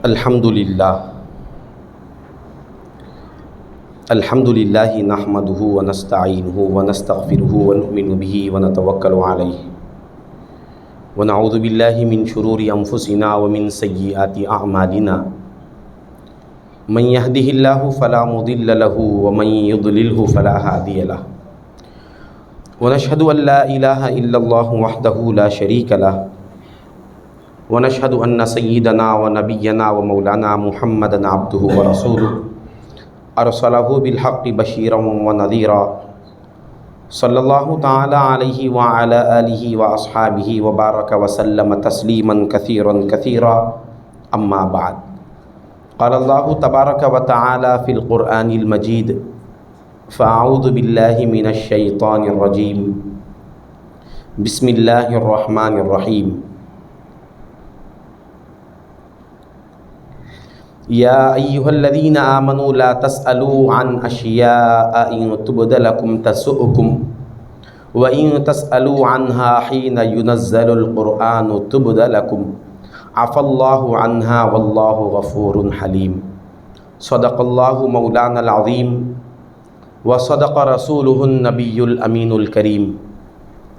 الحمدللہ نحمدہ ونستعینہ ونستغفرہ ونؤمن بہ ونتوکل علیہ ونعوذ باللہ من شرور انفسنا ومن سیئات اعمالنا من یہدہ اللہ فلا مضل لہ ومن یضللہ فلا ہادی لہ ونشہد ان لا الہ الا اللہ وحدہ لا شریک لہ ونشہد ان سیدنا ونبینا ومولانا محمدا عبدہ ورسولہ ارسلہ بالحق بشیرا ونذیرا صلی اللہ تعالی علیہ وعلی آلہ واصحابہ وبارک وسلم تسلیما کثیرا کثیرا اما بعد قال اللہ تبارک وتعالی فی القرآن المجید فاعوذ باللہ من الشیطان الرجیم بسم اللہ الرحمن الرحیم یا ایہا الذین آمنوا لا تسألوا عن اشیاء ان تبد لکم تسؤکم وان تسألوا عنها حین ینزل القرآن تبد لکم عفا اللہ عنها واللہ غفور حلیم صدق اللہ مولانا العظیم وصدق رسولہ النبی الامین الکریم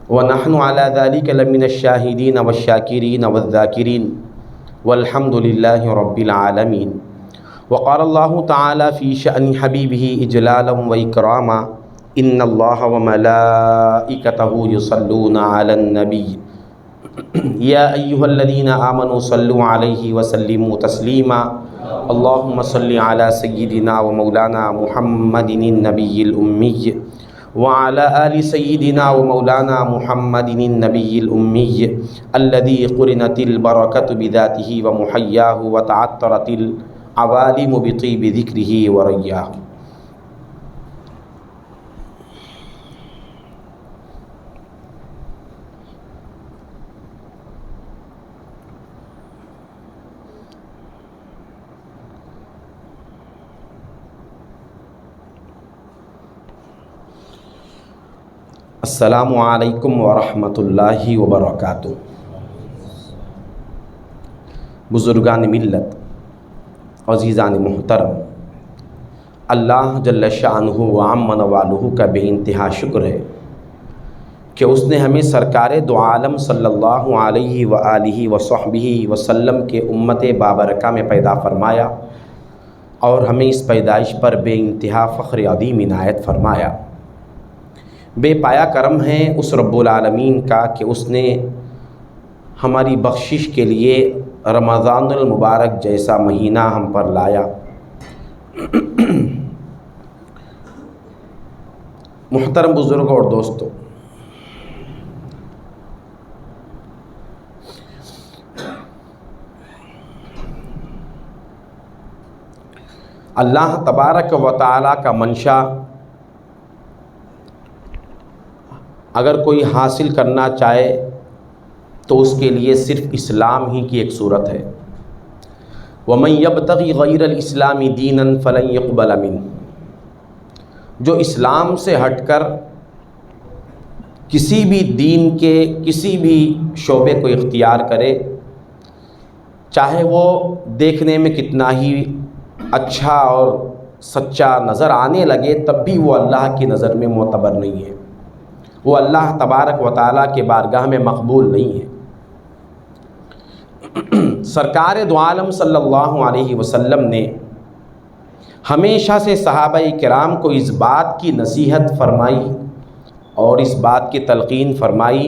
ونحن علی ذلک لمن الشاہدین والشاکرین والذاکرین والحمد للہ رب العالمین وقال اللہ تعالی فی شأن حبیبہ اجلالا واکراما ان اللہ وملائکتہ یصلون علی النبی یا ایہا الذین آمنوا صلوا علیہ وسلموا تسلیما اللہم صل علی سیدنا ومولانا محمد النبی الامی وعلى آل سيدنا ومولانا محمد النبي الأمي الذي قرنت البركة بذاته ومحياه وتعطرت العوالم بطيب ذكره ورياه. السلام علیکم ورحمۃ اللہ وبرکاتہ. بزرگان ملت، عزیزان محترم، اللہ جل شانہ و عم نوالہ کا بے انتہا شکر ہے کہ اس نے ہمیں سرکار دو عالم صلی اللہ علیہ وآلہ وصحبہ وسلم کے امت بابرکہ میں پیدا فرمایا اور ہمیں اس پیدائش پر بے انتہا فخر عظیم عنایت فرمایا. بے پایا کرم ہے اس رب العالمین کا کہ اس نے ہماری بخشش کے لیے رمضان المبارک جیسا مہینہ ہم پر لایا. محترم بزرگوں اور دوستوں، اللہ تبارک و تعالی کا منشا اگر کوئی حاصل کرنا چاہے تو اس کے لیے صرف اسلام ہی کی ایک صورت ہے. وَمَن يَبْتَغِ غَيْرَ الْإِسْلَامِ دِينًا فَلَن يُقْبَلَ مِنْهُ. جو اسلام سے ہٹ کر کسی بھی دین کے کسی بھی شعبے کو اختیار کرے، چاہے وہ دیکھنے میں کتنا ہی اچھا اور سچا نظر آنے لگے، تب بھی وہ اللہ کی نظر میں معتبر نہیں ہے، وہ اللہ تبارک و تعالیٰ کے بارگاہ میں مقبول نہیں ہے. سرکار دو عالم صلی اللہ علیہ وسلم نے ہمیشہ سے صحابہ کرام کو اس بات کی نصیحت فرمائی اور اس بات کی تلقین فرمائی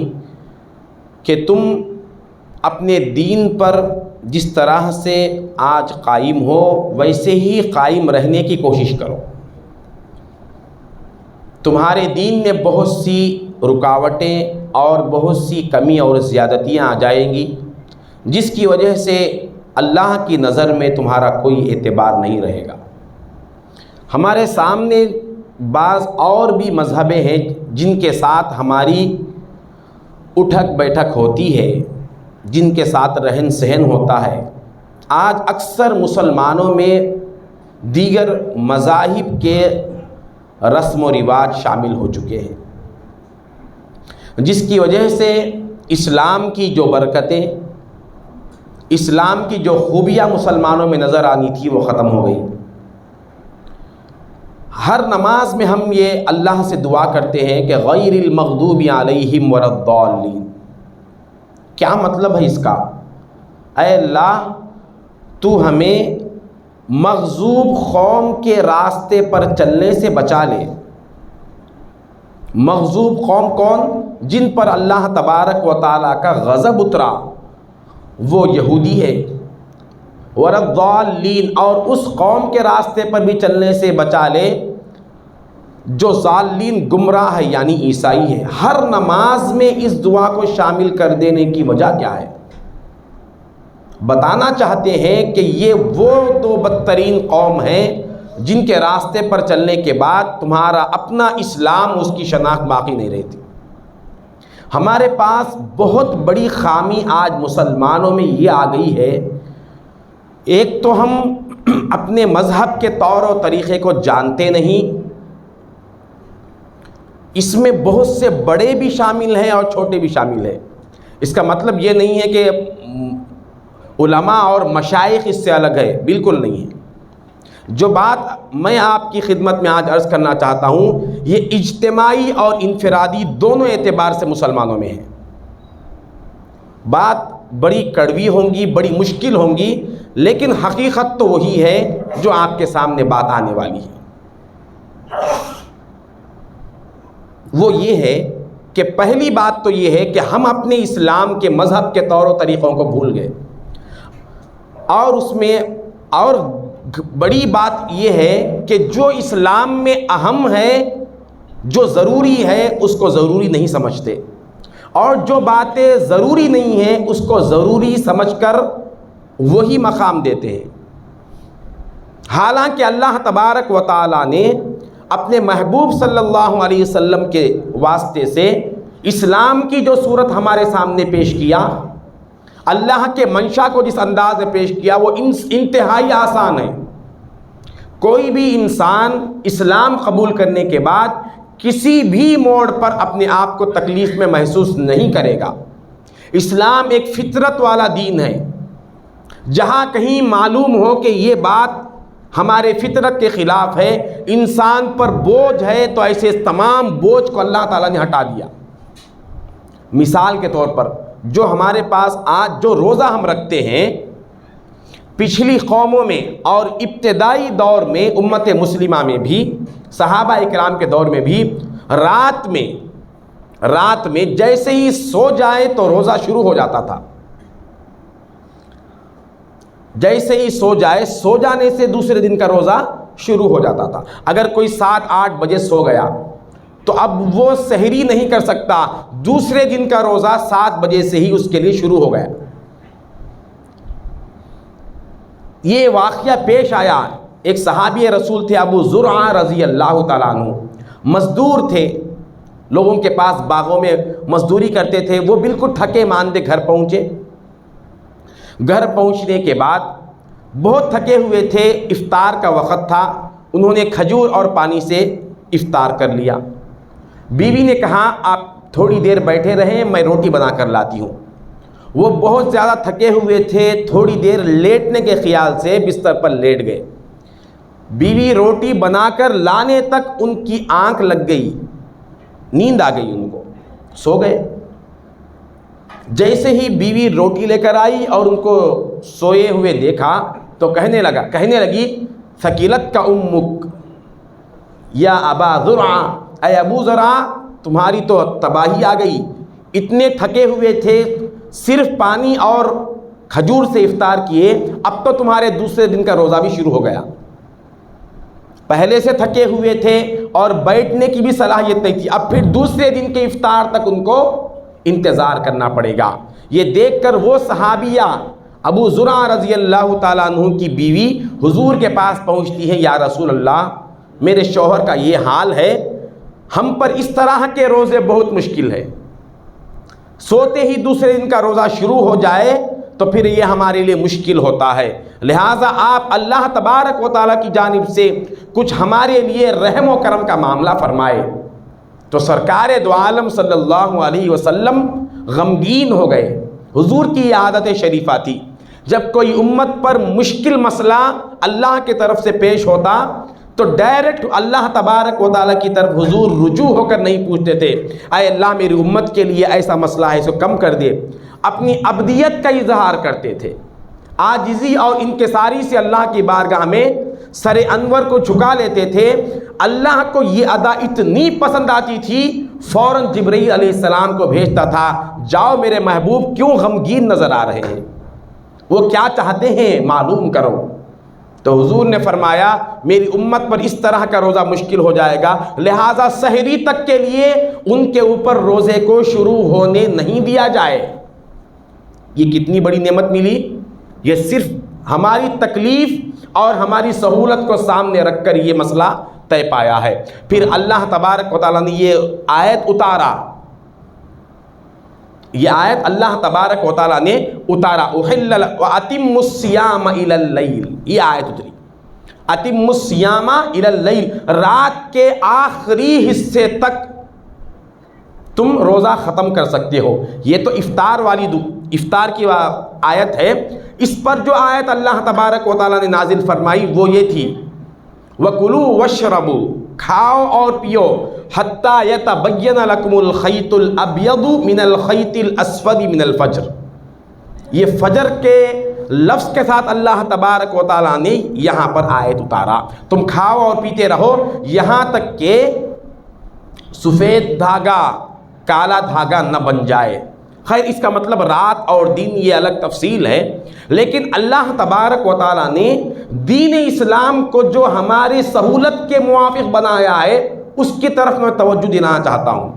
کہ تم اپنے دین پر جس طرح سے آج قائم ہو ویسے ہی قائم رہنے کی کوشش کرو. تمہارے دین میں بہت سی رکاوٹیں اور بہت سی کمی اور زیادتیاں آ جائیں گی، جس کی وجہ سے اللہ کی نظر میں تمہارا کوئی اعتبار نہیں رہے گا. ہمارے سامنے بعض اور بھی مذہبیں ہیں جن کے ساتھ ہماری اٹھک بیٹھک ہوتی ہے، جن کے ساتھ رہن سہن ہوتا ہے. آج اکثر مسلمانوں میں دیگر مذاہب کے رسم و رواج شامل ہو چکے ہیں، جس کی وجہ سے اسلام کی جو برکتیں، اسلام کی جو خوبیاں مسلمانوں میں نظر آنی تھی وہ ختم ہو گئی۔ ہر نماز میں ہم یہ اللہ سے دعا کرتے ہیں کہ غیر المغضوب علیہم ولا الضالین۔ کیا مطلب ہے اس کا؟ اے اللہ تو ہمیں مغضوب قوم کے راستے پر چلنے سے بچا لے۔ مغضوب قوم کون؟ جن پر اللہ تبارک و تعالیٰ کا غضب اترا، وہ یہودی ہے۔ ولا الضالین، اور اس قوم کے راستے پر بھی چلنے سے بچا لے جو ضالین گمراہ ہے یعنی عیسائی ہے۔ ہر نماز میں اس دعا کو شامل کر دینے کی وجہ کیا ہے؟ بتانا چاہتے ہیں کہ یہ وہ دو بدترین قوم ہیں جن کے راستے پر چلنے کے بعد تمہارا اپنا اسلام، اس کی شناخت باقی نہیں رہتی۔ ہمارے پاس بہت بڑی خامی آج مسلمانوں میں یہ آ گئی ہے، ایک تو ہم اپنے مذہب کے طور و طریقے کو جانتے نہیں، اس میں بہت سے بڑے بھی شامل ہیں اور چھوٹے بھی شامل ہیں۔ اس کا مطلب یہ نہیں ہے کہ علماء اور مشائخ اس سے الگ ہے، بالکل نہیں ہے۔ جو بات میں آپ کی خدمت میں آج عرض کرنا چاہتا ہوں، یہ اجتماعی اور انفرادی دونوں اعتبار سے مسلمانوں میں ہے۔ بات بڑی کڑوی ہوں گی، بڑی مشکل ہوں گی، لیکن حقیقت تو وہی ہے جو آپ کے سامنے بات آنے والی ہے۔ وہ یہ ہے کہ پہلی بات تو یہ ہے کہ ہم اپنے اسلام کے مذہب کے طور و طریقوں کو بھول گئے، اور اس میں اور بڑی بات یہ ہے کہ جو اسلام میں اہم ہے، جو ضروری ہے، اس کو ضروری نہیں سمجھتے، اور جو باتیں ضروری نہیں ہیں اس کو ضروری سمجھ کر وہی مقام دیتے ہیں۔ حالانکہ اللہ تبارک و تعالیٰ نے اپنے محبوب صلی اللہ علیہ وسلم کے واسطے سے اسلام کی جو صورت ہمارے سامنے پیش کیا، اللہ کے منشا کو جس انداز میں پیش کیا، وہ انتہائی آسان ہے۔ کوئی بھی انسان اسلام قبول کرنے کے بعد کسی بھی موڑ پر اپنے آپ کو تکلیف میں محسوس نہیں کرے گا۔ اسلام ایک فطرت والا دین ہے۔ جہاں کہیں معلوم ہو کہ یہ بات ہمارے فطرت کے خلاف ہے، انسان پر بوجھ ہے، تو ایسے تمام بوجھ کو اللہ تعالیٰ نے ہٹا دیا۔ مثال کے طور پر جو ہمارے پاس آج جو روزہ ہم رکھتے ہیں، پچھلی قوموں میں اور ابتدائی دور میں امت مسلمہ میں بھی، صحابہ اکرام کے دور میں بھی، رات میں جیسے ہی سو جائے تو روزہ شروع ہو جاتا تھا۔ جیسے ہی سو جائے، سو جانے سے دوسرے دن کا روزہ شروع ہو جاتا تھا۔ اگر کوئی 7-8 بجے سو گیا تو اب وہ سحری نہیں کر سکتا، دوسرے دن کا روزہ 7 بجے سے ہی اس کے لیے شروع ہو گیا۔ یہ واقعہ پیش آیا، ایک صحابی رسول تھے ابو زرعہ رضی اللہ تعالیٰ عنہ، مزدور تھے، لوگوں کے پاس باغوں میں مزدوری کرتے تھے۔ وہ بالکل تھکے ماندے گھر پہنچے۔ گھر پہنچنے کے بعد بہت تھکے ہوئے تھے، افطار کا وقت تھا، انہوں نے کھجور اور پانی سے افطار کر لیا۔ بیوی نے کہا آپ تھوڑی دیر بیٹھے رہیں، میں روٹی بنا کر لاتی ہوں۔ وہ بہت زیادہ تھکے ہوئے تھے، تھوڑی دیر لیٹنے کے خیال سے بستر پر لیٹ گئے۔ بیوی روٹی بنا کر لانے تک ان کی آنکھ لگ گئی، نیند آ گئی، ان کو سو گئے۔ جیسے ہی بیوی روٹی لے کر آئی اور ان کو سوئے ہوئے دیکھا تو کہنے لگی ثقیلت کا امک یا ابا زرعہ، اے ابو زرعہ تمہاری تو تباہی آ گئی، اتنے تھکے ہوئے تھے، صرف پانی اور کھجور سے افطار کیے، اب تو تمہارے دوسرے دن کا روزہ بھی شروع ہو گیا۔ پہلے سے تھکے ہوئے تھے اور بیٹھنے کی بھی صلاحیت نہیں تھی، اب پھر دوسرے دن کے افطار تک ان کو انتظار کرنا پڑے گا۔ یہ دیکھ کر وہ صحابیہ ابو زرعہ رضی اللہ تعالیٰ عنہ کی بیوی حضور کے پاس پہنچتی ہے، یا رسول اللہ میرے شوہر کا یہ حال ہے، ہم پر اس طرح کے روزے بہت مشکل ہے، سوتے ہی دوسرے دن کا روزہ شروع ہو جائے تو پھر یہ ہمارے لیے مشکل ہوتا ہے، لہٰذا آپ اللہ تبارک و تعالیٰ کی جانب سے کچھ ہمارے لیے رحم و کرم کا معاملہ فرمائے۔ تو سرکار دو عالم صلی اللہ علیہ وسلم غمگین ہو گئے۔ حضور کی یہ عادت شریفہ تھی جب کوئی امت پر مشکل مسئلہ اللہ کی طرف سے پیش ہوتا تو ڈائریکٹ اللہ تبارک و تعالیٰ کی طرف حضور رجوع ہو کر نہیں پوچھتے تھے اے اللہ میری امت کے لیے ایسا مسئلہ ہے، اس کو کم کر دے، اپنی عبدیت کا اظہار کرتے تھے، عاجزی اور انکساری سے اللہ کی بارگاہ میں سر انور کو جھکا لیتے تھے۔ اللہ کو یہ ادا اتنی پسند آتی تھی، فوراً جبرائیل علیہ السلام کو بھیجتا تھا، جاؤ میرے محبوب کیوں غمگین نظر آ رہے ہیں، وہ کیا چاہتے ہیں معلوم کرو۔ تو حضور نے فرمایا میری امت پر اس طرح کا روزہ مشکل ہو جائے گا، لہٰذا سحری تک کے لیے ان کے اوپر روزے کو شروع ہونے نہیں دیا جائے۔ یہ کتنی بڑی نعمت ملی، یہ صرف ہماری تکلیف اور ہماری سہولت کو سامنے رکھ کر یہ مسئلہ طے پایا ہے۔ پھر اللہ تبارک و تعالیٰ نے یہ آیت اتارا، یہ آیت اللہ تبارک و تعالیٰ نے اتارا، وَأَتِمُّ الصِّيَامَ إِلَى اللَّيْلِ، یہ آیت اتری، أَتِمُّ الصِّيَامَ إِلَى اللَّيْلِ، رات کے آخری حصے تک تم روزہ ختم کر سکتے ہو۔ یہ تو افطار کی آیت ہے، اس پر جو آیت اللہ تبارک و تعالیٰ نے نازل فرمائی وہ یہ تھی وَكُلُوا وَاشْرَبُوا، کھاؤ اور پیو، حَتَّى يَتَبَيَّنَ لَكُمُ الْخَيْطُ الْأَبْيَضُ مِنَ الْخَيْطِ الْأَسْوَدِ مِنَ الْفَجْرِ، یہ فجر کے لفظ کے ساتھ اللہ تبارک و تعالیٰ نے یہاں پر آیت اتارا، تم کھاؤ اور پیتے رہو یہاں تک کہ سفید دھاگا کالا دھاگا نہ بن جائے۔ خیر اس کا مطلب رات اور دن یہ الگ تفصیل ہے، لیکن اللہ تبارک و تعالیٰ نے دین اسلام کو جو ہماری سہولت کے موافق بنایا ہے اس کی طرف میں توجہ دینا چاہتا ہوں۔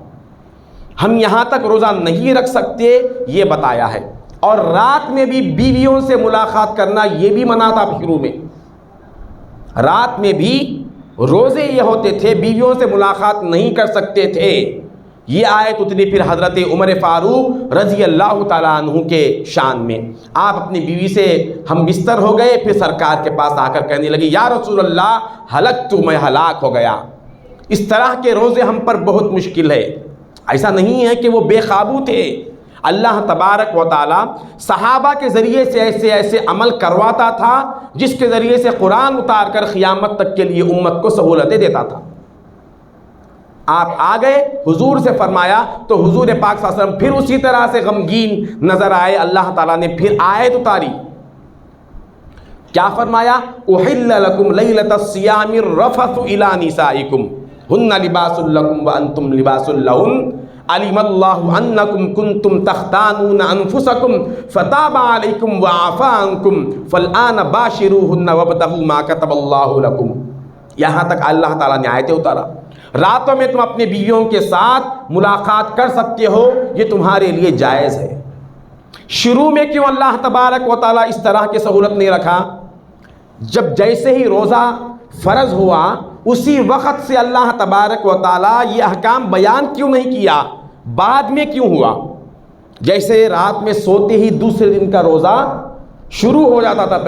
ہم یہاں تک روزہ نہیں رکھ سکتے یہ بتایا ہے، اور رات میں بھی بیویوں سے ملاقات کرنا یہ بھی منع تھا۔ شروع میں رات میں بھی روزے یہ ہوتے تھے، بیویوں سے ملاقات نہیں کر سکتے تھے۔ یہ آیت اتری پھر حضرت عمر فاروق رضی اللہ تعالیٰ عنہ کے شان میں، آپ اپنی بیوی سے ہم بستر ہو گئے، پھر سرکار کے پاس آ کر کہنے لگے یا رسول اللہ ہلکت، میں ہلاک ہو گیا۔ اس طرح کے روزے ہم پر بہت مشکل ہے۔ ایسا نہیں ہے کہ وہ بے قابو تھے، اللہ تبارک و تعالیٰ صحابہ کے ذریعے سے ایسے عمل کرواتا تھا جس کے ذریعے سے قرآن اتار کر قیامت تک کے لیے امت کو سہولتیں دیتا تھا۔ آپ آ گئے، حضور سے فرمایا تو حضور پاک صلی اللہ علیہ وسلم پھر اسی طرح سے غمگین نظر آئے۔ اللہ تعالیٰ نے پھر آیت اتاری، کیا فرمایا احل لکم لیلۃ الصیام الرفث الی نسائکم ہن لباس لکم وانتم لباس لہن علم اللہ انکم کنتم تختانون انفسکم فتاب علیکم وعفا عنکم فالآن باشروہن وابتغوا ما کتب اللہ لکم۔ یہاں تک اللہ تعالیٰ نے آیتیں اتارا، راتوں میں تم اپنے بیویوں کے ساتھ ملاقات کر سکتے ہو، یہ تمہارے لیے جائز ہے۔ شروع میں کیوں اللہ تبارک و تعالیٰ اس طرح کی سہولت نہیں رکھا؟ جب جیسے ہی روزہ فرض ہوا اسی وقت سے اللہ تبارک و تعالیٰ یہ احکام بیان کیوں نہیں کیا؟ بعد میں کیوں ہوا؟ جیسے رات میں سوتے ہی دوسرے دن کا روزہ شروع ہو جاتا تھا،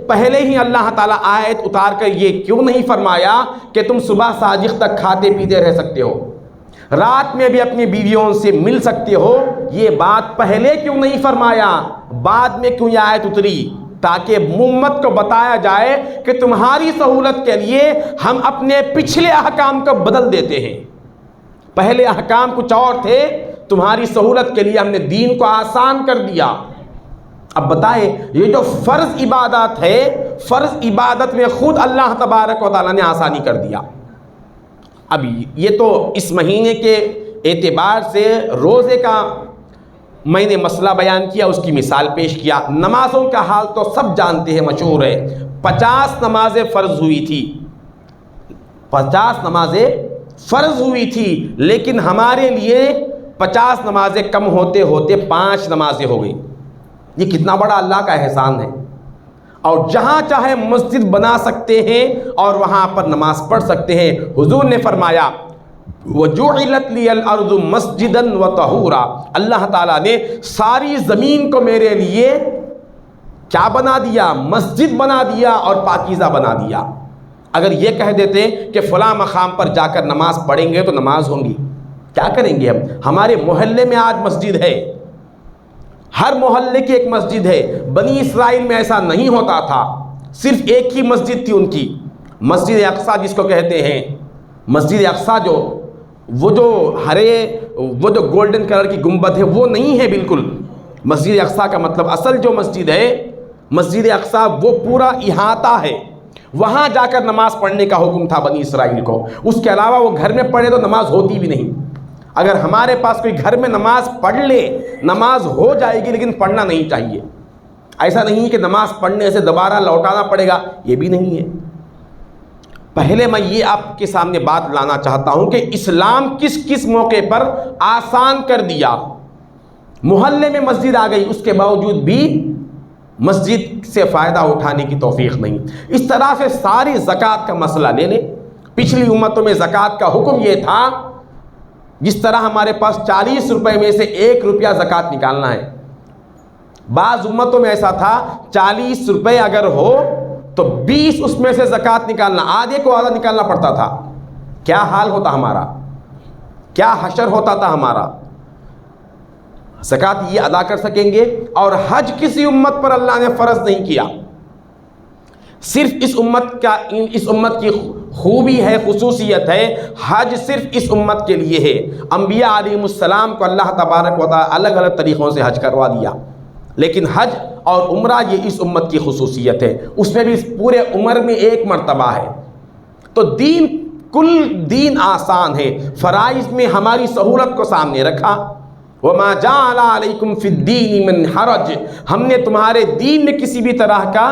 پہلے ہی اللہ تعالیٰ آیت اتار کر یہ کیوں نہیں فرمایا کہ تم صبح ساجق تک کھاتے پیتے رہ سکتے ہو، رات میں بھی اپنی بیویوں سے مل سکتے ہو؟ یہ بات پہلے کیوں نہیں فرمایا؟ بعد میں کیوں یہ آیت اتری؟ تاکہ امت کو بتایا جائے کہ تمہاری سہولت کے لیے ہم اپنے پچھلے احکام کو بدل دیتے ہیں۔ پہلے احکام کچھ اور تھے، تمہاری سہولت کے لیے ہم نے دین کو آسان کر دیا۔ اب بتائیں یہ جو فرض عبادت ہے، فرض عبادت میں خود اللہ تبارک و تعالیٰ نے آسانی کر دیا۔ اب یہ تو اس مہینے کے اعتبار سے روزے کا میں نے مسئلہ بیان کیا، اس کی مثال پیش کیا۔ نمازوں کا حال تو سب جانتے ہیں، مشہور ہے، 50 نمازیں فرض ہوئی تھی، 50 نمازیں فرض ہوئی تھی، لیکن ہمارے لیے 50 نمازیں کم ہوتے ہوتے 5 نمازیں ہو گئی۔ یہ کتنا بڑا اللہ کا احسان ہے۔ اور جہاں چاہے مسجد بنا سکتے ہیں اور وہاں پر نماز پڑھ سکتے ہیں۔ حضور نے فرمایا وَجُعِلَتْ لِيَ الْأَرْضُ مَسْجِدًا وَطَهُورًا، اللہ تعالیٰ نے ساری زمین کو میرے لیے کیا بنا دیا؟ مسجد بنا دیا اور پاکیزہ بنا دیا۔ اگر یہ کہہ دیتے کہ فلاں مقام پر جا کر نماز پڑھیں گے تو نماز ہوں گی، کیا کریں گے ہم؟ ہمارے محلے میں آج مسجد ہے، ہر محلے کی ایک مسجد ہے۔ بنی اسرائیل میں ایسا نہیں ہوتا تھا، صرف ایک ہی مسجد تھی ان کی، مسجد اقصیٰ جس کو کہتے ہیں۔ مسجد اقصیٰ وہ جو گولڈن کلر کی گنبد ہے وہ نہیں ہے بالکل۔ مسجد اقصیٰ کا مطلب اصل جو مسجد ہے، مسجد اقصیٰ وہ پورا احاطہ ہے، وہاں جا کر نماز پڑھنے کا حکم تھا بنی اسرائیل کو۔ اس کے علاوہ وہ گھر میں پڑھے تو نماز ہوتی بھی نہیں۔ اگر ہمارے پاس کوئی گھر میں نماز پڑھ لے، نماز ہو جائے گی لیکن پڑھنا نہیں چاہیے۔ ایسا نہیں کہ نماز پڑھنے سے دوبارہ لوٹانا پڑے گا، یہ بھی نہیں ہے۔ پہلے میں یہ آپ کے سامنے بات لانا چاہتا ہوں کہ اسلام کس کس موقع پر آسان کر دیا۔ محلے میں مسجد آ گئی، اس کے باوجود بھی مسجد سے فائدہ اٹھانے کی توفیق نہیں۔ اس طرح سے ساری زکوٰۃ کا مسئلہ لے لیں۔ پچھلی امتوں میں زکوٰۃ کا حکم یہ تھا، جس طرح ہمارے پاس 40 روپے میں سے 1 روپیہ زکوٰۃ نکالنا ہے، بعض امتوں میں ایسا تھا 40 روپے اگر ہو تو 20 اس میں سے زکوٰۃ نکالنا، آدھے کو آدھا نکالنا پڑتا تھا۔ کیا حال ہوتا ہمارا، کیا حشر ہوتا تھا ہمارا۔ زکوٰۃ یہ ادا کر سکیں گے۔ اور حج کسی امت پر اللہ نے فرض نہیں کیا، صرف اس امت کی خوبی ہے، خصوصیت ہے، حج صرف اس امت کے لیے ہے۔ انبیاء علیہ السلام کو اللہ تبارک و تعالی الگ الگ طریقوں سے حج کروا دیا، لیکن حج اور عمرہ یہ اس امت کی خصوصیت ہے، اس میں بھی اس پورے عمر میں 1 مرتبہ ہے۔ تو کل دین آسان ہے، فرائض میں ہماری سہولت کو سامنے رکھا۔ وَمَا جَعَلَ عَلَيْكُمْ فِي الدِّينِ مِنْ حَرَجٍ، ہم نے تمہارے دین میں کسی بھی طرح کا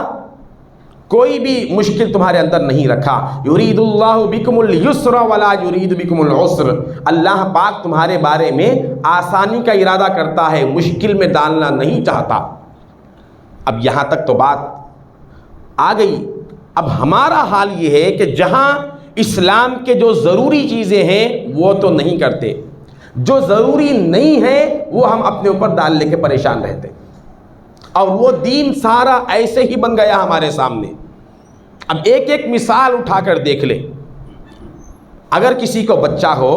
کوئی بھی مشکل تمہارے اندر نہیں رکھا۔ یرید اللہ بکم اليسر ولا یرید بکم العسر، اللہ پاک تمہارے بارے میں آسانی کا ارادہ کرتا ہے، مشکل میں ڈالنا نہیں چاہتا۔ اب یہاں تک تو بات آ گئی۔ اب ہمارا حال یہ ہے کہ جہاں اسلام کے جو ضروری چیزیں ہیں وہ تو نہیں کرتے، جو ضروری نہیں ہے وہ ہم اپنے اوپر ڈال لے کے پریشان رہتے، اور وہ دین سارا ایسے ہی بن گیا ہمارے سامنے۔ اب ایک ایک مثال اٹھا کر دیکھ لیں۔ اگر کسی کو بچہ ہو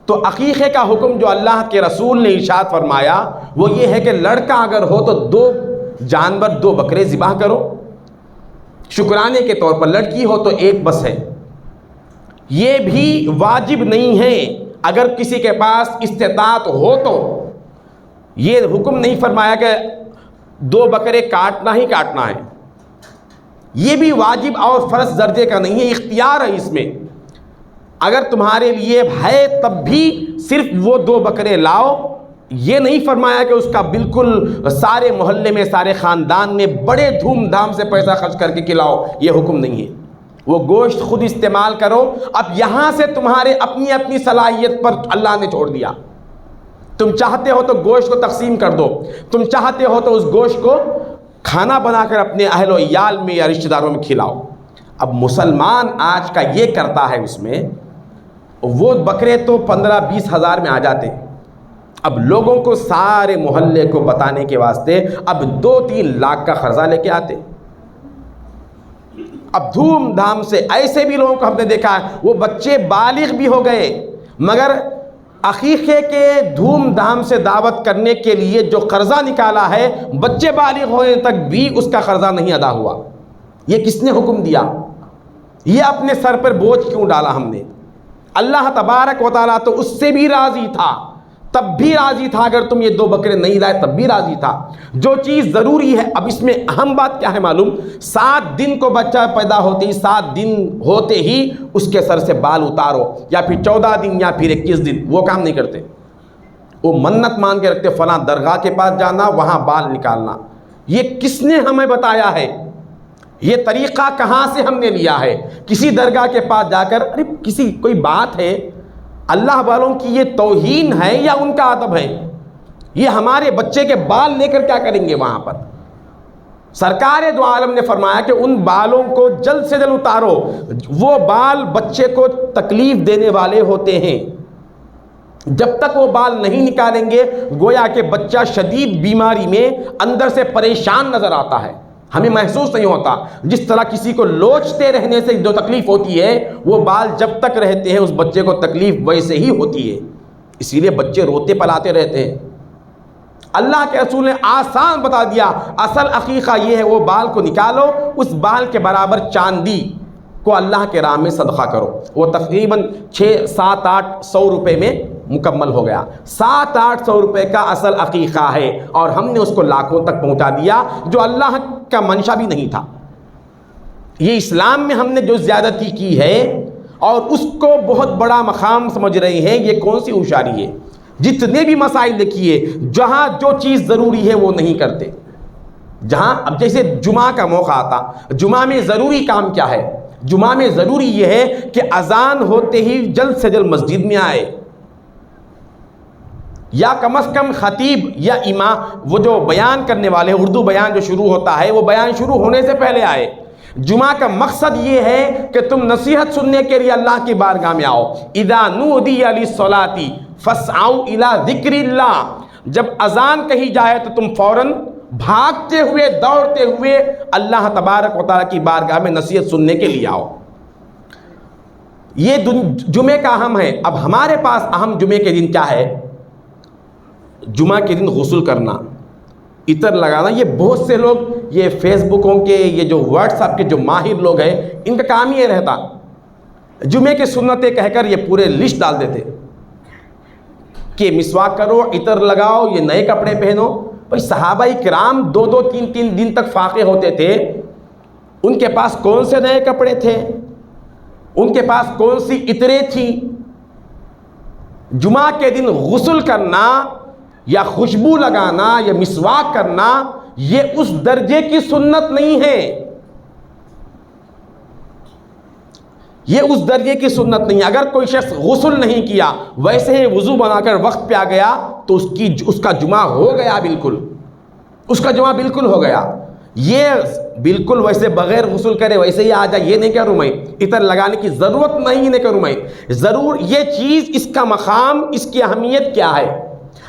تو عقیقے کا حکم جو اللہ کے رسول نے ارشاد فرمایا وہ یہ ہے کہ لڑکا اگر ہو تو 2 جانور 2 بکرے ذبح کرو شکرانے کے طور پر، لڑکی ہو تو 1 بس ہے۔ یہ بھی واجب نہیں ہے، اگر کسی کے پاس استطاعت ہو تو۔ یہ حکم نہیں فرمایا کہ 2 بکرے کاٹنا ہی کاٹنا ہے، یہ بھی واجب اور فرض درجے کا نہیں ہے، اختیار ہے اس میں۔ اگر تمہارے لیے ہے تب بھی صرف وہ 2 بکرے لاؤ، یہ نہیں فرمایا کہ اس کا بالکل سارے محلے میں سارے خاندان میں بڑے دھوم دھام سے پیسہ خرچ کر کے کھلاؤ، یہ حکم نہیں ہے۔ وہ گوشت خود استعمال کرو۔ اب یہاں سے تمہارے اپنی اپنی صلاحیت پر اللہ نے چھوڑ دیا۔ تم چاہتے ہو تو گوشت کو تقسیم کر دو، تم چاہتے ہو تو اس گوشت کو کھانا بنا کر اپنے اہل و عیال میں یا رشتہ داروں میں کھلاؤ۔ اب مسلمان آج کا یہ کرتا ہے، اس میں وہ بکرے تو 15-20 ہزار میں آ جاتے، اب لوگوں کو سارے محلے کو بتانے کے واسطے اب 2-3 لاکھ کا قرضہ لے کے آتے۔ اب دھوم دھام سے ایسے بھی لوگوں کو ہم نے دیکھا ہے، وہ بچے بالغ بھی ہو گئے مگر عقیقے کے دھوم دھام سے دعوت کرنے کے لیے جو قرضہ نکالا ہے، بچے بالغ ہونے تک بھی اس کا قرضہ نہیں ادا ہوا۔ یہ کس نے حکم دیا؟ یہ اپنے سر پر بوجھ کیوں ڈالا ہم نے؟ اللہ تبارک و تعالیٰ تو اس سے بھی راضی تھا، تب بھی راضی تھا۔ اگر تم یہ 2 بکرے نہیں لائے تب بھی راضی تھا۔ جو چیز ضروری ہے، اب اس میں اہم بات کیا ہے معلوم؟ 7 دن کو بچہ پیدا ہوتے ہی 7 دن ہوتے ہی اس کے سر سے بال اتارو، یا پھر 14 دن یا پھر 21 دن، وہ کام نہیں کرتے۔ وہ منت مان کے رکھتے، فلاں درگاہ کے پاس جانا، وہاں بال نکالنا۔ یہ کس نے ہمیں بتایا ہے؟ یہ طریقہ کہاں سے ہم نے لیا ہے؟ کسی درگاہ کے پاس جا کر ارے کسی کوئی بات ہے، اللہ والوں کی یہ توہین ہے یا ان کا ادب ہے؟ یہ ہمارے بچے کے بال لے کر کیا کریں گے وہاں پر؟ سرکار دو عالم نے فرمایا کہ ان بالوں کو جلد سے جلد اتارو، وہ بال بچے کو تکلیف دینے والے ہوتے ہیں۔ جب تک وہ بال نہیں نکالیں گے گویا کہ بچہ شدید بیماری میں اندر سے پریشان نظر آتا ہے، ہمیں محسوس نہیں ہوتا۔ جس طرح کسی کو لوچتے رہنے سے جو تکلیف ہوتی ہے، وہ بال جب تک رہتے ہیں اس بچے کو تکلیف ویسے ہی ہوتی ہے، اسی لیے بچے روتے پلاتے رہتے ہیں۔ اللہ کے رسول نے آسان بتا دیا، اصل عقیقہ یہ ہے، وہ بال کو نکالو، اس بال کے برابر چاندی کو اللہ کے راہ میں صدقہ کرو، وہ تقریباً 600-700-800 روپے میں مکمل ہو گیا۔ 700-800 روپے کا اصل عقیقہ ہے، اور ہم نے اس کو لاکھوں تک پہنچا دیا، جو اللہ کا منشا بھی نہیں تھا۔ یہ اسلام میں ہم نے جو زیادتی کی ہے اور اس کو بہت بڑا مقام سمجھ رہے ہیں، یہ کون سی ہوشیاری ہے؟ جتنے بھی مسائل دیکھیے، جہاں جو چیز ضروری ہے وہ نہیں کرتے۔ جہاں اب جیسے جمعہ کا موقع آتا، جمعہ میں ضروری کام کیا ہے؟ جمعہ میں ضروری یہ ہے کہ اذان ہوتے ہی جلد سے جلد مسجد میں آئے، یا کم از کم خطیب یا امام، وہ جو بیان کرنے والے، اردو بیان جو شروع ہوتا ہے، وہ بیان شروع ہونے سے پہلے آئے۔ جمعہ کا مقصد یہ ہے کہ تم نصیحت سننے کے لیے اللہ کی بارگاہ میں آؤ۔ اذا نودی للصلاۃ فاسعوا الی ذکر اللہ، جب اذان کہی جائے تو تم فوراً بھاگتے ہوئے، دوڑتے ہوئے اللہ تبارک و تعالیٰ کی بارگاہ میں نصیحت سننے کے لیے آؤ۔ یہ جمعے کا اہم ہے۔ اب ہمارے پاس اہم جمعے کے دن کیا ہے؟ جمعہ کے دن غسل کرنا، عطر لگانا۔ یہ بہت سے لوگ، یہ فیس بکوں کے، یہ جو واٹس ایپ کے جو ماہر لوگ ہیں، ان کا کام یہ رہتا، جمعے کے سنتیں کہہ کر یہ پورے لسٹ ڈال دیتے کہ مسواک کرو، عطر لگاؤ، یہ نئے کپڑے پہنو۔ بھائی صحابہ کرام 2-2 3-3 دن تک فاقے ہوتے تھے، ان کے پاس کون سے نئے کپڑے تھے؟ ان کے پاس کون سی عطریں تھیں؟ جمعہ کے دن غسل کرنا یا خوشبو لگانا یا مسواک کرنا، یہ اس درجے کی سنت نہیں ہے، یہ اس درجے کی سنت نہیں ہے۔ اگر کوئی شخص غسل نہیں کیا، ویسے ہی وضو بنا کر وقت پہ آ گیا، تو اس کا جمعہ ہو گیا، بالکل اس کا جمعہ بالکل ہو گیا۔ یہ بالکل ویسے بغیر غسل کرے ویسے ہی آ جائے، یہ نہیں کروں میں، عطر لگانے کی ضرورت نہیں کروں میں۔ ضرور یہ چیز، اس کا مقام، اس کی اہمیت کیا ہے؟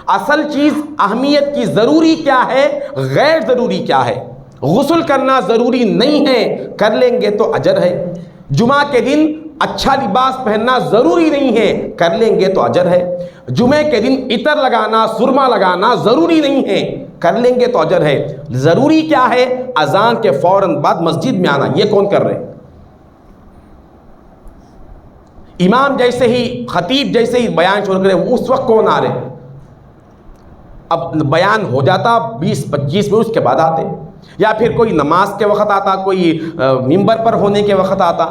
اصل چیز اہمیت کی ضروری کیا ہے، غیر ضروری کیا ہے؟ غسل کرنا ضروری نہیں ہے، کر لیں گے تو اجر ہے۔ جمعہ کے دن اچھا لباس پہننا ضروری نہیں ہے، کر لیں گے تو اجر ہے۔ جمعے کے دن عطر لگانا، سرما لگانا ضروری نہیں ہے، کر لیں گے تو اجر ہے۔ ضروری کیا ہے؟ اذان کے فوراً بعد مسجد میں آنا۔ یہ کون کر رہے؟ امام جیسے ہی، خطیب جیسے ہی بیان شروع کرے، اس وقت کون آ رہے؟ اب بیان ہو جاتا 20-25 منٹ، اس کے بعد آتے، یا پھر کوئی نماز کے وقت آتا، کوئی ممبر پر ہونے کے وقت آتا۔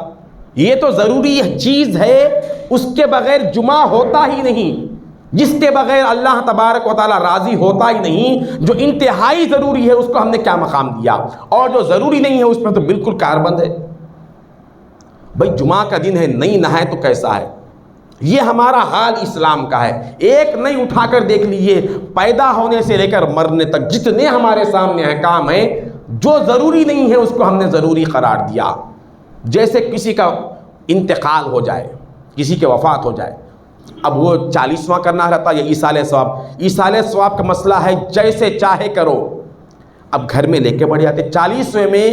یہ تو ضروری چیز ہے، اس کے بغیر جمعہ ہوتا ہی نہیں، جس کے بغیر اللہ تبارک و تعالیٰ راضی ہوتا ہی نہیں۔ جو انتہائی ضروری ہے اس کو ہم نے کیا مقام دیا، اور جو ضروری نہیں ہے اس میں تو بالکل کار بند ہے۔ بھائی جمعہ کا دن ہے، نہیں نہائے تو کیسا ہے؟ یہ ہمارا حال اسلام کا ہے۔ ایک نہیں اٹھا کر دیکھ لیجئے، پیدا ہونے سے لے کر مرنے تک جتنے ہمارے سامنے احکام ہیں، جو ضروری نہیں ہے اس کو ہم نے ضروری قرار دیا۔ جیسے کسی کا انتقال ہو جائے، کسی کے وفات ہو جائے، اب وہ 40واں کرنا رہتا یا ایصال ثواب۔ ایصال ثواب کا مسئلہ ہے جیسے چاہے کرو۔ اب گھر میں لے کے بڑھ جاتے، 40ویں میں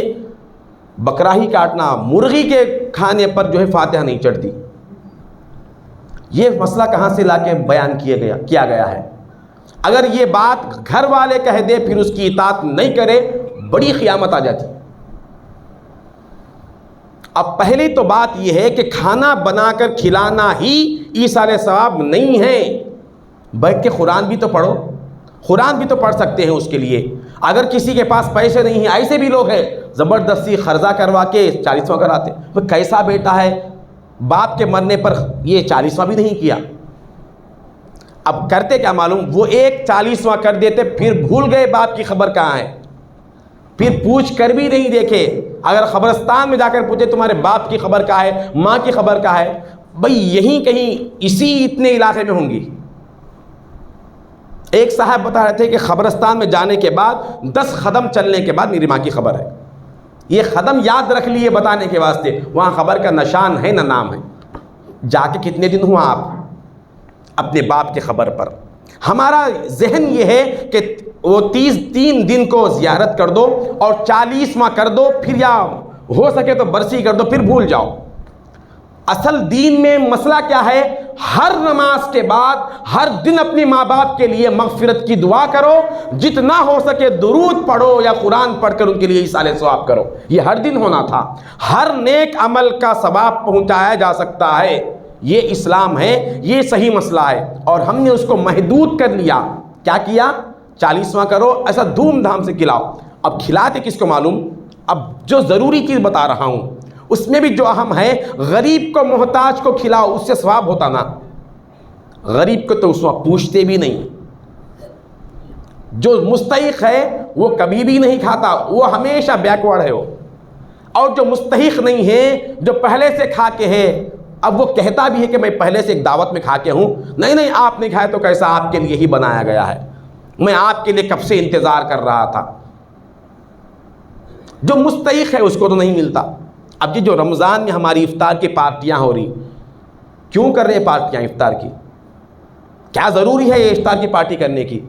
بکرا ہی کاٹنا، مرغی کے کھانے پر جو ہے فاتحہ نہیں چڑھتی۔ یہ مسئلہ کہاں سے لا کے بیان کیا گیا ہے؟ اگر یہ بات گھر والے کہہ دے پھر اس کی اطاعت نہیں کرے، بڑی قیامت آ جاتی۔ اب پہلی تو بات یہ ہے کہ کھانا بنا کر کھلانا ہی ایصال ثواب نہیں ہے، بلکہ قرآن بھی تو پڑھو، قرآن بھی تو پڑھ سکتے ہیں اس کے لیے۔ اگر کسی کے پاس پیسے نہیں ہیں، ایسے بھی لوگ ہیں زبردستی قرضہ کروا کے 40واں کراتے۔ وہ کیسا بیٹا ہے، باپ کے مرنے پر یہ 40واں بھی نہیں کیا۔ اب کرتے کیا معلوم، وہ ایک 40واں کر دیتے، پھر بھول گئے باپ کی خبر کہاں ہے، پھر پوچھ کر بھی نہیں دیکھے۔ اگر قبرستان میں جا کر پوچھے تمہارے باپ کی خبر کہاں ہے، ماں کی خبر کہاں ہے، بھئی یہیں کہیں اسی اتنے علاقے میں ہوں گی۔ ایک صاحب بتا رہے تھے کہ قبرستان میں جانے کے بعد 10 قدم چلنے کے بعد میری ماں کی خبر ہے۔ یہ قدم یاد رکھ لیے بتانے کے واسطے، وہاں خبر کا نشان ہے نہ نام ہے۔ جا کے کتنے دن ہوا آپ اپنے باپ کے خبر پر؟ ہمارا ذہن یہ ہے کہ وہ 3 دن کو زیارت کر دو اور 40واں کر دو، پھر یا ہو سکے تو برسی کر دو، پھر بھول جاؤ۔ اصل دین میں مسئلہ کیا ہے؟ ہر نماز کے بعد ہر دن اپنی ماں باپ کے لیے مغفرت کی دعا کرو، جتنا ہو سکے درود پڑھو یا قرآن پڑھ کر ان کے لیے ایصال ثواب کرو۔ یہ ہر دن ہونا تھا۔ ہر نیک عمل کا ثواب پہنچایا جا سکتا ہے، یہ اسلام ہے، یہ صحیح مسئلہ ہے، اور ہم نے اس کو محدود کر لیا۔ کیا کیا؟ 40واں کرو، ایسا دھوم دھام سے کھلاؤ۔ اب کھلاتے کس کو معلوم؟ اب جو ضروری چیز بتا رہا ہوں اس میں بھی جو اہم ہے، غریب کو محتاج کو کھلاؤ، اس سے ثواب ہوتا نا۔ غریب کو تو اس وقت پوچھتے بھی نہیں، جو مستحق ہے وہ کبھی بھی نہیں کھاتا، وہ ہمیشہ بیکورڈ ہے وہ، اور جو مستحق نہیں ہے، جو پہلے سے کھا کے ہے، اب وہ کہتا بھی ہے کہ میں پہلے سے ایک دعوت میں کھا کے ہوں، نہیں آپ نے کھایا تو کیسا، آپ کے لیے ہی بنایا گیا ہے، میں آپ کے لیے کب سے انتظار کر رہا تھا۔ جو مستحق ہے اس کو تو نہیں ملتا۔ اب یہ جو رمضان میں ہماری افطار کی پارٹیاں ہو رہی، کیوں کر رہے ہیں پارٹیاں افطار کی؟ کیا ضروری ہے یہ افطار کی پارٹی کرنے کی؟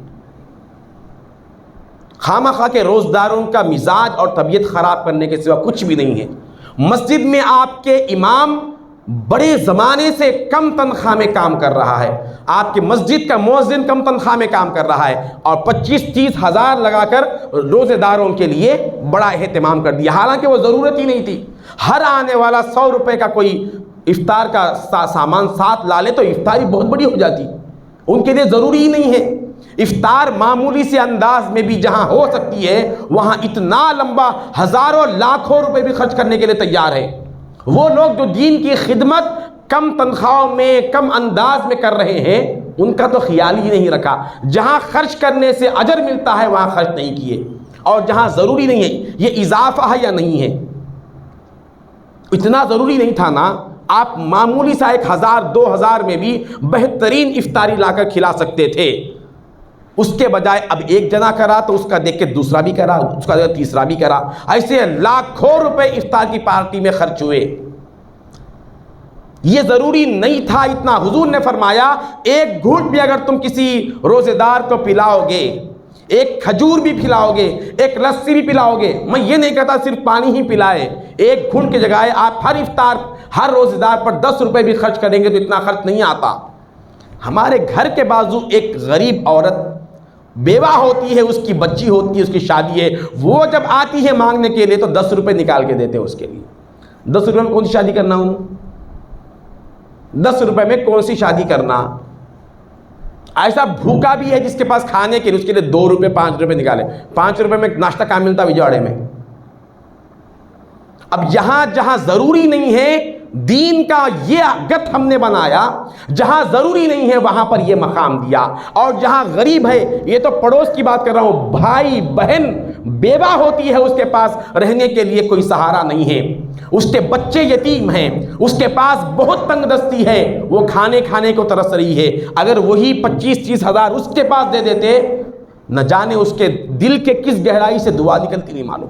خواہ کے روزداروں کا مزاج اور طبیعت خراب کرنے کے سوا کچھ بھی نہیں ہے۔ مسجد میں آپ کے امام بڑے زمانے سے کم تنخواہ میں کام کر رہا ہے، آپ کی مسجد کا مؤذن کم تنخواہ میں کام کر رہا ہے، اور 25-30 ہزار لگا کر روزے داروں کے لیے بڑا اہتمام کر دیا، حالانکہ وہ ضرورت ہی نہیں تھی۔ ہر آنے والا 100 روپے کا کوئی افطار کا سامان ساتھ لا لے تو افطاری بہت بڑی ہو جاتی، ان کے لیے ضروری ہی نہیں ہے۔ افطار معمولی سے انداز میں بھی جہاں ہو سکتی ہے، وہاں اتنا لمبا ہزاروں لاکھوں روپے بھی خرچ کرنے کے لیے تیار ہے۔ وہ لوگ جو دین کی خدمت کم تنخواہوں میں کم انداز میں کر رہے ہیں، ان کا تو خیال ہی نہیں رکھا۔ جہاں خرچ کرنے سے اجر ملتا ہے وہاں خرچ نہیں کیے، اور جہاں ضروری نہیں ہے، یہ اضافہ ہے یا نہیں ہے؟ اتنا ضروری نہیں تھا نا، آپ معمولی سا 1000-2000 میں بھی بہترین افطاری لا کر کھلا سکتے تھے۔ اس کے بجائے اب ایک جنا کرا تو اس کا دیکھ کے دوسرا بھی کرا، اس کا دیکھ کے تیسرا بھی کرا، ایسے لاکھوں روپے افطار کی پارٹی میں خرچ ہوئے۔ یہ ضروری نہیں تھا اتنا۔ حضور نے فرمایا ایک گھونٹ بھی اگر تم کسی روزے دار کو پلاؤ گے، ایک کھجور بھی پلاؤ گے، ایک لسی بھی پلاؤ گے، میں یہ نہیں کہتا صرف پانی ہی پلائے، ایک گھونٹ کی جگہ آپ ہر افطار ہر روزے دار پر 10 روپے بھی خرچ کریں گے تو اتنا خرچ نہیں آتا۔ ہمارے گھر کے بازو ایک غریب عورت بیوہ ہوتی ہے، اس کی بچی ہوتی ہے، اس کی شادی ہے، وہ جب آتی ہے مانگنے کے لیے تو 10 روپے نکال کے دیتے ہیں اس کے لیے۔ 10 روپے میں کون سی شادی کرنا ہوں؟ 10 روپے میں کون سی شادی کرنا؟ ایسا بھوکا بھی ہے جس کے پاس کھانے کے لیے اس کے لیے 2 روپے 5 روپے نکالے، 5 روپے میں ناشتہ کہاں ملتا وجواڑے میں؟ اب یہاں جہاں ضروری نہیں ہے دین کا یہ گت ہم نے بنایا، جہاں ضروری نہیں ہے وہاں پر یہ مقام دیا، اور جہاں غریب ہے، یہ تو پڑوس کی بات کر رہا ہوں، بھائی بہن بیوہ ہوتی ہے، اس کے پاس رہنے کے لیے کوئی سہارا نہیں ہے، اس کے بچے یتیم ہیں، اس کے پاس بہت تنگ دستی ہے، وہ کھانے کو ترس رہی ہے، اگر وہی 25-30 ہزار اس کے پاس دے دیتے، نہ جانے اس کے دل کے کس گہرائی سے دعا نکلتی نہیں معلوم۔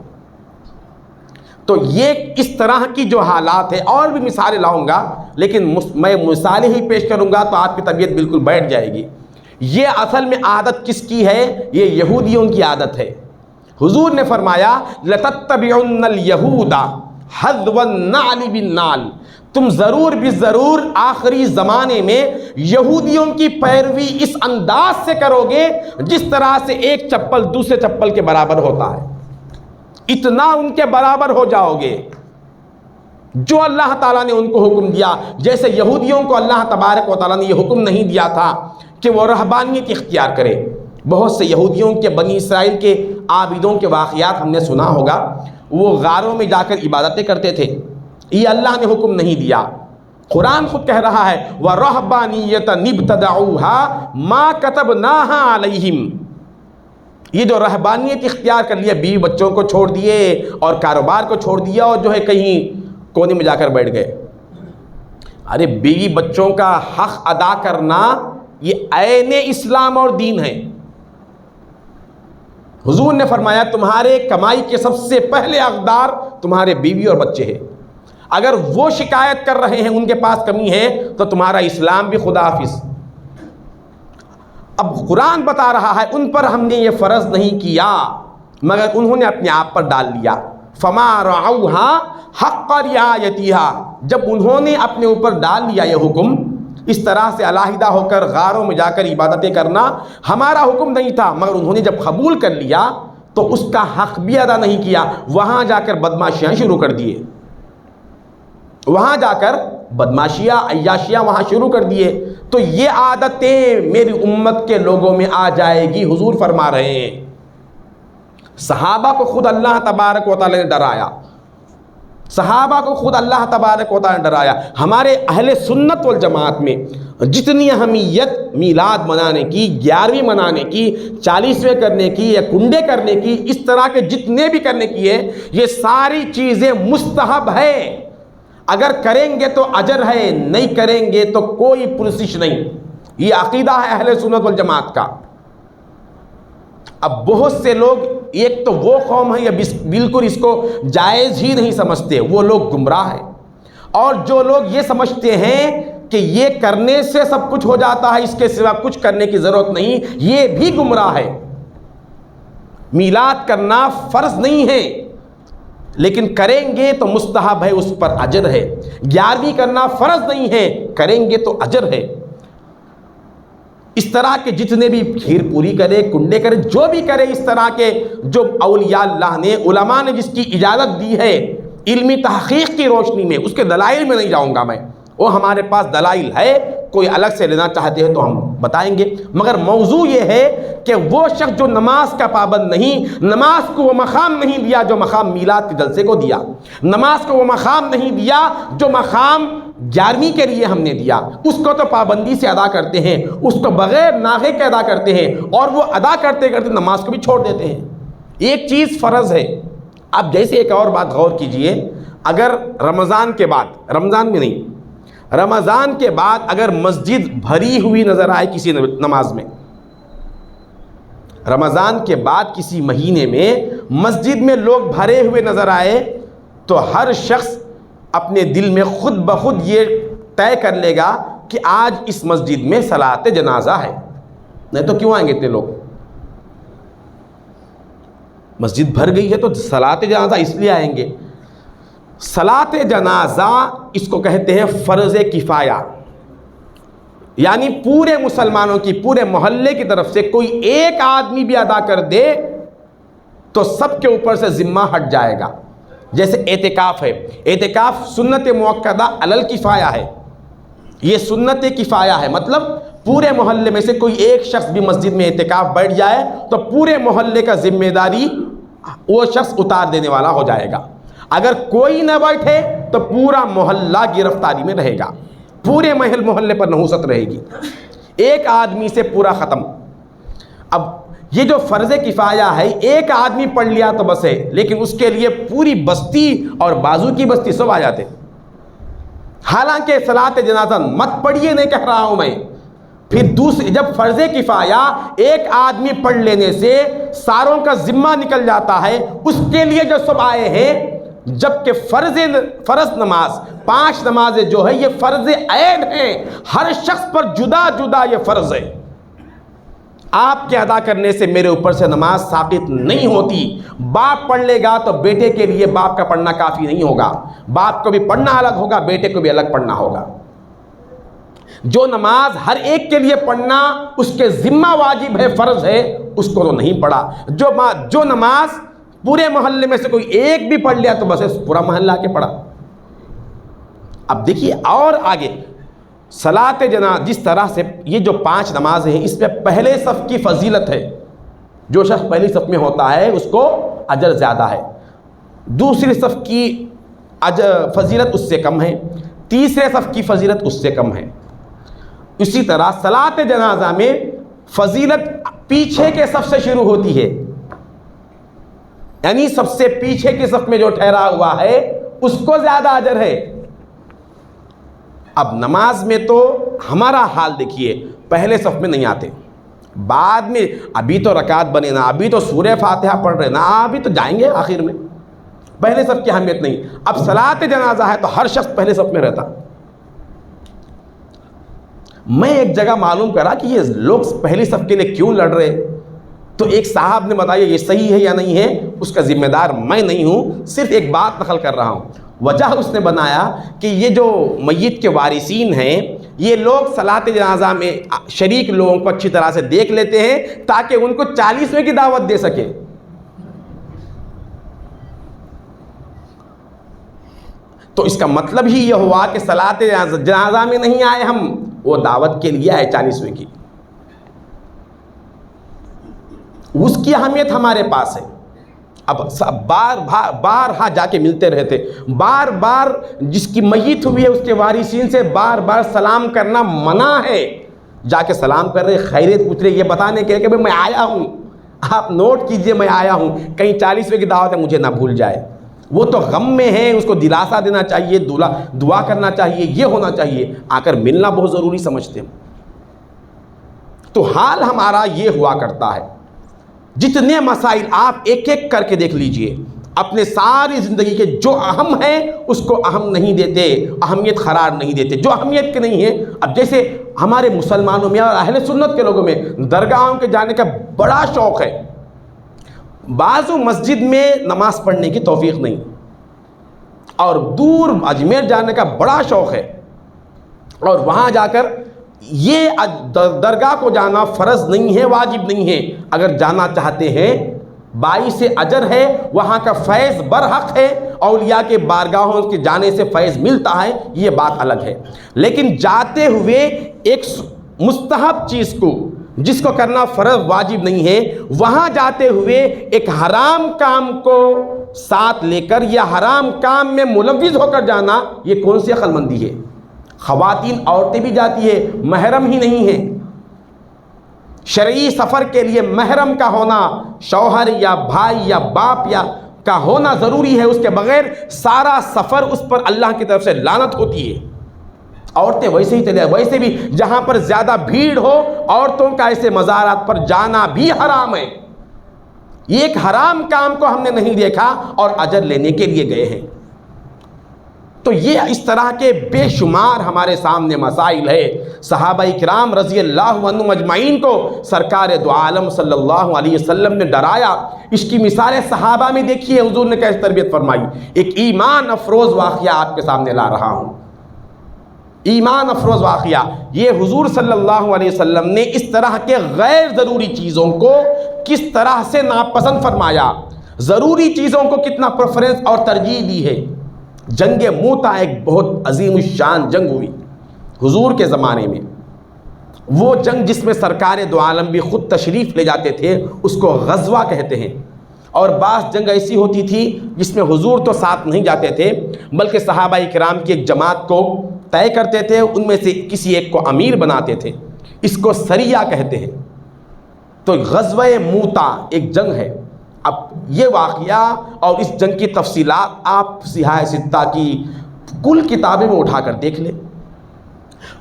تو یہ اس طرح کی جو حالات ہے، اور بھی مثالیں لاؤں گا، لیکن میں مثالیں ہی پیش کروں گا تو آپ کی طبیعت بالکل بیٹھ جائے گی۔ یہ اصل میں عادت کس کی ہے؟ یہ یہودیوں کی عادت ہے۔ حضور نے فرمایا لَتَتَّبِعُنَّ الْيَهُودَ حَذْوَ النَّعْلِ بِالنَّعْلِ، تم ضرور بھی ضرور آخری زمانے میں یہودیوں کی پیروی اس انداز سے کرو گے جس طرح سے ایک چپل دوسرے چپل کے برابر ہوتا ہے، اتنا ان کے برابر ہو جاؤ گے۔ جو اللہ تعالیٰ نے ان کو حکم دیا، جیسے یہودیوں کو اللہ تبارک و تعالیٰ نے یہ حکم نہیں دیا تھا کہ وہ رہبانیت اختیار کرے۔ بہت سے یہودیوں کے بنی اسرائیل کے عابدوں کے واقعات ہم نے سنا ہوگا، وہ غاروں میں جا کر عبادتیں کرتے تھے، یہ اللہ نے حکم نہیں دیا۔ قرآن خود کہہ رہا ہے وَرَهْبَانِيَّةً ابْتَدَعُوهَا مَا كَتَبْنَاهَا عَلَيْهِمْ، یہ جو رہبانیت اختیار کر لیا، بیوی بچوں کو چھوڑ دیے اور کاروبار کو چھوڑ دیا اور جو ہے کہیں کونے میں جا کر بیٹھ گئے۔ ارے بیوی بچوں کا حق ادا کرنا یہ عین اسلام اور دین ہے۔ حضور نے فرمایا تمہارے کمائی کے سب سے پہلے حقدار تمہارے بیوی اور بچے ہیں، اگر وہ شکایت کر رہے ہیں ان کے پاس کمی ہے تو تمہارا اسلام بھی خدا حافظ۔ اب قرآن بتا رہا ہے ان پر ہم نے یہ فرض نہیں کیا مگر انہوں نے اپنے آپ پر ڈال لیا۔ فما رعوها حق رعایتها، جب انہوں نے اپنے اوپر ڈال لیا یہ حکم اس طرح سے علیحدہ ہو کر غاروں میں جا کر عبادتیں کرنا ہمارا حکم نہیں تھا، مگر انہوں نے جب قبول کر لیا تو اس کا حق بھی ادا نہیں کیا، وہاں جا کر بدماشیاں شروع کر دیے، وہاں جا کر بدماشیاں عیاشیاں وہاں شروع کر دیے۔ تو یہ عادتیں میری امت کے لوگوں میں آ جائے گی، حضور فرما رہے ہیں۔ صحابہ کو خود اللہ تبارک و تعالی نے ڈرایا، صحابہ کو خود اللہ تبارک و تعالی نے ڈرایا۔ ہمارے اہل سنت والجماعت میں جتنی اہمیت میلاد منانے کی، 11ویں منانے کی، 40ویں کرنے کی یا کنڈے کرنے کی، اس طرح کے جتنے بھی کرنے کی ہے، یہ ساری چیزیں مستحب ہے۔ اگر کریں گے تو اجر ہے، نہیں کریں گے تو کوئی پرسش نہیں۔ یہ عقیدہ ہے اہل سنت والجماعت کا۔ اب بہت سے لوگ، ایک تو وہ قوم ہے یا بالکل اس کو جائز ہی نہیں سمجھتے، وہ لوگ گمراہ ہیں، اور جو لوگ یہ سمجھتے ہیں کہ یہ کرنے سے سب کچھ ہو جاتا ہے، اس کے سوا کچھ کرنے کی ضرورت نہیں، یہ بھی گمراہ ہے۔ میلاد کرنا فرض نہیں ہے، لیکن کریں گے تو مستحب ہے، اس پر اجر ہے۔ 11ویں کرنا فرض نہیں ہے، کریں گے تو اجر ہے۔ اس طرح کے جتنے بھی کھیر پوری کرے، کنڈے کرے، جو بھی کرے، اس طرح کے جو اولیاء اللہ نے، علماء نے جس کی اجازت دی ہے علمی تحقیق کی روشنی میں، اس کے دلائل میں نہیں جاؤں گا میں، وہ ہمارے پاس دلائل ہے، کوئی الگ سے لینا چاہتے ہیں تو ہم بتائیں گے، مگر موضوع یہ ہے کہ وہ شخص جو نماز کا پابند نہیں، نماز کو وہ مقام نہیں دیا جو مقام میلاد کے جلسے کو دیا، نماز کو وہ مقام نہیں دیا جو مقام 11ویں کے لیے ہم نے دیا، اس کو تو پابندی سے ادا کرتے ہیں، اس کو بغیر ناغے کے ادا کرتے ہیں، اور وہ ادا کرتے کرتے نماز کو بھی چھوڑ دیتے ہیں۔ ایک چیز فرض ہے۔ اب جیسے ایک اور بات غور کیجئے، اگر رمضان کے بعد، رمضان میں نہیں، رمضان کے بعد اگر مسجد بھری ہوئی نظر آئے کسی نماز میں، رمضان کے بعد کسی مہینے میں مسجد میں لوگ بھرے ہوئے نظر آئے، تو ہر شخص اپنے دل میں خود بخود یہ طے کر لے گا کہ آج اس مسجد میں صلاۃ جنازہ ہے، نہیں تو کیوں آئیں گے اتنے لوگ؟ مسجد بھر گئی ہے تو صلاۃ جنازہ اس لیے آئیں گے۔ صلاۃ جنازہ اس کو کہتے ہیں فرض کفایہ، یعنی پورے مسلمانوں کی، پورے محلے کی طرف سے کوئی ایک آدمی بھی ادا کر دے تو سب کے اوپر سے ذمہ ہٹ جائے گا۔ جیسے اعتکاف ہے، اعتکاف سنت مؤکدہ علی الکفایہ ہے، یہ سنت کفایہ ہے، مطلب پورے محلے میں سے کوئی ایک شخص بھی مسجد میں اعتکاف بیٹھ جائے تو پورے محلے کا ذمہ داری وہ شخص اتار دینے والا ہو جائے گا۔ اگر کوئی نہ بیٹھے تو پورا محلہ گرفتاری میں رہے گا، پورے محلے پر نحوست رہے گی، ایک آدمی سے پورا ختم۔ اب یہ جو فرض کفایہ ہے، ایک آدمی پڑھ لیا تو بس ہے، لیکن اس کے لیے پوری بستی اور بازو کی بستی سب آ جاتے۔ حالانکہ صلاۃ جنازہ مت پڑھیے نہیں کہہ رہا ہوں میں، پھر دوسری جب فرض کفایہ ایک آدمی پڑھ لینے سے ساروں کا ذمہ نکل جاتا ہے، اس کے لیے جو سب آئے ہیں، جبکہ فرض نماز 5 نمازیں جو ہے یہ فرض عین ہیں، ہر شخص پر جدا جدا یہ فرض ہے۔ آپ کے ادا کرنے سے میرے اوپر سے نماز ثابت نہیں ہوتی۔ باپ پڑھ لے گا تو بیٹے کے لیے باپ کا پڑھنا کافی نہیں ہوگا، باپ کو بھی پڑھنا الگ ہوگا، بیٹے کو بھی الگ پڑھنا ہوگا۔ جو نماز ہر ایک کے لیے پڑھنا اس کے ذمہ واجب ہے، فرض ہے، اس کو تو نہیں پڑھا۔ جو نماز پورے محلے میں سے کوئی ایک بھی پڑھ لیا تو بس پورا محلہ آ کے پڑھا۔ اب دیکھیے اور آگے صلاۃ جنازہ، جس طرح سے یہ جو 5 نمازیں ہیں، اس میں پہلے صف کی فضیلت ہے، جو شخص پہلی صف میں ہوتا ہے اس کو اجر زیادہ ہے، دوسری صف کی فضیلت اس سے کم ہے، تیسرے صف کی فضیلت اس سے کم ہے۔ اسی طرح صلاۃ جنازہ میں فضیلت پیچھے کے صف سے شروع ہوتی ہے، یعنی سب سے پیچھے کی صف میں جو ٹھہرا ہوا ہے اس کو زیادہ اجر ہے۔ اب نماز میں تو ہمارا حال دیکھیے، پہلے صف میں نہیں آتے، بعد میں ابھی تو رکعت بنے نا، ابھی تو سورہ فاتحہ پڑھ رہے نا، ابھی تو جائیں گے آخر میں، پہلے صف کی اہمیت نہیں۔ اب صلاۃ جنازہ ہے تو ہر شخص پہلے صف میں رہتا۔ میں ایک جگہ معلوم کرا کہ یہ لوگ پہلی صف کے لیے کیوں لڑ رہے، تو ایک صاحب نے بتایا یہ صحیح ہے یا نہیں ہے، اس کا ذمہ دار میں نہیں ہوں، صرف ایک بات نقل کر رہا ہوں۔ وجہ اس نے بنایا کہ یہ جو میت کے وارثین ہیں، یہ لوگ صلاۃ جنازہ میں شریک لوگوں کو اچھی طرح سے دیکھ لیتے ہیں تاکہ ان کو 40ویں کی دعوت دے سکے۔ تو اس کا مطلب ہی یہ ہوا کہ صلاۃ جنازہ میں نہیں آئے ہم، وہ دعوت کے لیے آئے 40ویں کی۔ اس کی اہمیت ہمارے پاس ہے۔ اب بار جا کے ملتے رہتے، بار بار جس کی میت ہوئی ہے اس کے وارثین سے بار بار سلام کرنا منع ہے۔ جا کے سلام کر رہے، خیریت پوچھ رہے، یہ بتانے کے کہ میں آیا ہوں، آپ نوٹ کیجئے میں آیا ہوں، کہیں 40ویں کی دعوت ہے مجھے نہ بھول جائے۔ وہ تو غم میں ہے، اس کو دلاسا دینا چاہیے، دعا کرنا چاہیے، یہ ہونا چاہیے، آ کر ملنا بہت ضروری سمجھتے ہیں۔ تو حال ہمارا یہ ہوا کرتا ہے، جتنے مسائل آپ ایک ایک کر کے دیکھ لیجئے، اپنے ساری زندگی کے جو اہم ہیں اس کو اہم نہیں دیتے، اہمیت قرار نہیں دیتے، جو اہمیت کے نہیں ہیں۔ اب جیسے ہمارے مسلمانوں میں اور اہل سنت کے لوگوں میں درگاہوں کے جانے کا بڑا شوق ہے، بعضوں مسجد میں نماز پڑھنے کی توفیق نہیں، اور دور اجمیر جانے کا بڑا شوق ہے، اور وہاں جا کر یہ درگاہ کو جانا فرض نہیں ہے، واجب نہیں ہے، اگر جانا چاہتے ہیں باعث اجر ہے، وہاں کا فیض برحق ہے، اولیاء کے بارگاہوں کے جانے سے فیض ملتا ہے، یہ بات الگ ہے۔ لیکن جاتے ہوئے ایک مستحب چیز کو، جس کو کرنا فرض واجب نہیں ہے، وہاں جاتے ہوئے ایک حرام کام کو ساتھ لے کر یا حرام کام میں ملوث ہو کر جانا، یہ کون سی عقل مندی ہے؟ خواتین عورتیں بھی جاتی ہے، محرم ہی نہیں ہے۔ شرعی سفر کے لیے محرم کا ہونا، شوہر یا بھائی یا باپ یا کا ہونا ضروری ہے، اس کے بغیر سارا سفر اس پر اللہ کی طرف سے لعنت ہوتی ہے۔ عورتیں ویسے ہی چلے، ویسے بھی جہاں پر زیادہ بھیڑ ہو عورتوں کا ایسے مزارات پر جانا بھی حرام ہے۔ یہ ایک حرام کام کو ہم نے نہیں دیکھا اور اجر لینے کے لیے گئے ہیں۔ تو یہ اس طرح کے بے شمار ہمارے سامنے مسائل ہے۔ صحابہ کرام رضی اللہ عنہم اجمعین کو سرکار دو عالم صلی اللہ علیہ وسلم نے ڈرایا۔ اس کی مثالیں صحابہ میں دیکھیے، حضور نے کیسے تربیت فرمائی۔ ایک ایمان افروز واقعہ آپ کے سامنے لا رہا ہوں، ایمان افروز واقعہ۔ یہ حضور صلی اللہ علیہ وسلم نے اس طرح کے غیر ضروری چیزوں کو کس طرح سے ناپسند فرمایا، ضروری چیزوں کو کتنا پریفرنس اور ترجیح دی ہے۔ جنگ موتا ایک بہت عظیم الشان جنگ ہوئی حضور کے زمانے میں، وہ جنگ جس میں سرکار دو عالم بھی خود تشریف لے جاتے تھے، اس کو غزوہ کہتے ہیں۔ اور بعض جنگ ایسی ہوتی تھی جس میں حضور تو ساتھ نہیں جاتے تھے، بلکہ صحابہ کرام کی ایک جماعت کو طے کرتے تھے، ان میں سے کسی ایک کو امیر بناتے تھے، اس کو سریہ کہتے ہیں۔ تو غزوہ موتا ایک جنگ ہے۔ اب یہ واقعہ اور اس جنگ کی تفصیلات آپ سیاہ ستہ کی کل کتابیں میں اٹھا کر دیکھ لیں۔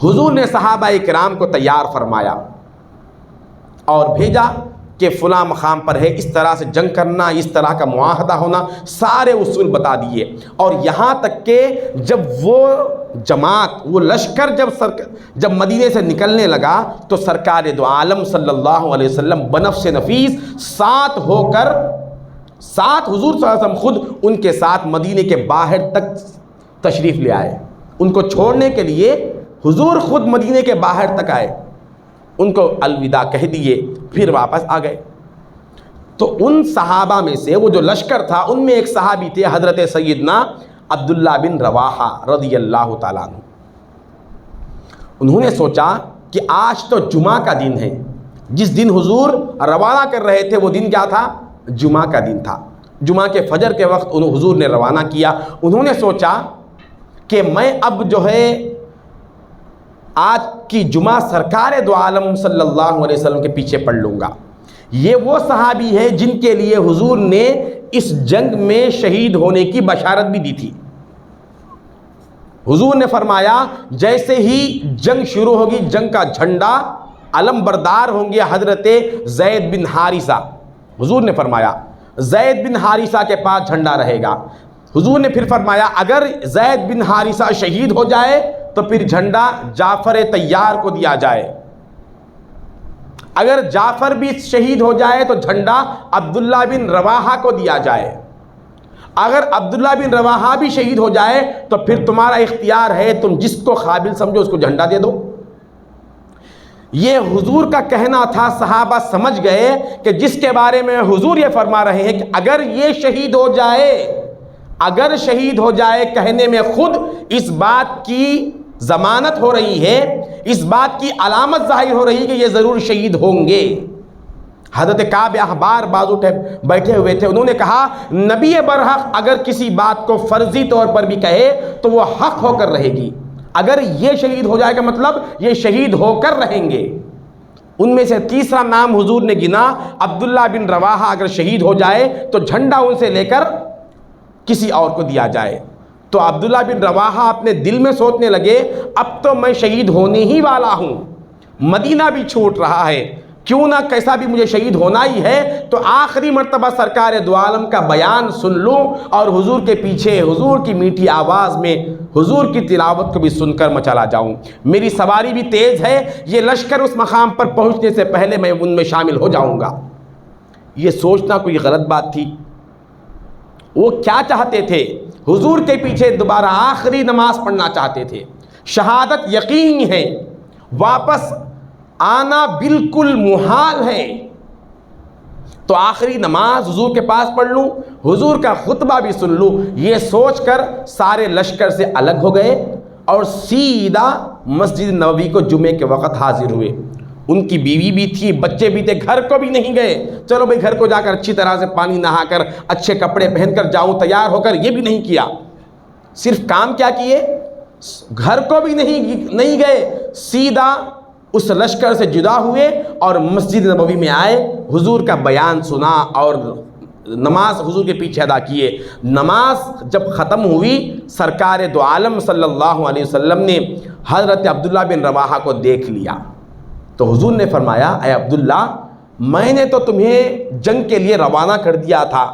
حضور نے صحابہ کرام کو تیار فرمایا اور بھیجا کہ فلاں مقام پر ہے، اس طرح سے جنگ کرنا، اس طرح کا معاہدہ ہونا، سارے اصول بتا دیے۔ اور یہاں تک کہ جب وہ جماعت، وہ لشکر جب مدینے سے نکلنے لگا تو سرکار دو عالم صلی اللہ علیہ وسلم بنفس نفیس ساتھ ہو کر، ساتھ حضور صلی اللہ علیہ وسلم خود ان کے ساتھ مدینے کے باہر تک تشریف لے آئے۔ ان کو چھوڑنے کے لیے حضور خود مدینے کے باہر تک آئے، ان کو الوداع کہہ دیے، پھر واپس آ گئے۔ تو ان صحابہ میں سے وہ جو لشکر تھا، ان میں ایک صحابی تھے حضرت سیدنا عبداللہ بن رواحہ رضی اللہ تعالیٰ عنہ۔ انہوں نے سوچا کہ آج تو جمعہ کا دن ہے، جس دن حضور روانہ کر رہے تھے وہ دن کیا تھا؟ جمعہ کا دن تھا۔ جمعہ کے فجر کے وقت حضور نے روانہ کیا۔ انہوں نے سوچا کہ میں اب جو ہے آج کی جمعہ سرکار دو عالم صلی اللہ علیہ وسلم کے پیچھے پڑھ لوں گا۔ یہ وہ صحابی ہے جن کے لیے حضور نے اس جنگ میں شہید ہونے کی بشارت بھی دی تھی۔ حضور نے فرمایا جیسے ہی جنگ شروع ہوگی، جنگ کا جھنڈا علم بردار ہوں گے حضرت زید بن حارثہ۔ حضور نے فرمایا زید بن حارثہ کے پاس جھنڈا رہے گا۔ حضور نے پھر فرمایا اگر زید بن حارثہ شہید ہو جائے تو پھر جھنڈا جعفر طیار کو دیا جائے، اگر جعفر بھی شہید ہو جائے تو جھنڈا عبداللہ بن رواحہ کو دیا جائے، اگر عبداللہ بن رواحہ بھی شہید ہو جائے تو پھر تمہارا اختیار ہے، تم جس کو قابل سمجھو اس کو جھنڈا دے دو۔ یہ حضور کا کہنا تھا، صحابہ سمجھ گئے کہ جس کے بارے میں حضور یہ فرما رہے ہیں کہ اگر یہ شہید ہو جائے، اگر شہید ہو جائے، کہنے میں خود اس بات کی ضمانت ہو رہی ہے، اس بات کی علامت ظاہر ہو رہی ہے کہ یہ ضرور شہید ہوں گے۔ حضرت کعب احبار بازو بیٹھے ہوئے تھے، انہوں نے کہا نبی برحق اگر کسی بات کو فرضی طور پر بھی کہے تو وہ حق ہو کر رہے گی، اگر یہ شہید ہو جائے گا مطلب یہ شہید ہو کر رہیں گے۔ ان میں سے تیسرا نام حضور نے گنا، عبداللہ بن رواحہ اگر شہید ہو جائے تو جھنڈا ان سے لے کر کسی اور کو دیا جائے۔ تو عبداللہ بن رواحہ اپنے دل میں سوچنے لگے اب تو میں شہید ہونے ہی والا ہوں، مدینہ بھی چھوٹ رہا ہے، کیوں نہ کیسا بھی مجھے شہید ہونا ہی ہے تو آخری مرتبہ سرکار دو عالم کا بیان سن لوں اور حضور کے پیچھے حضور کی میٹھی آواز میں حضور کی تلاوت کو بھی سن کر میں چلا جاؤں۔ میری سواری بھی تیز ہے، یہ لشکر اس مقام پر پہنچنے سے پہلے میں ان میں شامل ہو جاؤں گا۔ یہ سوچنا کوئی غلط بات تھی؟ وہ کیا چاہتے تھے؟ حضور کے پیچھے دوبارہ آخری نماز پڑھنا چاہتے تھے۔ شہادت یقینی ہے، واپس آنا بالکل محال ہے، تو آخری نماز حضور کے پاس پڑھ لوں، حضور کا خطبہ بھی سن لوں، یہ سوچ کر سارے لشکر سے الگ ہو گئے اور سیدھا مسجد نبوی کو جمعے کے وقت حاضر ہوئے۔ ان کی بیوی بھی تھی، بچے بھی تھے، گھر کو بھی نہیں گئے، چلو بھئی گھر کو جا کر اچھی طرح سے پانی نہا کر اچھے کپڑے پہن کر جاؤں تیار ہو کر، یہ بھی نہیں کیا۔ صرف کام کیا کیے؟ گھر کو بھی نہیں گئے، سیدھا اس لشکر سے جدا ہوئے اور مسجد نبوی میں آئے، حضور کا بیان سنا اور نماز حضور کے پیچھے ادا کیے۔ نماز جب ختم ہوئی، سرکار دو عالم صلی اللہ علیہ وسلم نے حضرت عبداللہ بن رواحہ کو دیکھ لیا تو حضور نے فرمایا اے عبداللہ، میں نے تو تمہیں جنگ کے لیے روانہ کر دیا تھا،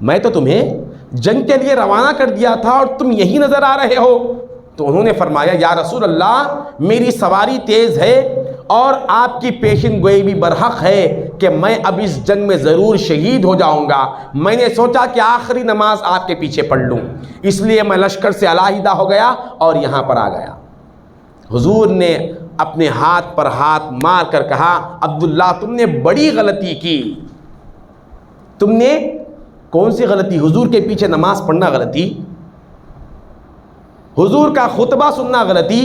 میں تو تمہیں جنگ کے لیے روانہ کر دیا تھا اور تم یہی نظر آ رہے ہو۔ تو انہوں نے فرمایا یا رسول اللہ، میری سواری تیز ہے اور آپ کی پیشن گوئی بھی برحق ہے کہ میں اب اس جنگ میں ضرور شہید ہو جاؤں گا، میں نے سوچا کہ آخری نماز آپ کے پیچھے پڑھ لوں، اس لیے میں لشکر سے علیحدہ ہو گیا اور یہاں پر آ گیا۔ حضور نے اپنے ہاتھ پر ہاتھ مار کر کہا عبداللہ تم نے بڑی غلطی کی۔ تم نے کون سی غلطی؟ حضور کے پیچھے نماز پڑھنا غلطی؟ حضور کا خطبہ سننا غلطی؟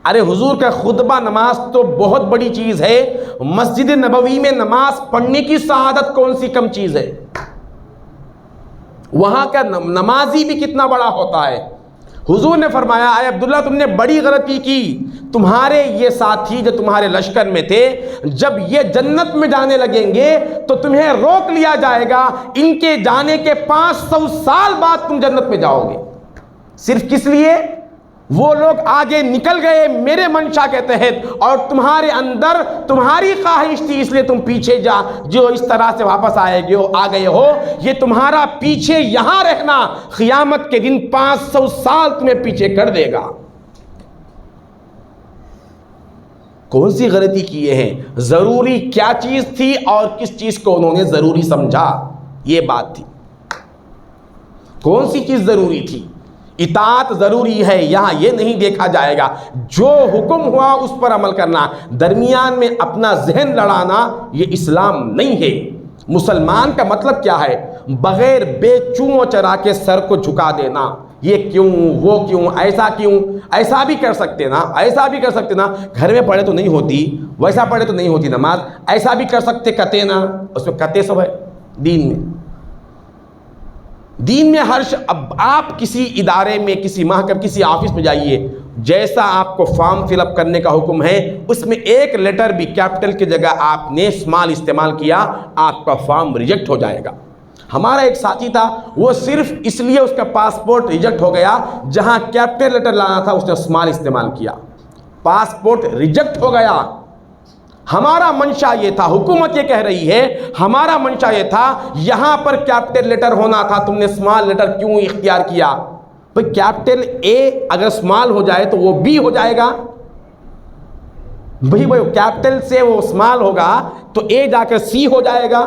ارے حضور کا خطبہ نماز تو بہت بڑی چیز ہے، مسجد نبوی میں نماز پڑھنے کی سعادت کون سی کم چیز ہے؟ وہاں کا نمازی بھی کتنا بڑا ہوتا ہے۔ حضور نے فرمایا اے عبداللہ تم نے بڑی غلطی کی، تمہارے یہ ساتھی جو تمہارے لشکر میں تھے جب یہ جنت میں جانے لگیں گے تو تمہیں روک لیا جائے گا، ان کے جانے کے 500 سال بعد تم جنت میں جاؤ گے۔ صرف کس لیے؟ وہ لوگ آگے نکل گئے میرے منشا کے تحت اور تمہارے اندر تمہاری خواہش تھی، اس لیے تم پیچھے جو اس طرح سے واپس آ گئے ہو، یہ تمہارا پیچھے یہاں رہنا قیامت کے دن 500 سال تمہیں پیچھے کر دے گا۔ کون سی غلطی کیے ہیں؟ ضروری کیا چیز تھی اور کس چیز کو انہوں نے ضروری سمجھا، یہ بات تھی۔ کون سی چیز ضروری تھی؟ اطاعت ضروری ہے، یہاں یہ نہیں دیکھا جائے گا، جو حکم ہوا اس پر عمل کرنا، درمیان میں اپنا ذہن لڑانا یہ اسلام نہیں ہے۔ مسلمان کا مطلب کیا ہے؟ بغیر بے چوں چرا کے سر کو جھکا دینا، یہ کیوں، وہ کیوں، ایسا کیوں، ایسا بھی کر سکتے نا، ایسا بھی کر سکتے نا، گھر میں پڑھے تو نہیں ہوتی، ویسا پڑھے تو نہیں ہوتی نماز، ایسا بھی کر سکتے کتے نا، اس میں کتے سب ہے دین میں۔ دین میں اب آپ کسی ادارے میں، کسی محکمہ، کسی آفس میں جائیے، جیسا آپ کو فارم فل اپ کرنے کا حکم ہے اس میں ایک لیٹر بھی کیپٹل کی جگہ آپ نے اسمال استعمال کیا، آپ کا فارم ریجیکٹ ہو جائے گا۔ ہمارا ایک ساتھی تھا، وہ صرف اس لیے اس کا پاسپورٹ ریجیکٹ ہو گیا، جہاں کیپٹل لیٹر لانا تھا اس نے اسمال استعمال کیا، پاسپورٹ ریجیکٹ ہو گیا۔ ہمارا منشا یہ تھا، حکومت یہ کہہ رہی ہے، ہمارا منشا یہ تھا یہاں پر کیپٹل لیٹر ہونا تھا، تم نے اسمال لیٹر کیوں اختیار کیا؟ بھئی کیپٹل اے اگر اسمال ہو جائے تو وہ بی ہو جائے گا، بھئی کیپٹل سے وہ اسمال ہوگا تو اے جا کر سی ہو جائے گا،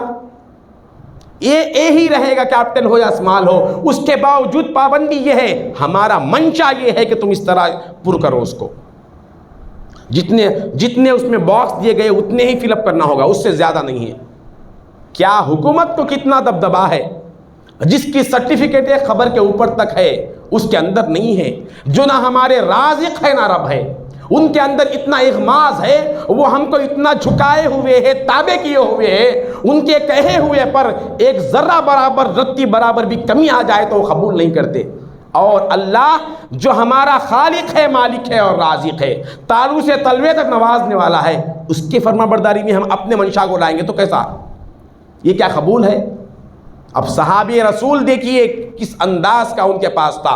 اے ہی رہے گا کیپٹل ہو یا اسمال ہو۔ اس کے باوجود پابندی یہ ہے، ہمارا منشا یہ ہے کہ تم اس طرح پر کرو اس کو۔ جتنے اس میں باکس دیے گئے اتنے ہی فل اپ کرنا ہوگا، اس سے زیادہ نہیں ہے۔ کیا حکومت کو کتنا دبدبا ہے، جس کی سرٹیفکیٹ ایک خبر کے اوپر تک ہے اس کے اندر نہیں ہے، جو نہ ہمارے رازق ہے نہ رب ہے، ان کے اندر اتنا اغماض ہے، وہ ہم کو اتنا جھکائے ہوئے ہے، تابع کیے ہوئے ہے، ان کے کہے ہوئے پر ایک ذرہ برابر رتی برابر بھی کمی آ جائے تو وہ قبول نہیں کرتے۔ اور اللہ جو ہمارا خالق ہے، مالک ہے اور رازق ہے، تالو سے تلوے تک نوازنے والا ہے، اس کے فرما برداری میں ہم اپنے منشا کو لائیں گے تو کیسا؟ یہ کیا قبول ہے؟ اب صحابی رسول دیکھیے کس انداز کا ان کے پاس تھا۔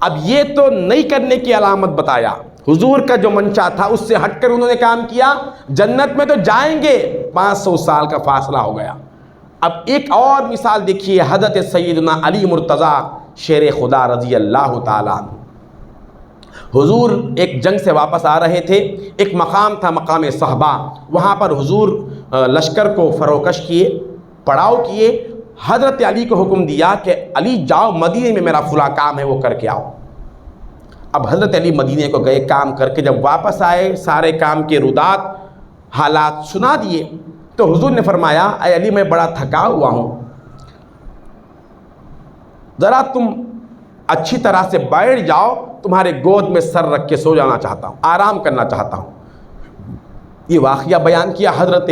اب یہ تو نہیں کرنے کی علامت بتایا، حضور کا جو منشا تھا اس سے ہٹ کر انہوں نے کام کیا، جنت میں تو جائیں گے، 500 سال کا فاصلہ ہو گیا۔ اب ایک اور مثال دیکھیے، حضرت سیدنا علی مرتضیٰ شیر خدا رضی اللہ تعالیٰ عنہ۔ حضور ایک جنگ سے واپس آ رہے تھے، ایک مقام تھا مقام صحبہ، وہاں پر حضور لشکر کو فروکش کیے، پڑاؤ کیے، حضرت علی کو حکم دیا کہ علی جاؤ مدینے میں میرا فلاں کام ہے وہ کر کے آؤ۔ اب حضرت علی مدینے کو گئے، کام کر کے جب واپس آئے، سارے کام کے رودات حالات سنا دیے، تو حضور نے فرمایا اے علی میں بڑا تھکا ہوا ہوں، ذرا تم اچھی طرح سے بیٹھ جاؤ، تمہارے گود میں سر رکھ کے سو جانا چاہتا ہوں، آرام کرنا چاہتا ہوں۔ یہ واقعہ بیان کیا حضرت،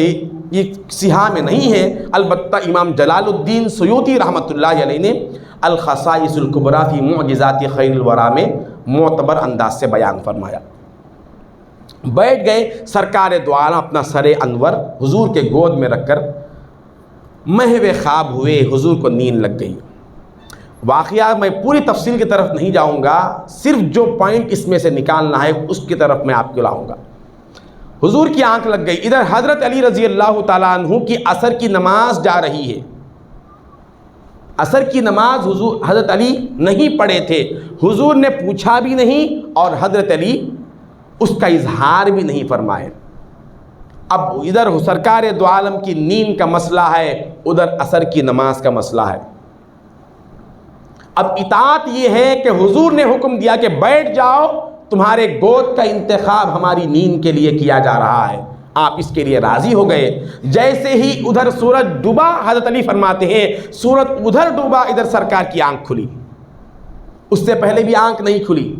یہ سیاہ میں نہیں ہے، البتہ امام جلال الدین سیوطی رحمۃ اللہ علیہ نے الخصائص الکبریٰ فی معجزات خیر الورا میں معتبر انداز سے بیان فرمایا۔ بیٹھ گئے، سرکار دو عالم اپنا سر انور حضور کے گود میں رکھ کر محو خواب ہوئے، حضور کو نیند لگ گئی۔ واقعہ میں پوری تفصیل کی طرف نہیں جاؤں گا، صرف جو پوائنٹ اس میں سے نکالنا ہے اس کی طرف میں آپ کو لاؤں گا۔ حضور کی آنکھ لگ گئی، ادھر حضرت علی رضی اللہ تعالیٰ عنہ کی عصر کی نماز جا رہی ہے۔ عصر کی نماز حضرت علی نہیں پڑھے تھے، حضور نے پوچھا بھی نہیں اور حضرت علی اس کا اظہار بھی نہیں فرمائے۔ اب ادھر سرکار دو عالم کی نیند کا مسئلہ ہے، ادھر عصر کی نماز کا مسئلہ ہے۔ اب اطاعت یہ ہے کہ حضور نے حکم دیا کہ بیٹھ جاؤ، تمہارے گود کا انتخاب ہماری نیند کے لیے کیا جا رہا ہے، آپ اس کے لیے راضی ہو گئے۔ جیسے ہی ادھر سورج ڈوبا، حضرت علی فرماتے ہیں سورج ادھر ڈوبا، ادھر سرکار کی آنکھ کھلی، اس سے پہلے بھی آنکھ نہیں کھلی۔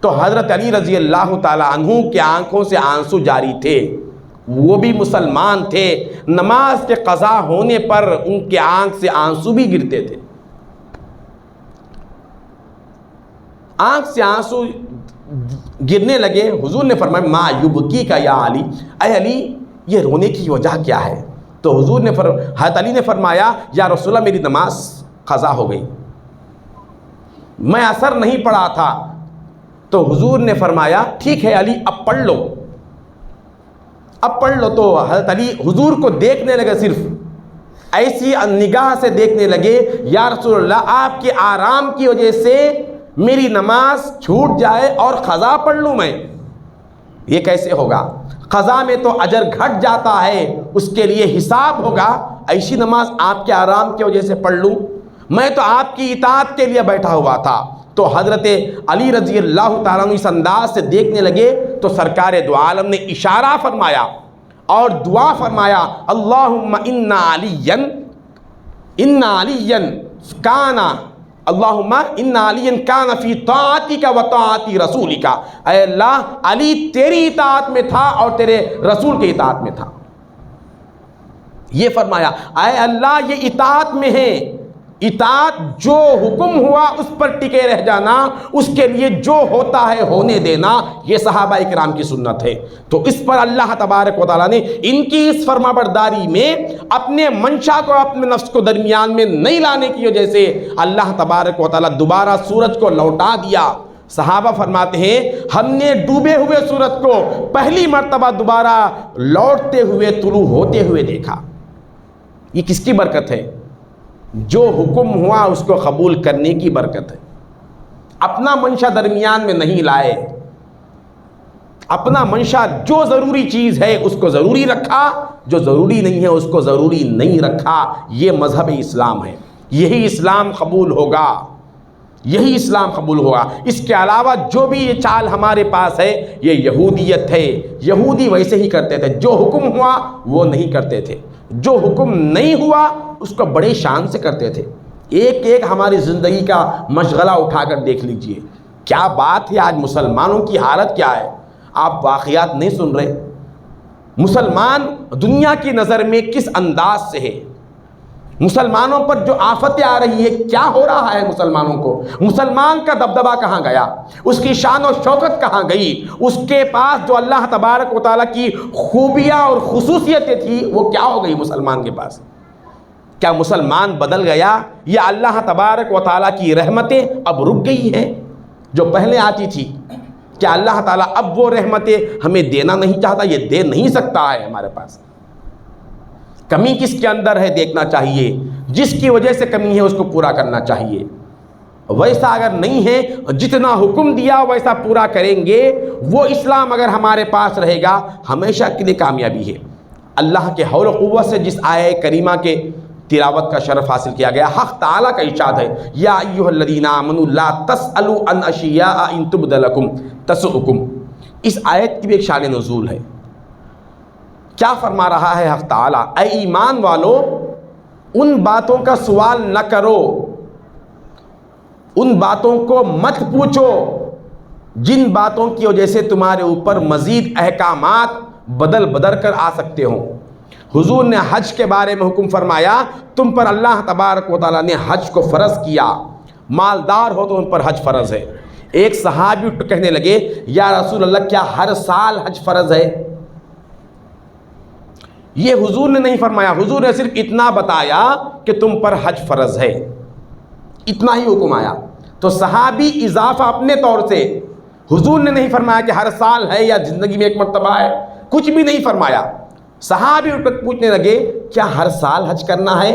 تو حضرت علی رضی اللہ تعالی عنہ کے آنکھوں سے آنسو جاری تھے، وہ بھی مسلمان تھے، نماز کے قضا ہونے پر ان کے آنکھ سے آنسو بھی گرتے تھے۔ آنکھ سے آنسو گرنے لگے، حضور نے فرمایا ما یبکی کا یا علی، اے علی یہ رونے کی وجہ کیا ہے؟ تو حضور نے حضرت علی نے فرمایا یا رسول اللہ میری نماز قضا ہو گئی، میں عصر نہیں پڑھا تھا۔ تو حضور نے فرمایا ٹھیک ہے علی اب پڑھ لو، اب پڑھ لو۔ تو حضرت علی حضور کو دیکھنے لگے، صرف ایسی نگاہ سے دیکھنے لگے، یا رسول اللہ آپ کے آرام کی وجہ سے میری نماز چھوٹ جائے اور قضا پڑھ لوں میں، یہ کیسے ہوگا؟ قضا میں تو اجر گھٹ جاتا ہے، اس کے لیے حساب ہوگا، ایسی نماز آپ کے آرام کی وجہ سے پڑھ لوں؟ میں تو آپ کی اطاعت کے لیے بیٹھا ہوا تھا۔ تو حضرت علی رضی اللہ تعالیٰ عنہ اس انداز سے دیکھنے لگے تو سرکار دو عالم نے اشارہ فرمایا اور دعا فرمایا، اللہم انا علی کانا اللہم ان علی کان فی طاعتک و طاعت رسولک، اے اللہ علی تیری اطاعت میں تھا اور تیرے رسول کی اطاعت میں تھا۔ یہ فرمایا اے اللہ یہ اطاعت میں ہے، اطاعت جو حکم ہوا اس پر ٹکے رہ جانا، اس کے لیے جو ہوتا ہے ہونے دینا، یہ صحابہ اکرام کی سنت ہے۔ تو اس پر اللہ تبارک و تعالیٰ نے ان کی اس فرما برداری میں اپنے منشا کو اپنے نفس کو درمیان میں نہیں لانے کی وجہ سے اللہ تبارک و تعالیٰ دوبارہ سورج کو لوٹا دیا۔ صحابہ فرماتے ہیں ہم نے ڈوبے ہوئے سورج کو پہلی مرتبہ دوبارہ لوٹتے ہوئے طلوع ہوتے ہوئے دیکھا۔ یہ کس کی برکت ہے؟ جو حکم ہوا اس کو قبول کرنے کی برکت ہے۔ اپنا منشا درمیان میں نہیں لائے، اپنا منشا جو ضروری چیز ہے اس کو ضروری رکھا، جو ضروری نہیں ہے اس کو ضروری نہیں رکھا۔ یہ مذہب اسلام ہے، یہی اسلام قبول ہوگا۔ یہی اسلام قبول ہوگا۔ اس کے علاوہ جو بھی یہ چال ہمارے پاس ہے یہ یہودیت ہے۔ یہودی ویسے ہی کرتے تھے، جو حکم ہوا وہ نہیں کرتے تھے، جو حکم نہیں ہوا اس کو بڑے شان سے کرتے تھے۔ ایک ایک ہماری زندگی کا مشغلہ اٹھا کر دیکھ لیجئے، کیا بات ہے آج مسلمانوں کی حالت کیا ہے۔ آپ واقعات نہیں سن رہے، مسلمان دنیا کی نظر میں کس انداز سے ہے، مسلمانوں پر جو آفتیں آ رہی ہے، کیا ہو رہا ہے مسلمانوں کو، مسلمان کا دبدبہ کہاں گیا، اس کی شان و شوکت کہاں گئی، اس کے پاس جو اللہ تبارک و تعالیٰ کی خوبیاں اور خصوصیتیں تھیں وہ کیا ہو گئی مسلمان کے پاس۔ کیا مسلمان بدل گیا یا اللہ تبارک و تعالیٰ کی رحمتیں اب رک گئی ہیں جو پہلے آتی تھی؟ کیا اللہ تعالیٰ اب وہ رحمتیں ہمیں دینا نہیں چاہتا؟ یہ دے نہیں سکتا ہے ہمارے پاس۔ کمی کس کے اندر ہے دیکھنا چاہیے، جس کی وجہ سے کمی ہے اس کو پورا کرنا چاہیے۔ ویسا اگر نہیں ہے، جتنا حکم دیا ویسا پورا کریں گے، وہ اسلام اگر ہمارے پاس رہے گا ہمیشہ کے لیے کامیابی ہے۔ اللہ کے حول و قوت سے جس آیہ کریمہ کے تلاوت کا شرف حاصل کیا گیا، حق تعالیٰ کا ارشاد ہے، یا ایھا الذین آمنوا لا تسألوا عن اشیاء ان تبد لکم تسؤکم۔ اس آیت کی بھی ایک شان نزول ہے۔ کیا فرما رہا ہے حق تعالیٰ؟ اے ایمان والو، ان باتوں کا سوال نہ کرو، ان باتوں کو مت پوچھو جن باتوں کی وجہ سے تمہارے اوپر مزید احکامات بدل کر آ سکتے ہوں۔ حضور نے حج کے بارے میں حکم فرمایا، تم پر اللہ تبارک و تعالیٰ نے حج کو فرض کیا، مالدار ہو تو ان پر حج فرض ہے۔ ایک صحابی کہنے لگے، یا رسول اللہ کیا ہر سال حج فرض ہے؟ یہ حضور نے نہیں فرمایا، حضور نے صرف اتنا بتایا کہ تم پر حج فرض ہے، اتنا ہی حکم آیا۔ تو صحابی اضافہ اپنے طور سے، حضور نے نہیں فرمایا کہ ہر سال ہے یا زندگی میں ایک مرتبہ ہے، کچھ بھی نہیں فرمایا۔ صحابی پوچھنے لگے، کیا ہر سال حج کرنا ہے؟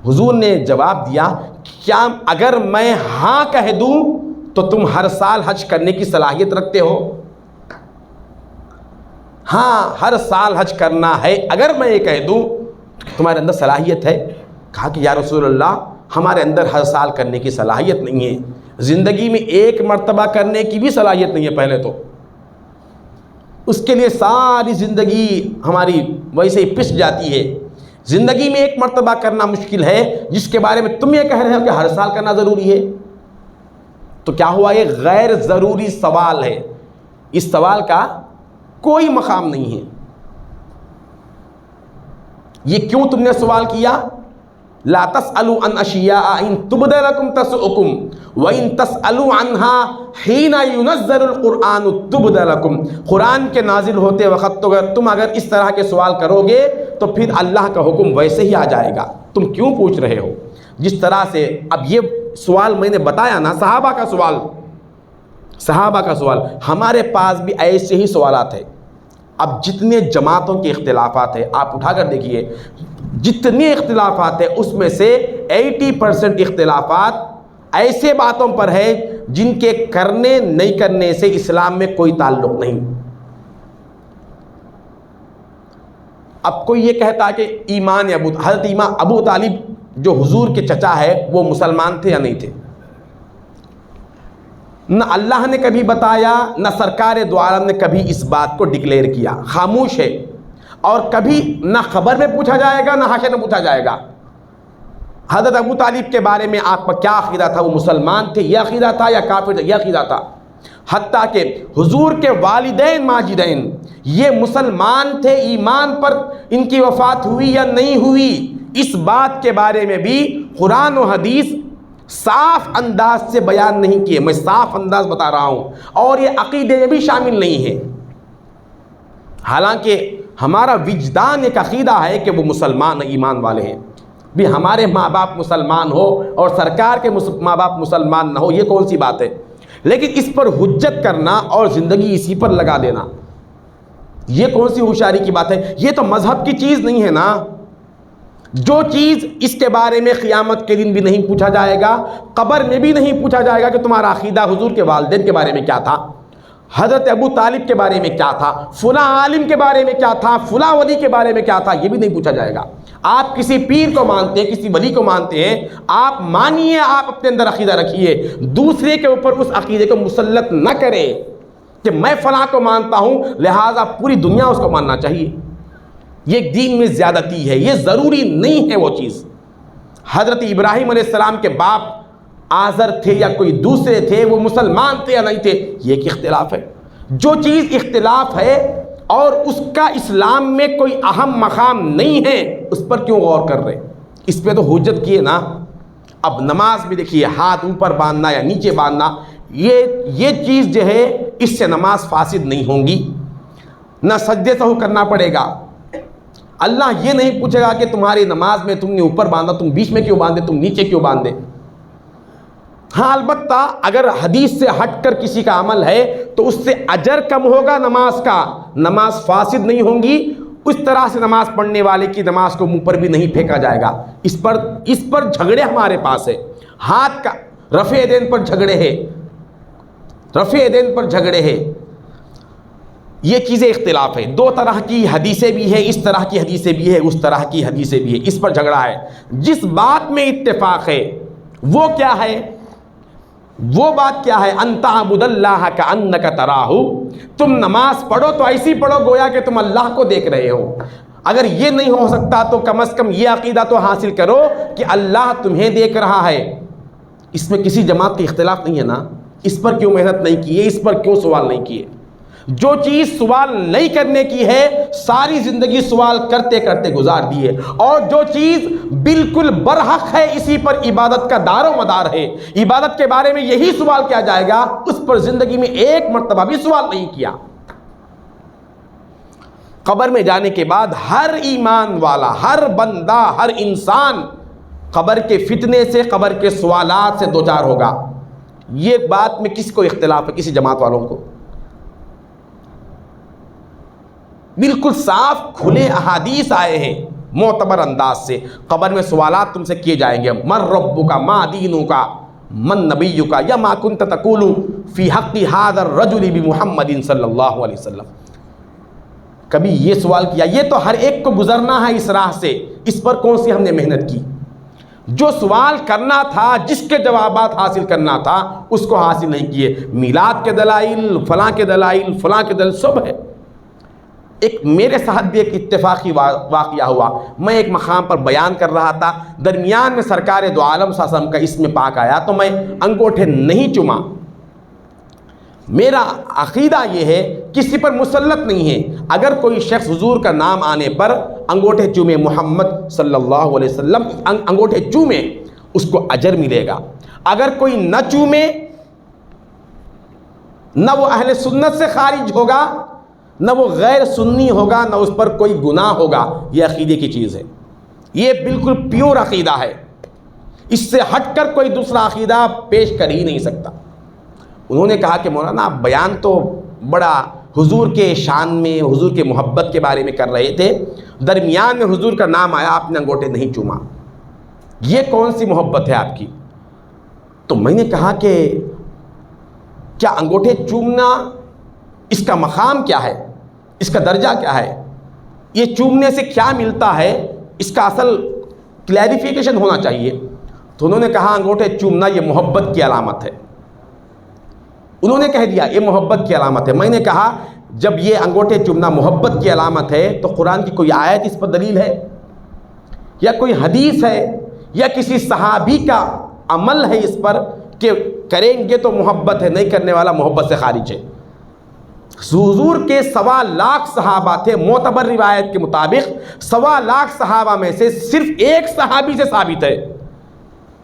حضور نے جواب دیا، کیا اگر میں ہاں کہہ دوں تو تم ہر سال حج کرنے کی صلاحیت رکھتے ہو؟ ہاں، ہر سال حج کرنا ہے اگر میں یہ کہہ دوں تمہارے اندر صلاحیت ہے؟ کہا کہ یا رسول اللہ ہمارے اندر ہر سال کرنے کی صلاحیت نہیں ہے، زندگی میں ایک مرتبہ کرنے کی بھی صلاحیت نہیں ہے پہلے تو، اس کے لیے ساری زندگی ہماری ویسے ہی پس جاتی ہے۔ زندگی میں ایک مرتبہ کرنا مشکل ہے، جس کے بارے میں تم یہ کہہ رہے ہو کہ ہر سال کرنا ضروری ہے، تو کیا ہوا؟ یہ غیر ضروری سوال ہے، اس سوال کا کوئی مقام نہیں ہے۔ یہ کیوں تم نے سوال کیا؟ لا تسألوا عن اشیاء ان تبد لکم تسؤکم وان تسألوا عنها حین ینزل القرآن تبد لکم۔ قرآن کے نازل ہوتے وقت تو تم اگر اس طرح کے سوال کرو گے تو پھر اللہ کا حکم ویسے ہی آ جائے گا، تم کیوں پوچھ رہے ہو؟ جس طرح سے اب یہ سوال میں نے بتایا نا، صحابہ کا سوال، ہمارے پاس بھی ایسے ہی سوالات ہیں۔ اب جتنے جماعتوں کے اختلافات ہیں آپ اٹھا کر دیکھیے، جتنے اختلافات ہیں اس میں سے 80% اختلافات ایسے باتوں پر ہے جن کے کرنے نہیں کرنے سے اسلام میں کوئی تعلق نہیں۔ اب کوئی یہ کہتا کہ ایمان حضرت امام ابو طالب جو حضور کے چچا ہے وہ مسلمان تھے یا نہیں تھے؟ نہ اللہ نے کبھی بتایا، نہ سرکار دو عالم نے کبھی اس بات کو ڈکلیئر کیا، خاموش ہے۔ اور کبھی نہ خبر میں پوچھا جائے گا نہ حاشیے میں پوچھا جائے گا۔ حضرت ابو طالب کے بارے میں آپ کا کیا عقیدہ تھا؟ وہ مسلمان تھے یہ عقیدہ تھا یا کافر تھے یہ عقیدہ تھا؟ حتیٰ کہ حضور کے والدین ماجدین یہ مسلمان تھے، ایمان پر ان کی وفات ہوئی یا نہیں ہوئی، اس بات کے بارے میں بھی قرآن و حدیث صاف انداز سے بیان نہیں کیے۔ میں صاف انداز بتا رہا ہوں، اور یہ عقیدے میں بھی شامل نہیں ہے۔ حالانکہ ہمارا وجدان ایک عقیدہ ہے کہ وہ مسلمان ایمان والے ہیں، بھی ہمارے ماں باپ مسلمان ہو اور سرکار کے ماں باپ مسلمان نہ ہو، یہ کون سی بات ہے؟ لیکن اس پر حجت کرنا اور زندگی اسی پر لگا دینا، یہ کون سی ہوشیاری کی بات ہے؟ یہ تو مذہب کی چیز نہیں ہے نا۔ جو چیز اس کے بارے میں قیامت کے دن بھی نہیں پوچھا جائے گا، قبر میں بھی نہیں پوچھا جائے گا کہ تمہارا عقیدہ حضور کے والدین کے بارے میں کیا تھا، حضرت ابو طالب کے بارے میں کیا تھا، فلاں عالم کے بارے میں کیا تھا، فلاں ولی کے بارے میں کیا تھا، یہ بھی نہیں پوچھا جائے گا۔ آپ کسی پیر کو مانتے ہیں، کسی ولی کو مانتے ہیں، آپ مانیے، آپ اپنے اندر عقیدہ رکھیے، دوسرے کے اوپر اس عقیدے کو مسلط نہ کریں کہ میں فلاں کو مانتا ہوں لہٰذا پوری دنیا اس کو ماننا چاہیے۔ یہ دین میں زیادتی ہے، یہ ضروری نہیں ہے وہ چیز۔ حضرت ابراہیم علیہ السلام کے باپ آزر تھے یا کوئی دوسرے تھے، وہ مسلمان تھے یا نہیں تھے، یہ ایک اختلاف ہے۔ جو چیز اختلاف ہے اور اس کا اسلام میں کوئی اہم مقام نہیں ہے، اس پر کیوں غور کر رہے؟ اس پہ تو حجت کیے نا۔ اب نماز میں دیکھیے، ہاتھ اوپر باندھنا یا نیچے باندھنا، یہ چیز جو ہے اس سے نماز فاسد نہیں ہوں گی، نہ سجدے سہو کرنا پڑے گا۔ اللہ یہ نہیں پوچھے گا کہ تمہاری نماز میں تم نے اوپر باندھا، تم بیچ میں کیوں باندھے، تم نیچے کیوں باندھے۔ ہاں البتہ اگر حدیث سے ہٹ کر کسی کا عمل ہے تو اس سے اجر کم ہوگا نماز کا، نماز فاسد نہیں ہوں گی۔ اس طرح سے نماز پڑھنے والے کی نماز کو منہ پر بھی نہیں پھینکا جائے گا۔ اس پر جھگڑے ہمارے پاس ہے، ہاتھ کا رفع یدین پر جھگڑے ہیں، رفع یدین پر جھگڑے ہیں، یہ چیزیں اختلاف ہے۔ دو طرح کی حدیثیں بھی ہے، اس طرح کی حدیثیں بھی ہے، اس طرح کی حدیثیں بھی ہے، اس پر جھگڑا ہے۔ جس بات میں اتفاق ہے وہ کیا ہے؟ وہ بات کیا ہے؟ ان تعبد اللہ کانک تراہ، تم نماز پڑھو تو ایسی پڑھو گویا کہ تم اللہ کو دیکھ رہے ہو۔ اگر یہ نہیں ہو سکتا تو کم از کم یہ عقیدہ تو حاصل کرو کہ اللہ تمہیں دیکھ رہا ہے۔ اس میں کسی جماعت کی اختلاف نہیں ہے نا، اس پر کیوں محنت نہیں کی ہے، اس پر کیوں سوال نہیں کیے؟ جو چیز سوال نہیں کرنے کی ہے ساری زندگی سوال کرتے کرتے گزار دی ہے، اور جو چیز بالکل برحق ہے اسی پر عبادت کا دار و مدار ہے، عبادت کے بارے میں یہی سوال کیا جائے گا، اس پر زندگی میں ایک مرتبہ بھی سوال نہیں کیا۔ قبر میں جانے کے بعد ہر ایمان والا، ہر بندہ، ہر انسان قبر کے فتنے سے، قبر کے سوالات سے دوچار ہوگا۔ یہ بات میں کس کو اختلاف ہے؟ کسی جماعت والوں کو؟ بالکل صاف کھلے احادیث آئے ہیں معتبر انداز سے، قبر میں سوالات تم سے کیے جائیں گے، من ربک، ما دینک، من نبیک، یا ما کنت تقول فی حق ھذا الرجل بمحمد صلی اللہ علیہ وسلم۔ کبھی یہ سوال کیا؟ یہ تو ہر ایک کو گزرنا ہے اس راہ سے، اس پر کون سی ہم نے محنت کی؟ جو سوال کرنا تھا، جس کے جوابات حاصل کرنا تھا، اس کو حاصل نہیں کیے۔ میلاد کے دلائل، فلاں کے دلائل، فلاں کے دلائل سب ہے۔ ایک میرے ساتھ بھی ایک اتفاقی واقعہ ہوا، میں ایک مقام پر بیان کر رہا تھا، درمیان میں سرکار دو عالم صلی اللہ علیہ وسلم کا اسم پاک آیا تو میں انگوٹھے نہیں چوما۔ میرا عقیدہ یہ ہے کسی پر مسلط نہیں ہے، اگر کوئی شخص حضور کا نام آنے پر انگوٹھے چومے، محمد صلی اللہ علیہ وسلم انگوٹھے چومے، اس کو اجر ملے گا۔ اگر کوئی نہ چومے، نہ وہ اہل سنت سے خارج ہوگا، نہ وہ غیر سنی ہوگا، نہ اس پر کوئی گناہ ہوگا۔ یہ عقیدے کی چیز ہے، یہ بالکل پیور عقیدہ ہے، اس سے ہٹ کر کوئی دوسرا عقیدہ پیش کر ہی نہیں سکتا۔ انہوں نے کہا کہ مولانا آپ بیان تو بڑا حضور کے شان میں، حضور کے محبت کے بارے میں کر رہے تھے، درمیان میں حضور کا نام آیا، آپ نے انگوٹھے نہیں چوما، یہ کون سی محبت ہے آپ کی؟ تو میں نے کہا کہ کیا انگوٹھے چومنا اس کا مقام کیا ہے، اس کا درجہ کیا ہے، یہ چومنے سے کیا ملتا ہے، اس کا اصل کلیریفیکیشن ہونا چاہیے۔ تو انہوں نے کہا انگوٹھے چومنا یہ محبت کی علامت ہے۔ انہوں نے کہہ دیا یہ محبت کی علامت ہے۔ میں نے کہا جب یہ انگوٹھے چومنا محبت کی علامت ہے تو قرآن کی کوئی آیت اس پر دلیل ہے، یا کوئی حدیث ہے، یا کسی صحابی کا عمل ہے اس پر کہ کریں گے تو محبت ہے، نہیں کرنے والا محبت سے خارج ہے؟ حضور کے 1.25 لاکھ صحابہ تھے، معتبر روایت کے مطابق 1.25 لاکھ صحابہ میں سے صرف ایک صحابی سے ثابت ہے،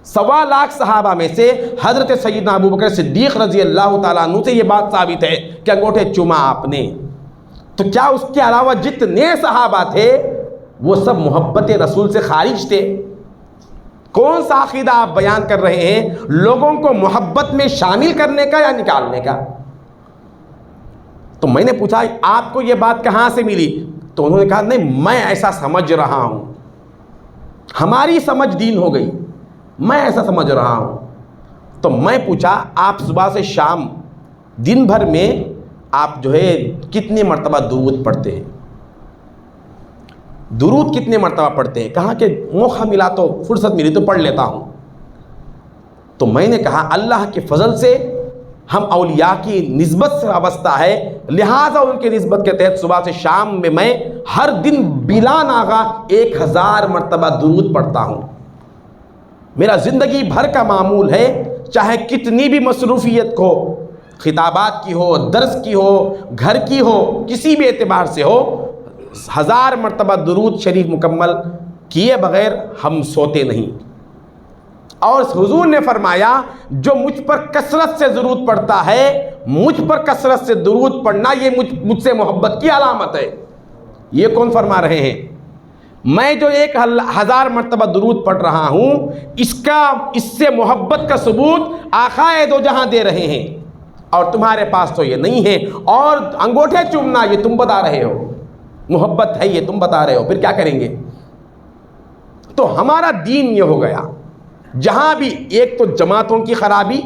1.25 لاکھ صحابہ میں سے حضرت سیدنا ابوبکر صدیق رضی اللہ تعالیٰ عنہ سے یہ بات ثابت ہے کہ انگوٹھے چوما آپ نے۔ تو کیا اس کے علاوہ جتنے صحابہ تھے وہ سب محبت رسول سے خارج تھے؟ کون سا عقیدہ آپ بیان کر رہے ہیں؟ لوگوں کو محبت میں شامل کرنے کا یا نکالنے کا؟ تو میں نے پوچھا آپ کو یہ بات کہاں سے ملی؟ تو انہوں نے کہا نہیں میں ایسا سمجھ رہا ہوں، ہماری سمجھ دین ہو گئی، میں ایسا سمجھ رہا ہوں۔ تو میں پوچھا آپ صبح سے شام دن بھر میں آپ جو ہے کتنی مرتبہ درود پڑھتے ہیں؟ درود کتنے مرتبہ پڑھتے ہیں؟ کہا کہ موقع ملا تو فرصت ملی تو پڑھ لیتا ہوں۔ تو میں نے کہا اللہ کے فضل سے ہم اولیاء کی نسبت سے وابستہ ہے، لہٰذا ان کے نسبت کے تحت صبح سے شام میں ہر دن بلا ناغہ 1000 مرتبہ درود پڑھتا ہوں۔ میرا زندگی بھر کا معمول ہے، چاہے کتنی بھی مصروفیت ہو، خطابات کی ہو، درس کی ہو، گھر کی ہو، کسی بھی اعتبار سے ہو، 1000 مرتبہ درود شریف مکمل کیے بغیر ہم سوتے نہیں۔ اور حضور نے فرمایا جو مجھ پر کثرت سے درود پڑھتا ہے، مجھ پر کثرت سے درود پڑھنا یہ مجھ سے محبت کی علامت ہے۔ یہ کون فرما رہے ہیں؟ میں جو 1000 مرتبہ درود پڑھ رہا ہوں، اس سے محبت کا ثبوت آقا دو جہاں دے رہے ہیں، اور تمہارے پاس تو یہ نہیں ہے۔ اور انگوٹھے چومنا یہ تم بتا رہے ہو، محبت ہے یہ تم بتا رہے ہو، پھر کیا کریں گے؟ تو ہمارا دین یہ ہو گیا، جہاں بھی ایک تو جماعتوں کی خرابی،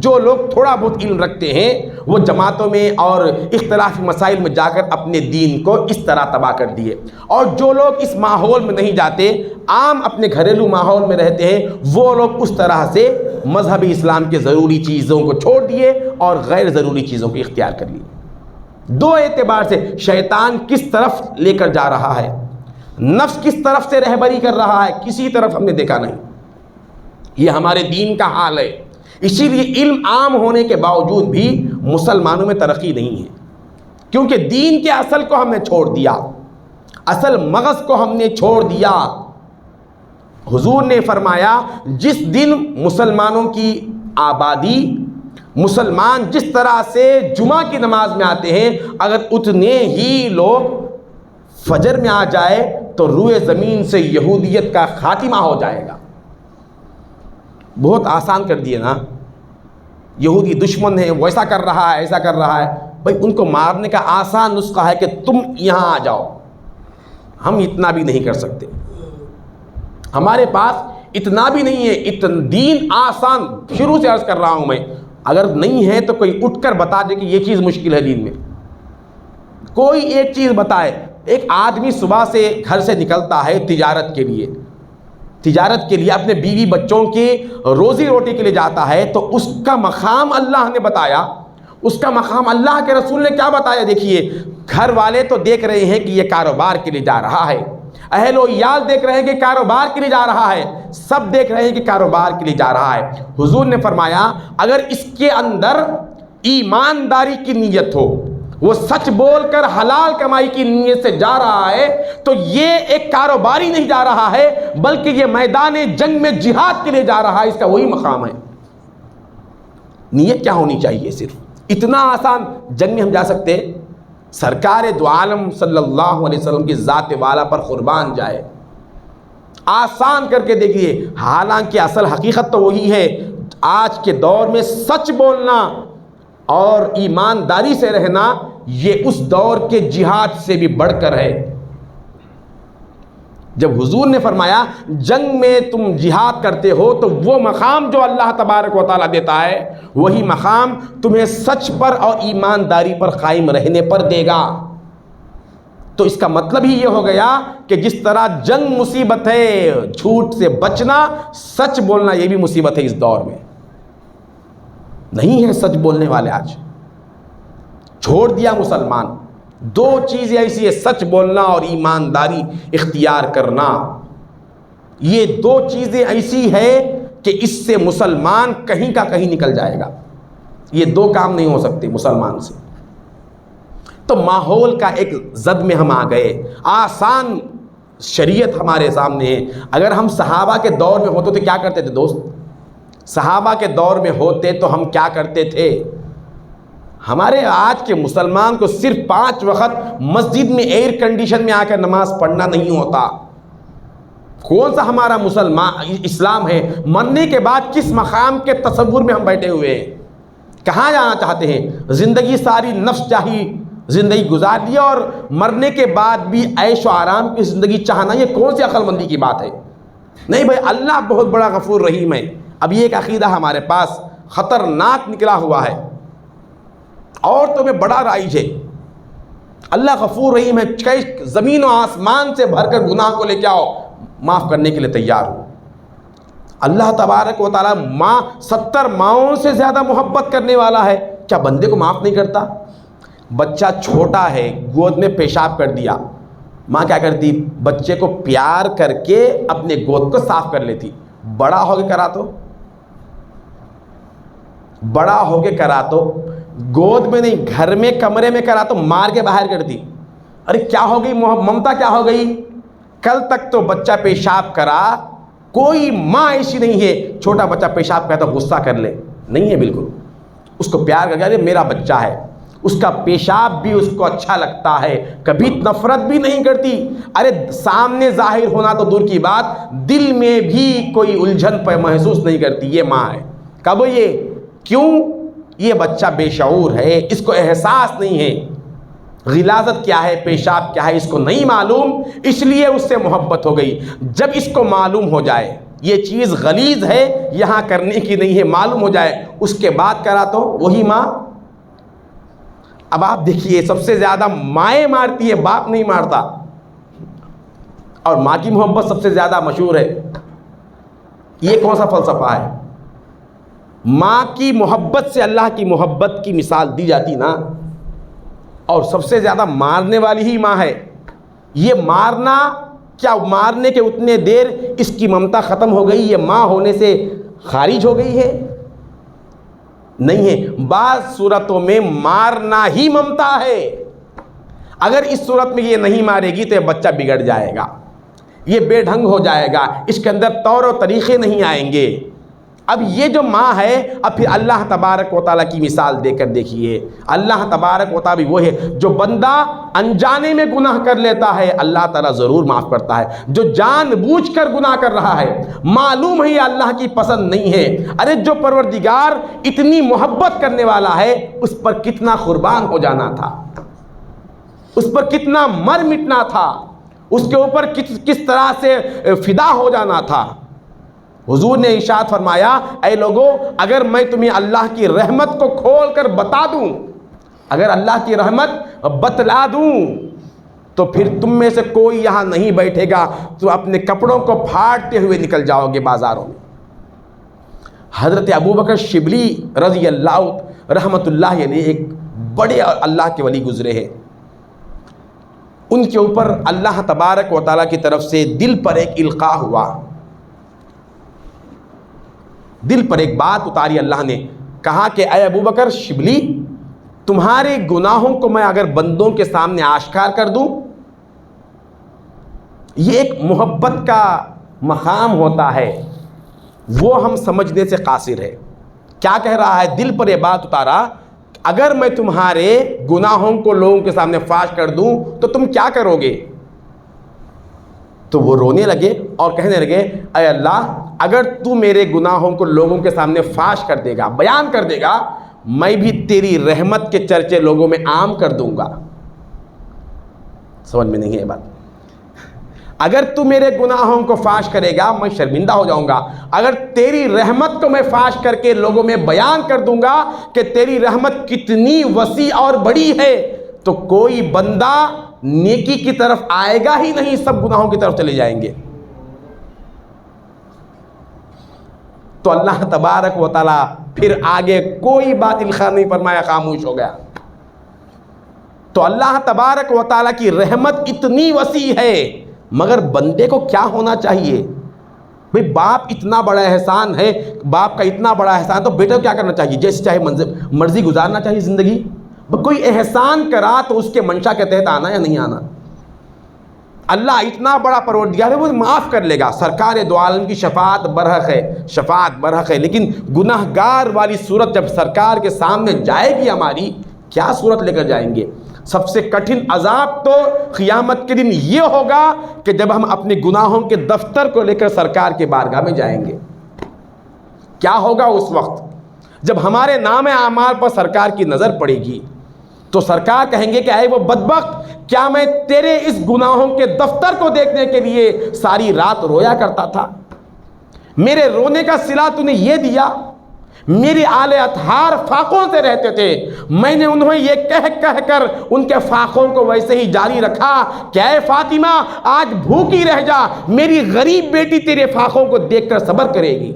جو لوگ تھوڑا بہت علم رکھتے ہیں وہ جماعتوں میں اور اختلافی مسائل میں جا کر اپنے دین کو اس طرح تباہ کر دیے، اور جو لوگ اس ماحول میں نہیں جاتے، عام اپنے گھریلو ماحول میں رہتے ہیں، وہ لوگ اس طرح سے مذہب اسلام کے ضروری چیزوں کو چھوڑ دیے اور غیر ضروری چیزوں کو اختیار کر لیے۔ دو اعتبار سے شیطان کس طرف لے کر جا رہا ہے، نفس کس طرف سے رہبری کر رہا ہے، کسی طرف ہم نے دیکھا نہیں۔ یہ ہمارے دین کا حال ہے، اسی لیے علم عام ہونے کے باوجود بھی مسلمانوں میں ترقی نہیں ہے، کیونکہ دین کے اصل کو ہم نے چھوڑ دیا، اصل مغز کو ہم نے چھوڑ دیا۔ حضور نے فرمایا جس دن مسلمانوں کی آبادی، مسلمان جس طرح سے جمعہ کی نماز میں آتے ہیں، اگر اتنے ہی لوگ فجر میں آ جائے تو روئے زمین سے یہودیت کا خاتمہ ہو جائے گا۔ بہت آسان کر دیے نا، یہودی دشمن ہے، ویسا کر رہا ہے، ایسا کر رہا ہے۔ بھائی ان کو مارنے کا آسان نسخہ ہے کہ تم یہاں آ جاؤ، ہم اتنا بھی نہیں کر سکتے، ہمارے پاس اتنا بھی نہیں ہے۔ دین آسان، شروع سے عرض کر رہا ہوں میں، اگر نہیں ہے تو کوئی اٹھ کر بتا دے کہ یہ چیز مشکل ہے دین میں، کوئی ایک چیز بتائے۔ ایک آدمی صبح سے گھر سے نکلتا ہے تجارت کے لیے، اپنے بیوی بچوں کی روزی روٹی کے لیے جاتا ہے، تو اس کا مقام اللہ نے بتایا، اس کا مقام اللہ کے رسول نے کیا بتایا؟ دیکھیے، گھر والے تو دیکھ رہے ہیں کہ یہ کاروبار کے لیے جا رہا ہے، اہل و عیال دیکھ رہے ہیں کہ کاروبار کے لیے جا رہا ہے، سب دیکھ رہے ہیں کہ کاروبار کے لیے جا رہا ہے۔ حضور نے فرمایا اگر اس کے اندر ایمانداری کی نیت ہو، وہ سچ بول کر حلال کمائی کی نیت سے جا رہا ہے، تو یہ ایک کاروباری نہیں جا رہا ہے، بلکہ یہ میدان جنگ میں جہاد کے لیے جا رہا ہے، اس کا وہی مقام ہے۔ نیت کیا ہونی چاہیے؟ صرف اتنا آسان جنگ میں ہم جا سکتے ہیں؟ سرکار دو عالم صلی اللہ علیہ وسلم کی ذات والا پر قربان جائے، آسان کر کے دیکھیے۔ حالانکہ اصل حقیقت تو وہی ہے، آج کے دور میں سچ بولنا اور ایمانداری سے رہنا یہ اس دور کے جہاد سے بھی بڑھ کر ہے۔ جب حضور نے فرمایا جنگ میں تم جہاد کرتے ہو تو وہ مقام جو اللہ تبارک و تعالیٰ دیتا ہے وہی مقام تمہیں سچ پر اور ایمانداری پر قائم رہنے پر دے گا۔ تو اس کا مطلب ہی یہ ہو گیا کہ جس طرح جنگ مصیبت ہے، جھوٹ سے بچنا، سچ بولنا یہ بھی مصیبت ہے۔ اس دور میں نہیں ہے سچ بولنے والے، آج چھوڑ دیا مسلمان۔ دو چیزیں ایسی ہے، سچ بولنا اور ایمانداری اختیار کرنا، یہ دو چیزیں ایسی ہے کہ اس سے مسلمان کہیں کا کہیں نکل جائے گا۔ یہ دو کام نہیں ہو سکتے مسلمان سے۔ تو ماحول کا ایک زد میں ہم آ گئے، آسان شریعت ہمارے سامنے ہے۔ اگر ہم صحابہ کے دور میں ہوتے تو کیا کرتے تھے دوست؟ صحابہ کے دور میں ہوتے تو ہم کیا کرتے تھے؟ ہمارے آج کے مسلمان کو صرف 5 وقت مسجد میں ایئر کنڈیشن میں آ کر نماز پڑھنا نہیں ہوتا۔ کون سا ہمارا مسلمان اسلام ہے؟ مرنے کے بعد کس مقام کے تصور میں ہم بیٹھے ہوئے ہیں؟ کہاں جانا چاہتے ہیں؟ زندگی ساری نفس چاہی زندگی گزار لیا اور مرنے کے بعد بھی عیش و آرام کی زندگی چاہنا، یہ کون سی عقل مندی کی بات ہے؟ نہیں بھائی، اللہ بہت بڑا غفور رحیم ہے۔ اب یہ ایک عقیدہ ہمارے پاس خطرناک نکلا ہوا ہے، عورتوں میں بڑا رائج ہے. اللہ غفور رحیم ہے، کہ زمین و آسمان سے بھر کر گناہ کو لے کے آؤ، معاف کرنے کے لیے تیار ہو. اللہ تبارک و تعالیٰ 70 ماؤں سے زیادہ محبت کرنے والا ہے، کیا بندے کو معاف نہیں کرتا؟ بچہ چھوٹا ہے، گود میں پیشاب کر دیا، ماں کیا کرتی؟ بچے کو پیار کر کے اپنے گود کو صاف کر لیتی. بڑا ہو کے کرا تو گود میں نہیں، گھر میں کمرے میں کرا تو مار کے باہر کر دی. ارے کیا ہو گئی ممتا، کیا ہو گئی؟ کل تک تو بچہ پیشاب کرا، کوئی ماں ایسی نہیں ہے چھوٹا بچہ پیشاب کرتا غصہ کر لے، نہیں ہے بالکل. اس کو پیار کر کے میرا بچہ ہے، اس کا پیشاب بھی اس کو اچھا لگتا ہے، کبھی نفرت بھی نہیں کرتی. ارے سامنے ظاہر ہونا تو دور کی بات، دل میں بھی کوئی الجھن پہ محسوس نہیں کرتی. یہ ماں ہے. کب یہ؟ کیوں؟ یہ بچہ بے شعور ہے، اس کو احساس نہیں ہے غلاظت کیا ہے، پیشاب کیا ہے، اس کو نہیں معلوم، اس لیے اس سے محبت ہو گئی. جب اس کو معلوم ہو جائے یہ چیز غلیظ ہے، یہاں کرنے کی نہیں ہے، معلوم ہو جائے، اس کے بعد کرا تو وہی ماں. اب آپ دیکھیے سب سے زیادہ مائیں مارتی ہے، باپ نہیں مارتا. اور ماں کی محبت سب سے زیادہ مشہور ہے. یہ کون سا فلسفہ ہے؟ ماں کی محبت سے اللہ کی محبت کی مثال دی جاتی نا، اور سب سے زیادہ مارنے والی ہی ماں ہے. یہ مارنا کیا، مارنے کے اتنے دیر اس کی ممتا ختم ہو گئی، یہ ماں ہونے سے خارج ہو گئی ہے؟ نہیں ہے. بعض صورتوں میں مارنا ہی ممتا ہے. اگر اس صورت میں یہ نہیں مارے گی تو یہ بچہ بگڑ جائے گا، یہ بے ڈھنگ ہو جائے گا، اس کے اندر طور و طریقے نہیں آئیں گے. اب یہ جو ماں ہے، اب پھر اللہ تبارک و تعالیٰ کی مثال دے کر دیکھیے. اللہ تبارک و تعالیٰ بھی وہ ہے، جو بندہ انجانے میں گناہ کر لیتا ہے اللہ تعالیٰ ضرور معاف کرتا ہے. جو جان بوجھ کر گناہ کر رہا ہے، معلوم ہے یہ اللہ کی پسند نہیں ہے، ارے جو پروردگار اتنی محبت کرنے والا ہے، اس پر کتنا قربان ہو جانا تھا، اس پر کتنا مر مٹنا تھا، اس کے اوپر کس طرح سے فدا ہو جانا تھا. حضور نے ارشاد فرمایا، اے لوگو اگر میں تمہیں اللہ کی رحمت کو کھول کر بتا دوں، اگر اللہ کی رحمت بتلا دوں تو پھر تم میں سے کوئی یہاں نہیں بیٹھے گا، تو اپنے کپڑوں کو پھاڑتے ہوئے نکل جاؤ گے بازاروں میں. حضرت ابوبکر شبلی رضی اللہ رحمت اللہ علیہ ایک بڑے اللہ کے ولی گزرے ہیں. ان کے اوپر اللہ تبارک و تعالیٰ کی طرف سے دل پر ایک القاء ہوا، دل پر ایک بات اتاری. اللہ نے کہا کہ اے ابوبکر شبلی، تمہارے گناہوں کو میں اگر بندوں کے سامنے آشکار کر دوں، یہ ایک محبت کا مقام ہوتا ہے، وہ ہم سمجھنے سے قاصر ہے. کیا کہہ رہا ہے؟ دل پر یہ بات اتارا، اگر میں تمہارے گناہوں کو لوگوں کے سامنے فاش کر دوں تو تم کیا کرو گے؟ تو وہ رونے لگے اور کہنے لگے، اے اللہ اگر تو میرے گناہوں کو لوگوں کے سامنے فاش کر دے گا، بیان کر دے گا، میں بھی تیری رحمت کے چرچے لوگوں میں عام کر دوں گا. سمجھ میں نہیں ہے یہ بات؟ اگر تو میرے گناہوں کو فاش کرے گا میں شرمندہ ہو جاؤں گا، اگر تیری رحمت کو میں فاش کر کے لوگوں میں بیان کر دوں گا کہ تیری رحمت کتنی وسیع اور بڑی ہے، تو کوئی بندہ نیکی کی طرف آئے گا ہی نہیں، سب گناہوں کی طرف چلے جائیں گے. تو اللہ تبارک و تعالیٰ پھر آگے کوئی بات الخا نہیں فرمایا، خاموش ہو گیا. تو اللہ تبارک و تعالیٰ کی رحمت اتنی وسیع ہے، مگر بندے کو کیا ہونا چاہیے؟ بھئی باپ اتنا بڑا احسان ہے، باپ کا اتنا بڑا احسان، تو بیٹے کو کیا کرنا چاہیے؟ جیسے چاہے مرضی گزارنا چاہیے زندگی. کوئی احسان کرا تو اس کے منشا کے تحت آنا یا نہیں آنا. اللہ اتنا بڑا پروردگار ہے، وہ معاف کر لے گا. سرکار دو عالم کی شفاعت برحق ہے، شفاعت برحق ہے، لیکن گناہ گار والی صورت جب سرکار کے سامنے جائے گی ہماری، کیا صورت لے کر جائیں گے؟ سب سے کٹھن عذاب تو قیامت کے دن یہ ہوگا کہ جب ہم اپنے گناہوں کے دفتر کو لے کر سرکار کے بارگاہ میں جائیں گے. کیا ہوگا اس وقت جب ہمارے نام اعمال پر سرکار کی نظر پڑے گی؟ تو سرکار کہیں گے کہ اے وہ بدبخت، کیا میں تیرے اس گناہوں کے دفتر کو دیکھنے کے لیے ساری رات رویا کرتا تھا؟ میرے رونے کا صلہ تو نے یہ دیا، میری آل اطہار فاقوں سے رہتے تھے، میں نے انہیں یہ کہہ کر ان کے فاقوں کو ویسے ہی جاری رکھا کہ اے فاطمہ آج بھوکی رہ جا، میری غریب بیٹی تیرے فاقوں کو دیکھ کر صبر کرے گی۔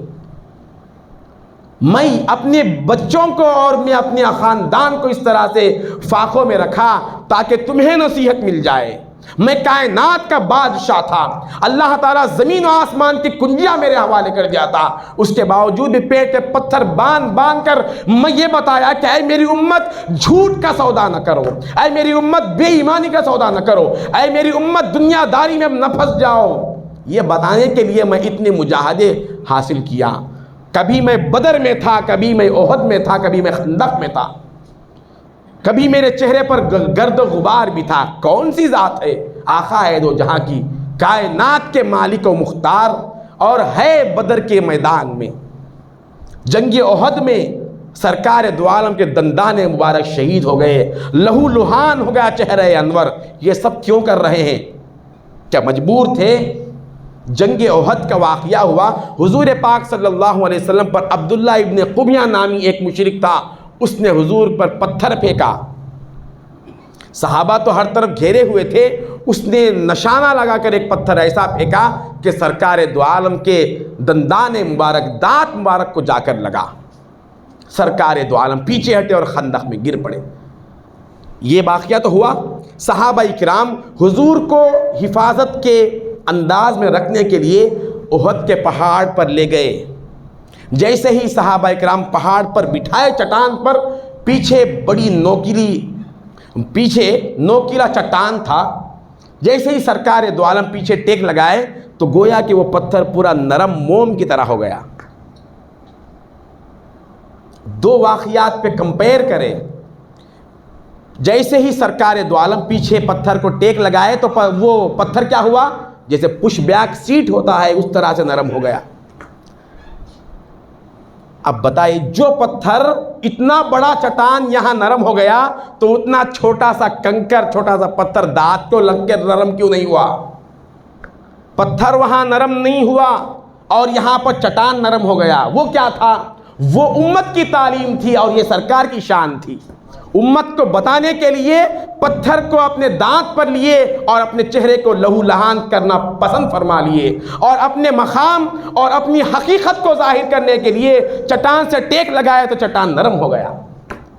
میں اپنے بچوں کو اور میں اپنے خاندان کو اس طرح سے فاقوں میں رکھا تاکہ تمہیں نصیحت مل جائے۔ میں کائنات کا بادشاہ تھا، اللہ تعالیٰ زمین و آسمان کی کنجیاں میرے حوالے کر دیا تھا، اس کے باوجود بھی پیٹ پہ پتھر باندھ کر میں یہ بتایا کہ اے میری امت جھوٹ کا سودا نہ کرو، اے میری امت بے ایمانی کا سودا نہ کرو، اے میری امت دنیا داری میں نہ پھنس جاؤ۔ یہ بتانے کے لیے میں اتنے مجاہدے حاصل کیا۔ کبھی میں بدر میں تھا، کبھی میں احد میں تھا، کبھی میں خندق میں تھا، کبھی میرے چہرے پر گرد و غبار بھی تھا۔ کون سی ذات ہے؟ آقا ہے دو جہاں کی، کائنات کے مالک و مختار، اور ہے بدر کے میدان میں، جنگ احد میں سرکار دو عالم کے دندان مبارک شہید ہو گئے، لہو لہان ہو گیا چہرہ انور۔ یہ سب کیوں کر رہے ہیں؟ کیا مجبور تھے؟ جنگ احد کا واقعہ ہوا، حضور پاک صلی اللہ علیہ وسلم پر عبداللہ ابن قبیہ نامی ایک مشرک تھا، اس نے حضور پر پتھر پھینکا۔ صحابہ تو ہر طرف گھیرے ہوئے تھے، اس نے نشانہ لگا کر ایک پتھر ایسا پھینکا کہ سرکار دو عالم کے دندان مبارک، دانت مبارک کو جا کر لگا۔ سرکار دو عالم پیچھے ہٹے اور خندق میں گر پڑے۔ یہ واقعہ تو ہوا۔ صحابہ اکرام حضور کو حفاظت کے انداز میں رکھنے کے لیے احد کے پہاڑ پر لے گئے۔ جیسے ہی صحابہ اکرام پہاڑ پر بٹھائے چٹان پر، پیچھے نوکیلا چٹان تھا، جیسے ہی سرکار دو عالم پیچھے ٹیک لگائے تو گویا کہ وہ پتھر پورا نرم موم کی طرح ہو گیا۔ دو واقعات پہ کمپیئر کریں، جیسے ہی سرکار دو عالم پیچھے پتھر کو ٹیک لگائے تو وہ پتھر کیا ہوا؟ جیسے پش بیک سیٹ ہوتا ہے اس طرح سے نرم ہو گیا۔ اب بتائیے، جو پتھر اتنا بڑا چٹان یہاں نرم ہو گیا تو اتنا چھوٹا سا کنکر، چھوٹا سا پتھر دانت کو لگ کے نرم کیوں نہیں ہوا؟ پتھر وہاں نرم نہیں ہوا اور یہاں پر چٹان نرم ہو گیا۔ وہ کیا تھا؟ وہ امت کی تعلیم تھی اور یہ سرکار کی شان تھی۔ امت کو بتانے کے لیے پتھر کو اپنے دانت پر لیے اور اپنے چہرے کو لہو لہان کرنا پسند فرما لیے، اور اپنے مقام اور اپنی حقیقت کو ظاہر کرنے کے لیے چٹان سے ٹیک لگایا تو چٹان نرم ہو گیا۔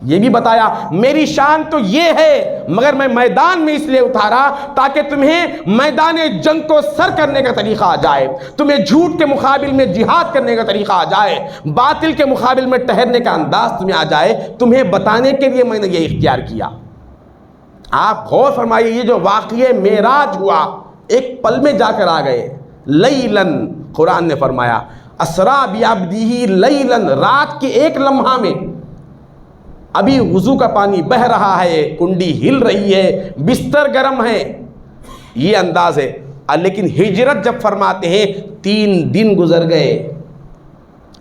یہ بھی بتایا میری شان تو یہ ہے، مگر میں میدان میں اس لیے اتارا تاکہ تمہیں میدان جنگ کو سر کرنے کا طریقہ آ جائے، تمہیں جھوٹ کے مقابل میں جہاد کرنے کا طریقہ آ جائے، باطل کے مقابل میں ٹھہرنے کا انداز تمہیں آ جائے۔ تمہیں بتانے کے لیے میں نے یہ اختیار کیا۔ آپ غور فرمائیے، یہ جو واقعہ معراج ہوا ایک پل میں جا کر آ گئے۔ لیلن، قرآن نے فرمایا اسرا بعبدہ لیلن، رات کے ایک لمحہ میں۔ ابھی وضو کا پانی بہ رہا ہے، کنڈی ہل رہی ہے، بستر گرم ہے، یہ انداز ہے۔ لیکن ہجرت جب فرماتے ہیں 3 دن گزر گئے،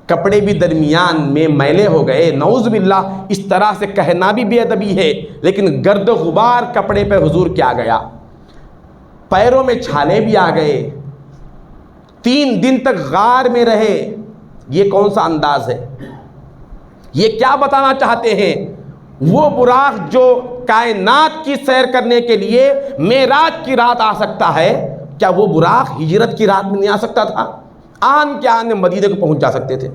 کپڑے بھی درمیان میں میلے ہو گئے، نعوذ باللہ اس طرح سے کہنا بھی بے ادبی ہے، لیکن گرد و غبار کپڑے پہ حضور کیا گیا، پیروں میں چھالے بھی آ گئے، 3 دن تک غار میں رہے۔ یہ کون سا انداز ہے؟ یہ کیا بتانا چاہتے ہیں؟ وہ براق جو کائنات کی سیر کرنے کے لیے معراج کی رات آ سکتا ہے، کیا وہ براق ہجرت کی رات میں نہیں آ سکتا تھا؟ آن کے آن مدینے کو پہنچ جا سکتے تھے۔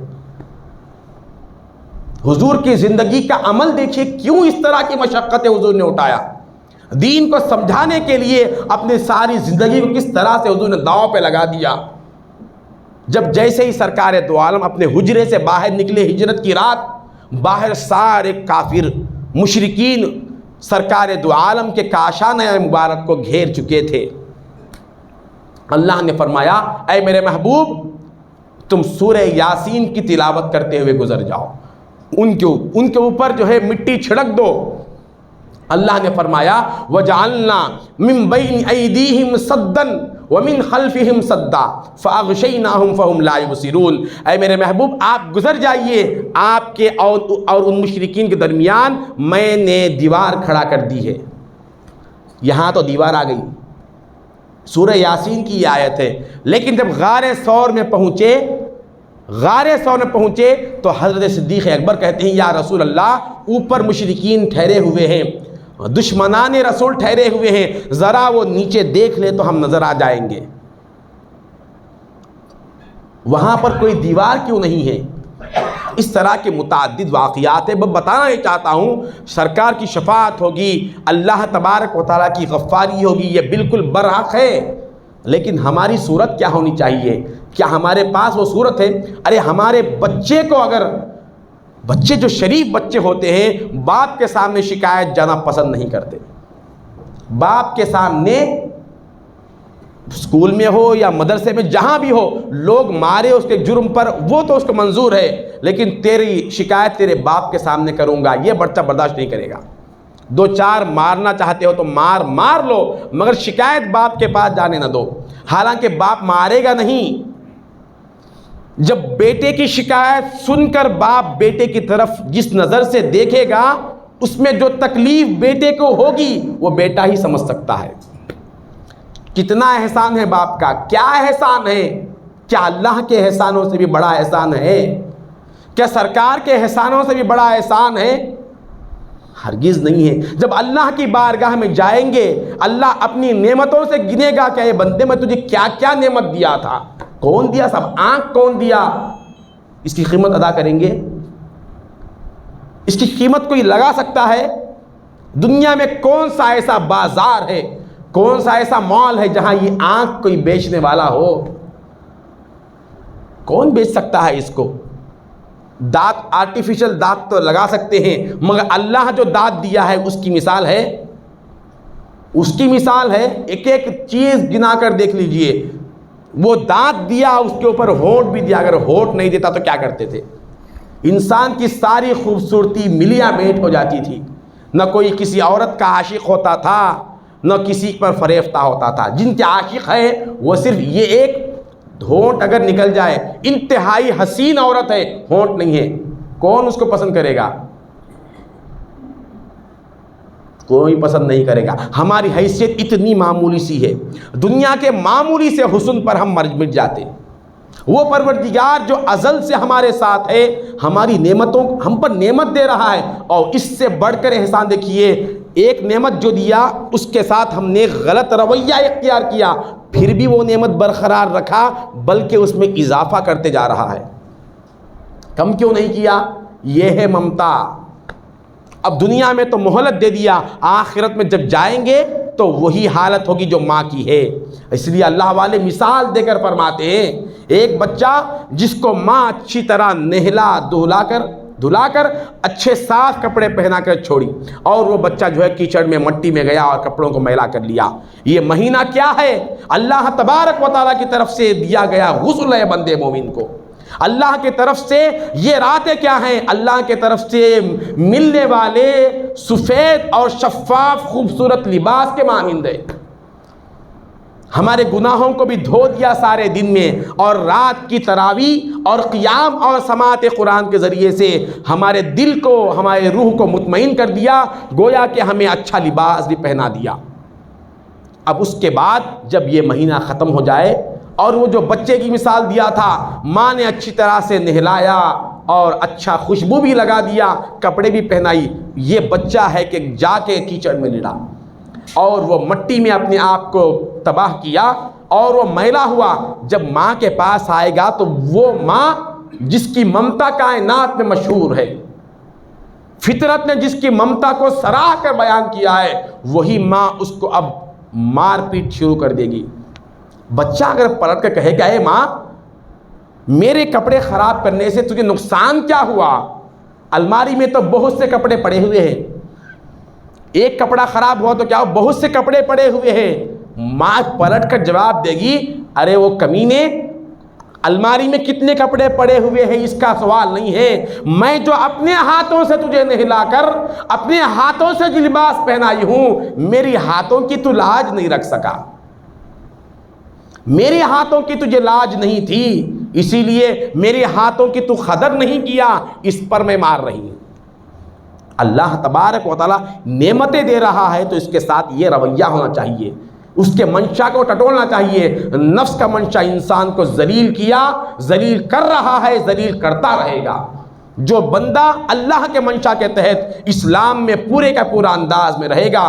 حضور کی زندگی کا عمل دیکھیے، کیوں اس طرح کی مشقتیں حضور نے اٹھایا۔ دین کو سمجھانے کے لیے اپنی ساری زندگی کو کس طرح سے حضور نے داؤ پہ لگا دیا۔ جب جیسے ہی سرکار دو عالم اپنے حجرے سے باہر نکلے ہجرت کی رات، باہر سارے کافر مشرکین سرکار دو عالم کے کاشانہ مبارک کو گھیر چکے تھے۔ اللہ نے فرمایا اے میرے محبوب، تم سورہ یاسین کی تلاوت کرتے ہوئے گزر جاؤ، ان کے اوپر جو ہے مٹی چھڑک دو۔ اللہ نے فرمایا وَجَعَلْنَا مِن بَيْنِ أَيْدِيهِمْ صَدًّا وَمِن خَلْفِهِمْ صَدًّا فَأَغْشَيْنَاهُمْ فَهُمْ لَا يُبْصِرُونَ۔ اے میرے محبوب آپ گزر جائیے، آپ کے اور ان مشرکین کے درمیان میں نے دیوار کھڑا کر دی ہے۔ یہاں تو دیوار آ گئی، سورہ یاسین کی یہ آیت ہے، لیکن جب غار ثور میں پہنچے غار ثور میں پہنچے تو حضرت صدیق اکبر کہتے ہیں یا رسول اللہ اوپر مشرکین ٹھہرے ہوئے ہیں، دشمنان رسول ٹھہرے ہوئے ہیں، ذرا وہ نیچے دیکھ لے تو ہم نظر آ جائیں گے۔ وہاں پر کوئی دیوار کیوں نہیں ہے؟ اس طرح کے متعدد واقعات ہیں۔ بتانا یہ چاہتا ہوں سرکار کی شفاعت ہوگی، اللہ تبارک و تعالیٰ کی غفاری ہوگی، یہ بالکل برحق ہے، لیکن ہماری صورت کیا ہونی چاہیے؟ کیا ہمارے پاس وہ صورت ہے؟ ارے ہمارے بچے کو اگر بچے جو شریف بچے ہوتے ہیں باپ کے سامنے شکایت جانا پسند نہیں کرتے، باپ کے سامنے اسکول میں ہو یا مدرسے میں جہاں بھی ہو لوگ مارے اس کے جرم پر وہ تو اس کو منظور ہے، لیکن تیری شکایت تیرے باپ کے سامنے کروں گا یہ بچہ برداشت نہیں کرے گا۔ دو چار مارنا چاہتے ہو تو مار لو، مگر شکایت باپ کے پاس جانے نہ دو، حالانکہ باپ مارے گا نہیں۔ جب بیٹے کی شکایت سن کر باپ بیٹے کی طرف جس نظر سے دیکھے گا اس میں جو تکلیف بیٹے کو ہوگی وہ بیٹا ہی سمجھ سکتا ہے۔ کتنا احسان ہے باپ کا، کیا احسان ہے؟ کیا اللہ کے احسانوں سے بھی بڑا احسان ہے؟ کیا سرکار کے احسانوں سے بھی بڑا احسان ہے؟ ہرگز نہیں ہے۔ جب اللہ کی بارگاہ میں جائیں گے اللہ اپنی نعمتوں سے گنے گا کہ اے بندے میں تجھے کیا کیا نعمت دیا تھا، کون دیا؟ سب آنکھ کون دیا؟ اس کی قیمت ادا کریں گے؟ اس کی قیمت کوئی لگا سکتا ہے؟ دنیا میں کون سا ایسا بازار ہے، کون سا ایسا مال ہے جہاں یہ آنکھ کوئی بیچنے والا ہو؟ کون بیچ سکتا ہے اس کو؟ دانت آرٹیفیشل دانت تو لگا سکتے ہیں، مگر اللہ جو دانت دیا ہے اس کی مثال ہے؟ اس کی مثال ہے؟ ایک ایک چیز گنا کر دیکھ لیجئے۔ وہ دانت دیا، اس کے اوپر ہونٹ بھی دیا، اگر ہونٹ نہیں دیتا تو کیا کرتے تھے؟ انسان کی ساری خوبصورتی ملیاں میٹ ہو جاتی تھی، نہ کوئی کسی عورت کا عاشق ہوتا تھا نہ کسی پر فریفتہ ہوتا تھا۔ جن کے عاشق ہے وہ صرف یہ ایک ہونٹ اگر نکل جائے، انتہائی حسین عورت ہے، ہونٹ نہیں ہے، کون اس کو پسند کرے گا؟ کوئی پسند نہیں کرے گا۔ ہماری حیثیت اتنی معمولی سی ہے، دنیا کے معمولی سے حسن پر ہم مٹ جاتے۔ وہ پروردگار جو ازل سے ہمارے ساتھ ہے، ہماری نعمتوں ہم پر نعمت دے رہا ہے، اور اس سے بڑھ کر احسان دیکھیے، ایک نعمت جو دیا اس کے ساتھ ہم نے غلط رویہ اختیار کیا، پھر بھی وہ نعمت برقرار رکھا، بلکہ اس میں اضافہ کرتے جا رہا ہے۔ کم کیوں نہیں کیا؟ یہ ہے ممتا۔ اب دنیا میں تو مہلت دے دیا، آخرت میں جب جائیں گے تو وہی حالت ہوگی جو ماں کی ہے۔ اس لیے اللہ والے مثال دے کر فرماتے ہیں، ایک بچہ جس کو ماں اچھی طرح نہلا دھلا کر اچھے صاف کپڑے پہنا کر چھوڑی، اور وہ بچہ جو ہے کیچڑ میں مٹی میں گیا اور کپڑوں کو میلا کر لیا، یہ مہینہ کیا ہے؟ اللہ تبارک و تعالیٰ کی طرف سے دیا گیا غسل ہے بندے مومن کو۔ اللہ کی طرف سے یہ راتیں کیا ہیں؟ اللہ کی طرف سے ملنے والے سفید اور شفاف خوبصورت لباس کے مانند ہے۔ ہمارے گناہوں کو بھی دھو دیا سارے دن میں، اور رات کی تراویح اور قیام اور سماعت قرآن کے ذریعے سے ہمارے دل کو ہمارے روح کو مطمئن کر دیا، گویا کہ ہمیں اچھا لباس بھی پہنا دیا۔ اب اس کے بعد جب یہ مہینہ ختم ہو جائے اور وہ جو بچے کی مثال دیا تھا، ماں نے اچھی طرح سے نہلایا اور اچھا خوشبو بھی لگا دیا، کپڑے بھی پہنائی، یہ بچہ ہے کہ جا کے کیچڑ میں لڑا اور وہ مٹی میں اپنے آپ کو تباہ کیا اور وہ میلا ہوا۔ جب ماں کے پاس آئے گا تو وہ ماں جس کی ممتا کائنات میں مشہور ہے، فطرت نے جس کی ممتا کو سراہ کر بیان کیا ہے، وہی ماں اس کو اب مار پیٹ شروع کر دے گی۔ بچہ اگر پلٹ کر کہے گا اے ماں میرے کپڑے خراب کرنے سے تجھے نقصان کیا ہوا؟ الماری میں تو بہت سے کپڑے پڑے ہوئے ہیں، ایک کپڑا خراب ہوا تو کیا ہو، بہت سے کپڑے پڑے ہوئے ہیں۔ ماں پلٹ کر جواب دے گی ارے وہ کمینے، الماری میں کتنے کپڑے پڑے ہوئے ہیں اس کا سوال نہیں ہے، میں جو اپنے ہاتھوں سے تجھے نہلا کر اپنے ہاتھوں سے جو لباس پہنائی ہوں، میری ہاتھوں کی تو لاج نہیں رکھ سکا، میرے ہاتھوں کی تجھے لاج نہیں تھی، اسی لیے میرے ہاتھوں کی تو قدر نہیں کیا، اس پر میں مار رہی ہوں۔ اللہ تبارک و تعالیٰ نعمتیں دے رہا ہے تو اس کے ساتھ یہ رویہ ہونا چاہیے۔ اس کے منشا کو ٹٹولنا چاہیے۔ نفس کا منشا انسان کو ذلیل کیا، ذلیل کر رہا ہے، ذلیل کرتا رہے گا۔ جو بندہ اللہ کے منشا کے تحت اسلام میں پورے کا پورا انداز میں رہے گا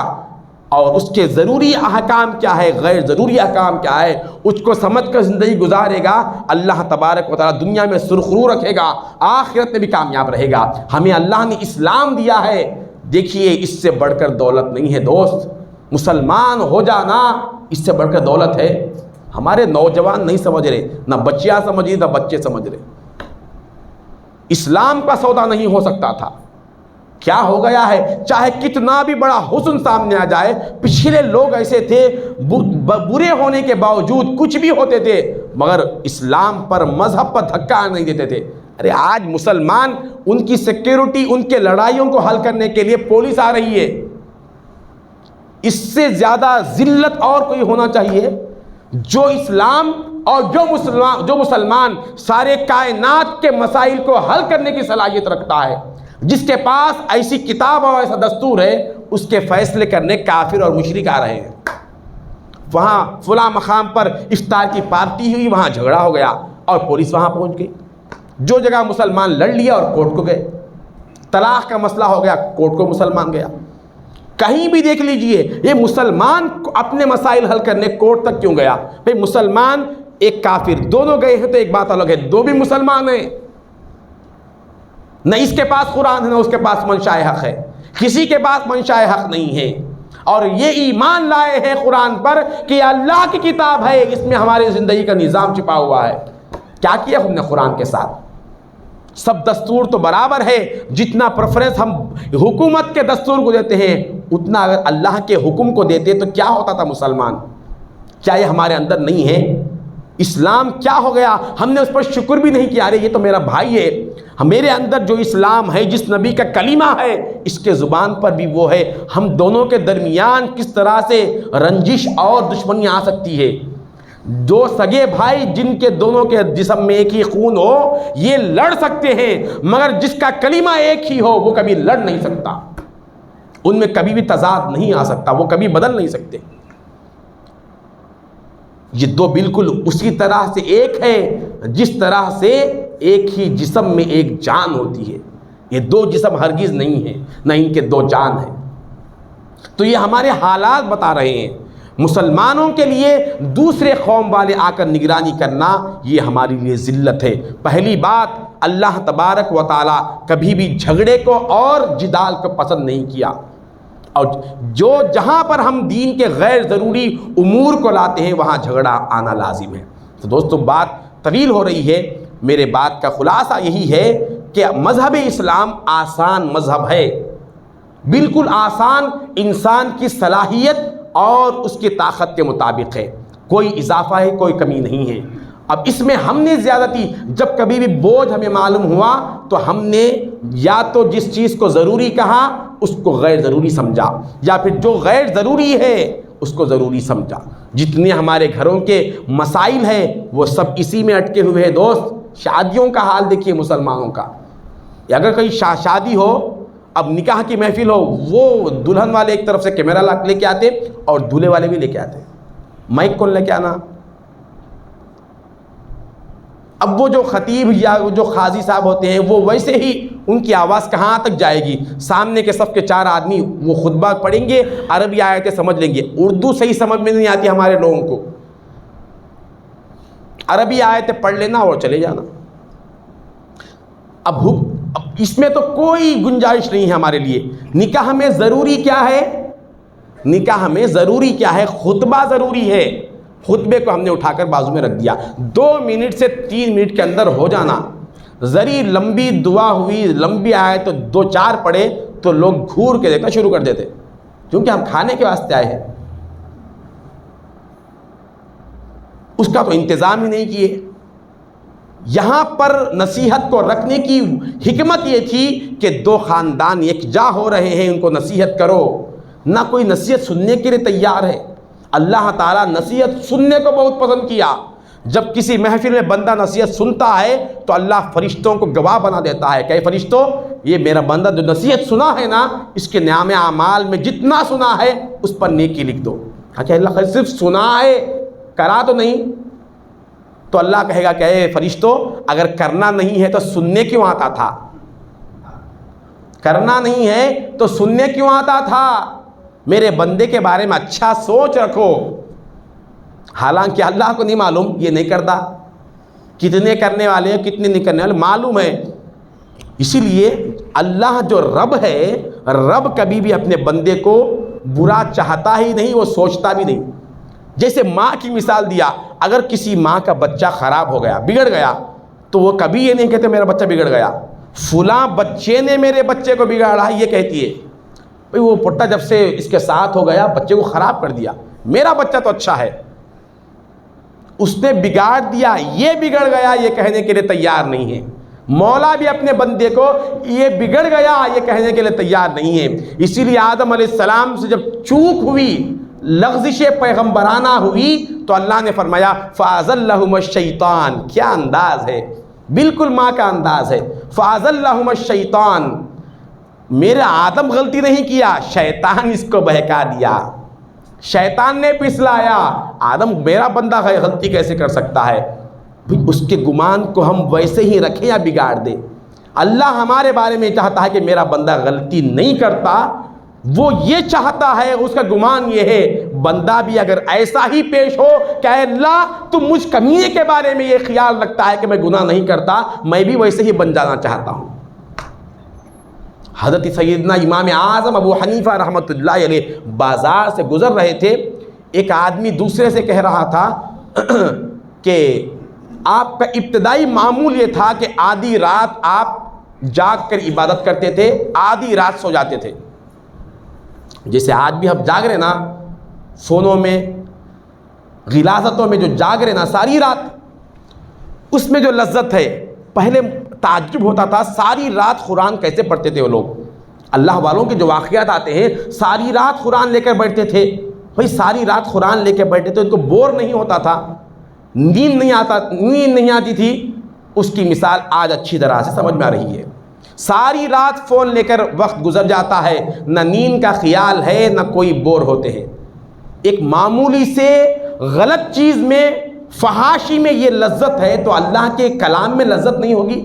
اور اس کے ضروری احکام کیا ہے، غیر ضروری احکام کیا ہے، اس کو سمجھ کر زندگی گزارے گا، اللہ تبارک و تعالیٰ دنیا میں سرخرو رکھے گا، آخرت میں بھی کامیاب رہے گا۔ ہمیں اللہ نے اسلام دیا ہے، دیکھیے اس سے بڑھ کر دولت نہیں ہے دوست، مسلمان ہو جانا اس سے بڑھ کر دولت ہے۔ ہمارے نوجوان نہیں سمجھ رہے، نہ بچیاں سمجھ رہی، نہ بچے سمجھ رہے۔ اسلام کا سودا نہیں ہو سکتا تھا، کیا ہو گیا ہے؟ چاہے کتنا بھی بڑا حسن سامنے آ جائے، پچھلے لوگ ایسے تھے برے ہونے کے باوجود کچھ بھی ہوتے تھے مگر اسلام پر، مذہب پر دھکا نہیں دیتے تھے۔ ارے آج مسلمان، ان کی سیکیورٹی، ان کے لڑائیوں کو حل کرنے کے لیے پولیس آ رہی ہے۔ اس سے زیادہ ذلت اور کوئی ہونا چاہیے؟ جو اسلام اور جو مسلمان سارے کائنات کے مسائل کو حل کرنے کی صلاحیت رکھتا ہے، جس کے پاس ایسی کتاب اور ایسا دستور ہے، اس کے فیصلے کرنے کافر اور مشرک آ رہے ہیں۔ وہاں فلاں مقام پر افطار کی پارٹی ہوئی، وہاں جھگڑا ہو گیا اور پولیس وہاں پہنچ گئی۔ جو جگہ مسلمان لڑ لیا اور کورٹ کو گئے، طلاق کا مسئلہ ہو گیا، کورٹ کو مسلمان گیا۔ کہیں بھی دیکھ لیجئے، یہ مسلمان اپنے مسائل حل کرنے کورٹ تک کیوں گیا؟ بھئی مسلمان ایک کافر دونوں گئے ہیں تو ایک بات الگ ہے، دو بھی مسلمان ہیں، نہ اس کے پاس قرآن ہے نہ اس کے پاس منشاء حق ہے، کسی کے پاس منشاء حق نہیں ہے، اور یہ ایمان لائے ہیں قرآن پر کہ یہ اللہ کی کتاب ہے، اس میں ہماری زندگی کا نظام چھپا ہوا ہے۔ کیا کیا ہم نے قرآن کے ساتھ؟ سب دستور تو برابر ہے، جتنا پریفرنس ہم حکومت کے دستور کو دیتے ہیں اتنا اگر اللہ کے حکم کو دیتے تو کیا ہوتا تھا مسلمان؟ کیا یہ ہمارے اندر نہیں ہے؟ اسلام کیا ہو گیا؟ ہم نے اس پر شکر بھی نہیں کیا۔ ارے یہ تو میرا بھائی ہے، میرے اندر جو اسلام ہے، جس نبی کا کلمہ ہے، اس کے زبان پر بھی وہ ہے۔ ہم دونوں کے درمیان کس طرح سے رنجش اور دشمنی آ سکتی ہے؟ دو سگے بھائی جن کے دونوں کے جسم میں ایک ہی خون ہو، یہ لڑ سکتے ہیں، مگر جس کا کلمہ ایک ہی ہو وہ کبھی لڑ نہیں سکتا، ان میں کبھی بھی تضاد نہیں آ سکتا، وہ کبھی بدل نہیں سکتے۔ یہ دو بالکل اسی طرح سے ایک ہے جس طرح سے ایک ہی جسم میں ایک جان ہوتی ہے۔ یہ دو جسم ہرگز نہیں ہیں، نہ ان کے دو جان ہیں۔ تو یہ ہمارے حالات بتا رہے ہیں۔ مسلمانوں کے لیے دوسرے قوم والے آ کر نگرانی کرنا یہ ہمارے لیے ذلت ہے۔ پہلی بات، اللہ تبارک و تعالیٰ کبھی بھی جھگڑے کو اور جدال کو پسند نہیں کیا، اور جو جہاں پر ہم دین کے غیر ضروری امور کو لاتے ہیں وہاں جھگڑا آنا لازم ہے۔ تو دوستو بات طویل ہو رہی ہے، میرے بات کا خلاصہ یہی ہے کہ مذہب اسلام آسان مذہب ہے، بالکل آسان، انسان کی صلاحیت اور اس کی طاقت کے مطابق ہے، کوئی اضافہ ہے، کوئی کمی نہیں ہے۔ اب اس میں ہم نے زیادتی، جب کبھی بھی بوجھ ہمیں معلوم ہوا تو ہم نے یا تو جس چیز کو ضروری کہا اس کو غیر ضروری سمجھا، یا پھر جو غیر ضروری ہے اس کو ضروری سمجھا۔ جتنے ہمارے گھروں کے مسائل ہیں وہ سب اسی میں اٹکے ہوئے ہیں دوست۔ شادیوں کا حال دیکھیے مسلمانوں کا، اگر کوئی شادی ہو، اب نکاح کی محفل ہو، وہ دلہن والے ایک طرف سے کیمرہ لے کے آتے اور دولہے والے بھی لے کے آتے، مائک کون لے کے آنا؟ اب وہ جو خطیب یا جو قاضی صاحب ہوتے ہیں وہ ویسے ہی ان کی آواز کہاں تک جائے گی؟ سامنے کے صف کے 4 آدمی وہ خطبہ پڑھیں گے، عربی آیتیں سمجھ لیں گے، اردو صحیح سمجھ میں نہیں آتی ہمارے لوگوں کو، عربی آیتیں پڑھ لینا اور چلے جانا۔ اب اس میں تو کوئی گنجائش نہیں ہے ہمارے لیے۔ نکاح میں ضروری کیا ہے؟ نکاح میں ضروری کیا ہے؟ خطبہ ضروری ہے۔ خطبے کو ہم نے اٹھا کر بازو میں رکھ دیا، 2 منٹ سے 3 منٹ کے اندر ہو جانا۔ ذری لمبی دعا ہوئی، لمبی آئے تو 2-4 پڑھے تو لوگ گھور کے دیکھنا شروع کر دیتے، کیونکہ ہم کھانے کے واسطے آئے ہیں، اس کا تو انتظام ہی نہیں کیے۔ یہاں پر نصیحت کو رکھنے کی حکمت یہ تھی کہ 2 خاندان یکجا ہو رہے ہیں، ان کو نصیحت کرو، نہ کوئی نصیحت سننے کے لیے تیار ہے۔ اللہ تعالیٰ نصیحت سننے کو بہت پسند کیا۔ جب کسی محفل میں بندہ نصیحت سنتا ہے تو اللہ فرشتوں کو گواہ بنا دیتا ہے کہ فرشتوں، یہ میرا بندہ جو نصیحت سنا ہے نا، اس کے نام اعمال میں جتنا سنا ہے اس پر نیکی لکھ دو۔ کہ اللہ خیر صرف سنا ہے کرا تو نہیں. تو اللہ کہے گا کہ اے فرشتوں اگر کرنا نہیں ہے تو سننے کیوں آتا تھا؟ کرنا نہیں ہے تو سننے کیوں آتا تھا؟ میرے بندے کے بارے میں اچھا سوچ رکھو. حالانکہ اللہ کو نہیں معلوم یہ نہیں کرتا، کتنے کرنے والے ہیں کتنے نہیں کرنے والے معلوم ہے. اسی لیے اللہ جو رب ہے، رب کبھی بھی اپنے بندے کو برا چاہتا ہی نہیں، وہ سوچتا بھی نہیں. جیسے ماں کی مثال دیا، اگر کسی ماں کا بچہ خراب ہو گیا، بگڑ گیا، تو وہ کبھی یہ نہیں کہتے میرا بچہ بگڑ گیا، فلاں بچے نے میرے بچے کو بگاڑا. یہ کہتی ہے بھئی وہ پٹا جب سے اس کے ساتھ ہو گیا بچے کو خراب کر دیا، میرا بچہ تو اچھا ہے، اس نے بگاڑ دیا، یہ بگڑ گیا، یہ کہنے کے لیے تیار نہیں ہے. مولا بھی اپنے بندے کو یہ بگڑ گیا یہ کہنے کے لیے تیار نہیں ہے. اسی لیے آدم علیہ السلام سے جب چوک ہوئی، لغزش پیغمبرانہ ہوئی، تو اللہ نے فرمایا فَأَزَلَّهُمَ الشَّيْطَانُ. کیا انداز ہے، بالکل ماں کا انداز ہے. فَأَزَلَّهُمَ الشَّيْطَانُ. میرے آدم غلطی نہیں کیا، شیطان اس کو بہکا دیا، شیطان نے پسلایا. آدم میرا بندہ غلطی کیسے کر سکتا ہے؟ اس کے گمان کو ہم ویسے ہی رکھیں یا بگاڑ دیں؟ اللہ ہمارے بارے میں چاہتا ہے کہ میرا بندہ غلطی نہیں کرتا، وہ یہ چاہتا ہے، اس کا گمان یہ ہے بندہ بھی اگر ایسا ہی پیش ہو کہ اے اللہ تو مجھ کمینے کے بارے میں یہ خیال رکھتا ہے کہ میں گناہ نہیں کرتا، میں بھی ویسے ہی بن جانا چاہتا ہوں. حضرت سیدنا امام اعظم ابو حنیفہ رحمۃ اللہ علیہ بازار سے گزر رہے تھے. ایک آدمی دوسرے سے کہہ رہا تھا کہ آپ کا ابتدائی معمول یہ تھا کہ آدھی رات آپ جاگ کر عبادت کرتے تھے، آدھی رات سو جاتے تھے. جیسے آج بھی ہم جاگ رہے نا، فونوں میں غلاظتوں میں جو جاگ رہے نا ساری رات، اس میں جو لذت ہے. پہلے تعجب ہوتا تھا ساری رات قرآن کیسے پڑھتے تھے وہ لوگ. اللہ والوں کے جو واقعات آتے ہیں، ساری رات قرآن لے کر بیٹھتے تھے. بھئی ساری رات قرآن لے کے بیٹھتے تھے، ان کو بور نہیں ہوتا تھا، نیند نہیں آتی تھی. اس کی مثال آج اچھی طرح سے سمجھ میں آ رہی ہے. ساری رات فون لے کر وقت گزر جاتا ہے، نہ نیند کا خیال ہے نہ کوئی بور ہوتے ہیں. ایک معمولی سے غلط چیز میں، فحاشی میں یہ لذت ہے تو اللہ کے کلام میں لذت نہیں ہوگی؟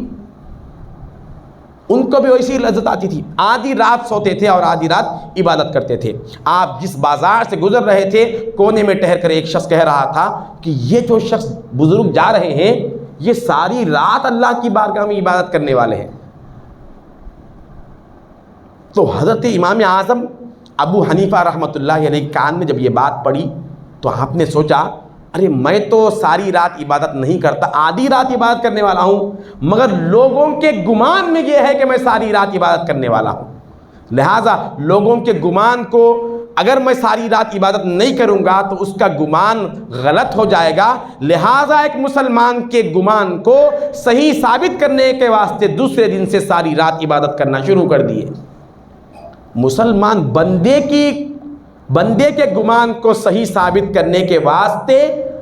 ان کو بھی ویسی لذت آتی تھی. آدھی رات سوتے تھے اور آدھی رات عبادت کرتے تھے. آپ جس بازار سے گزر رہے تھے، کونے میں ٹہر کر ایک شخص کہہ رہا تھا کہ یہ جو شخص بزرگ جا رہے ہیں یہ ساری رات اللہ کی بارگاہ میں عبادت کرنے والے ہیں. تو حضرت امام اعظم ابو حنیفہ رحمۃ اللہ علیہ کان میں جب یہ بات پڑی تو آپ نے سوچا ارے میں تو ساری رات عبادت نہیں کرتا، آدھی رات عبادت کرنے والا ہوں، مگر لوگوں کے گمان میں یہ ہے کہ میں ساری رات عبادت کرنے والا ہوں. لہٰذا لوگوں کے گمان کو اگر میں ساری رات عبادت نہیں کروں گا تو اس کا گمان غلط ہو جائے گا. لہٰذا ایک مسلمان کے گمان کو صحیح ثابت کرنے کے واسطے دوسرے دن سے ساری رات عبادت کرنا شروع کر دیے. مسلمان بندے کے گمان کو صحیح ثابت کرنے کے واسطے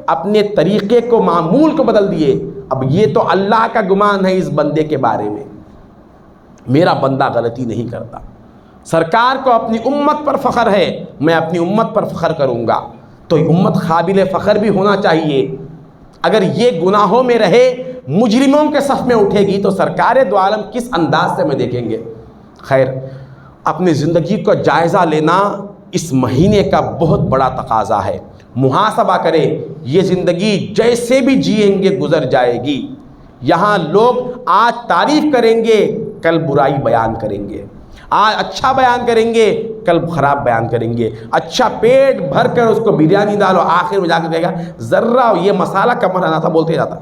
اپنے طریقے کو، معمول کو بدل دیے. اب یہ تو اللہ کا گمان ہے اس بندے کے بارے میں، میرا بندہ غلطی نہیں کرتا. سرکار کو اپنی امت پر فخر ہے، میں اپنی امت پر فخر کروں گا. تو امت قابل فخر بھی ہونا چاہیے. اگر یہ گناہوں میں رہے، مجرموں کے صف میں اٹھے گی تو سرکار دو عالم کس انداز سے ہمیں دیکھیں گے. خیر، اپنی زندگی کا جائزہ لینا اس مہینے کا بہت بڑا تقاضا ہے. محاسبہ کرے، یہ زندگی جیسے بھی جئیں گے گزر جائے گی. یہاں لوگ آج تعریف کریں گے، کل برائی بیان کریں گے. آج اچھا بیان کریں گے، کل خراب بیان کریں گے. اچھا پیٹ بھر کر اس کو بریانی ڈالو، آخر میں جا کر کہے گا ذرہ یہ مسالہ کم رہنا تھا، بولتے جاتا.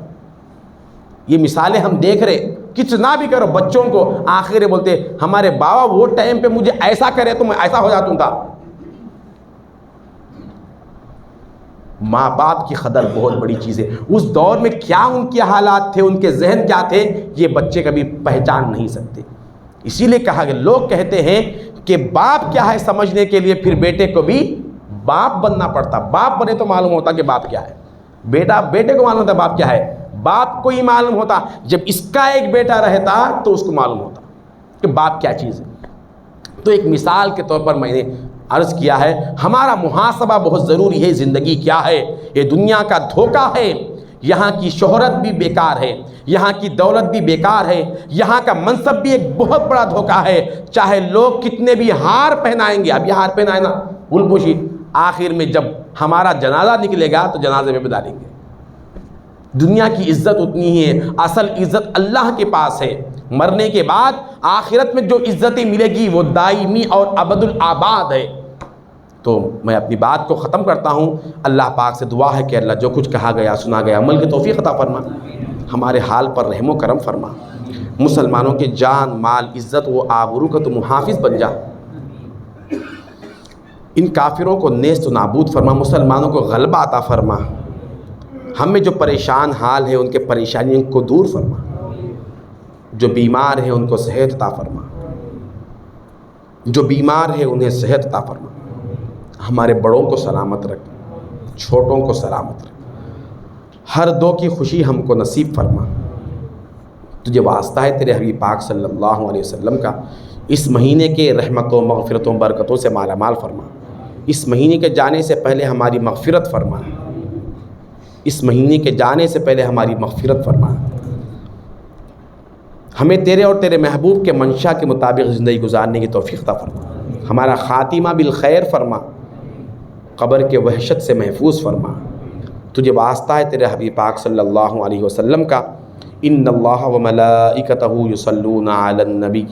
یہ مثالیں ہم دیکھ رہے، کتنا بھی کرو بچوں کو آخر بولتے ہمارے بابا وہ ٹائم پہ مجھے ایسا کرے تو میں ایسا ہو جاتا تھا. ماں باپ کی قدر بہت بڑی چیز ہے. اس دور میں کیا ان کے حالات تھے، ان کے ذہن کیا تھے، یہ بچے کبھی پہچان نہیں سکتے. اسی لیے کہا کہ لوگ کہتے ہیں کہ باپ کیا ہے سمجھنے کے لیے پھر بیٹے کو بھی باپ بننا پڑتا. باپ بنے تو معلوم ہوتا کہ باپ کیا ہے. بیٹے کو معلوم ہوتا باپ کیا ہے، باپ کو ہی معلوم ہوتا. جب اس کا ایک بیٹا رہتا تو اس کو معلوم ہوتا کہ باپ کیا چیز ہے. تو ایک مثال کے طور پر میں نے عرض کیا ہے، ہمارا محاسبہ بہت ضروری ہے۔ زندگی کیا ہے؟ یہ دنیا کا دھوکہ ہے، یہاں کی شہرت بھی بیکار ہے، یہاں کی دولت بھی بیکار ہے، یہاں کا منصب بھی ایک بہت بڑا دھوکہ ہے، چاہے لوگ کتنے بھی ہار پہنائیں گے۔ اب یہ ہار پہنائے نا گل پوشی، آخر میں جب ہمارا جنازہ نکلے گا تو جنازے میں ڈالیں گے۔ دنیا کی عزت اتنی ہی ہے، اصل عزت اللہ کے پاس ہے۔ مرنے کے بعد آخرت میں جو عزتیں ملے گی وہ دائمی اور ابد الآباد ہے۔ تو میں اپنی بات کو ختم کرتا ہوں۔ اللہ پاک سے دعا ہے کہ اللہ جو کچھ کہا گیا سنا گیا عمل کی توفیق عطا فرما، ہمارے حال پر رحم و کرم فرما، مسلمانوں کے جان مال عزت و آبرو کا تو محافظ بن جا، ان کافروں کو نیست و نابود فرما، مسلمانوں کو غلبہ عطا فرما، ہمیں جو پریشان حال ہے ان کے پریشانیوں کو دور فرما، جو بیمار ہیں ان کو صحت عطا فرما، جو بیمار ہے انہیں صحت عطا فرما، ہمارے بڑوں کو سلامت رکھ، چھوٹوں کو سلامت رکھ، ہر دو کی خوشی ہم کو نصیب فرما۔ تجھے واسطہ ہے تیرے حبیب پاک صلی اللہ علیہ وسلم کا، اس مہینے کے رحمتوں مغفرتوں برکتوں سے مالا مال فرما، اس مہینے کے جانے سے پہلے ہماری مغفرت فرما، اس مہینے کے جانے سے پہلے ہماری مغفرت فرما، ہمیں تیرے اور تیرے محبوب کے منشا کے مطابق زندگی گزارنے کی توفیق عطا فرما، ہمارا خاتمہ بالخیر فرما، قبر کے وحشت سے محفوظ فرما۔ تجھے واسطہ ہے تیرے حبیب پاک صلی اللہ علیہ وسلم کا، ان اللہ وملائکتہ یصلون علی النبی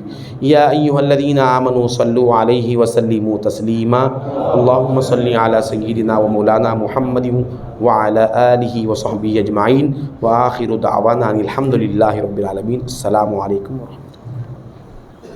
یا ایھا الذین آمنوا صلوا علیہ وسلموا تسلیما، اللہم صل علی سیدنا و مولانا محمد وعلی آلہ وصحبہ اجمعین، وآخر دعوانا ان الحمد للہ رب العالمین۔ السلام علیکم ورحمۃ اللہ۔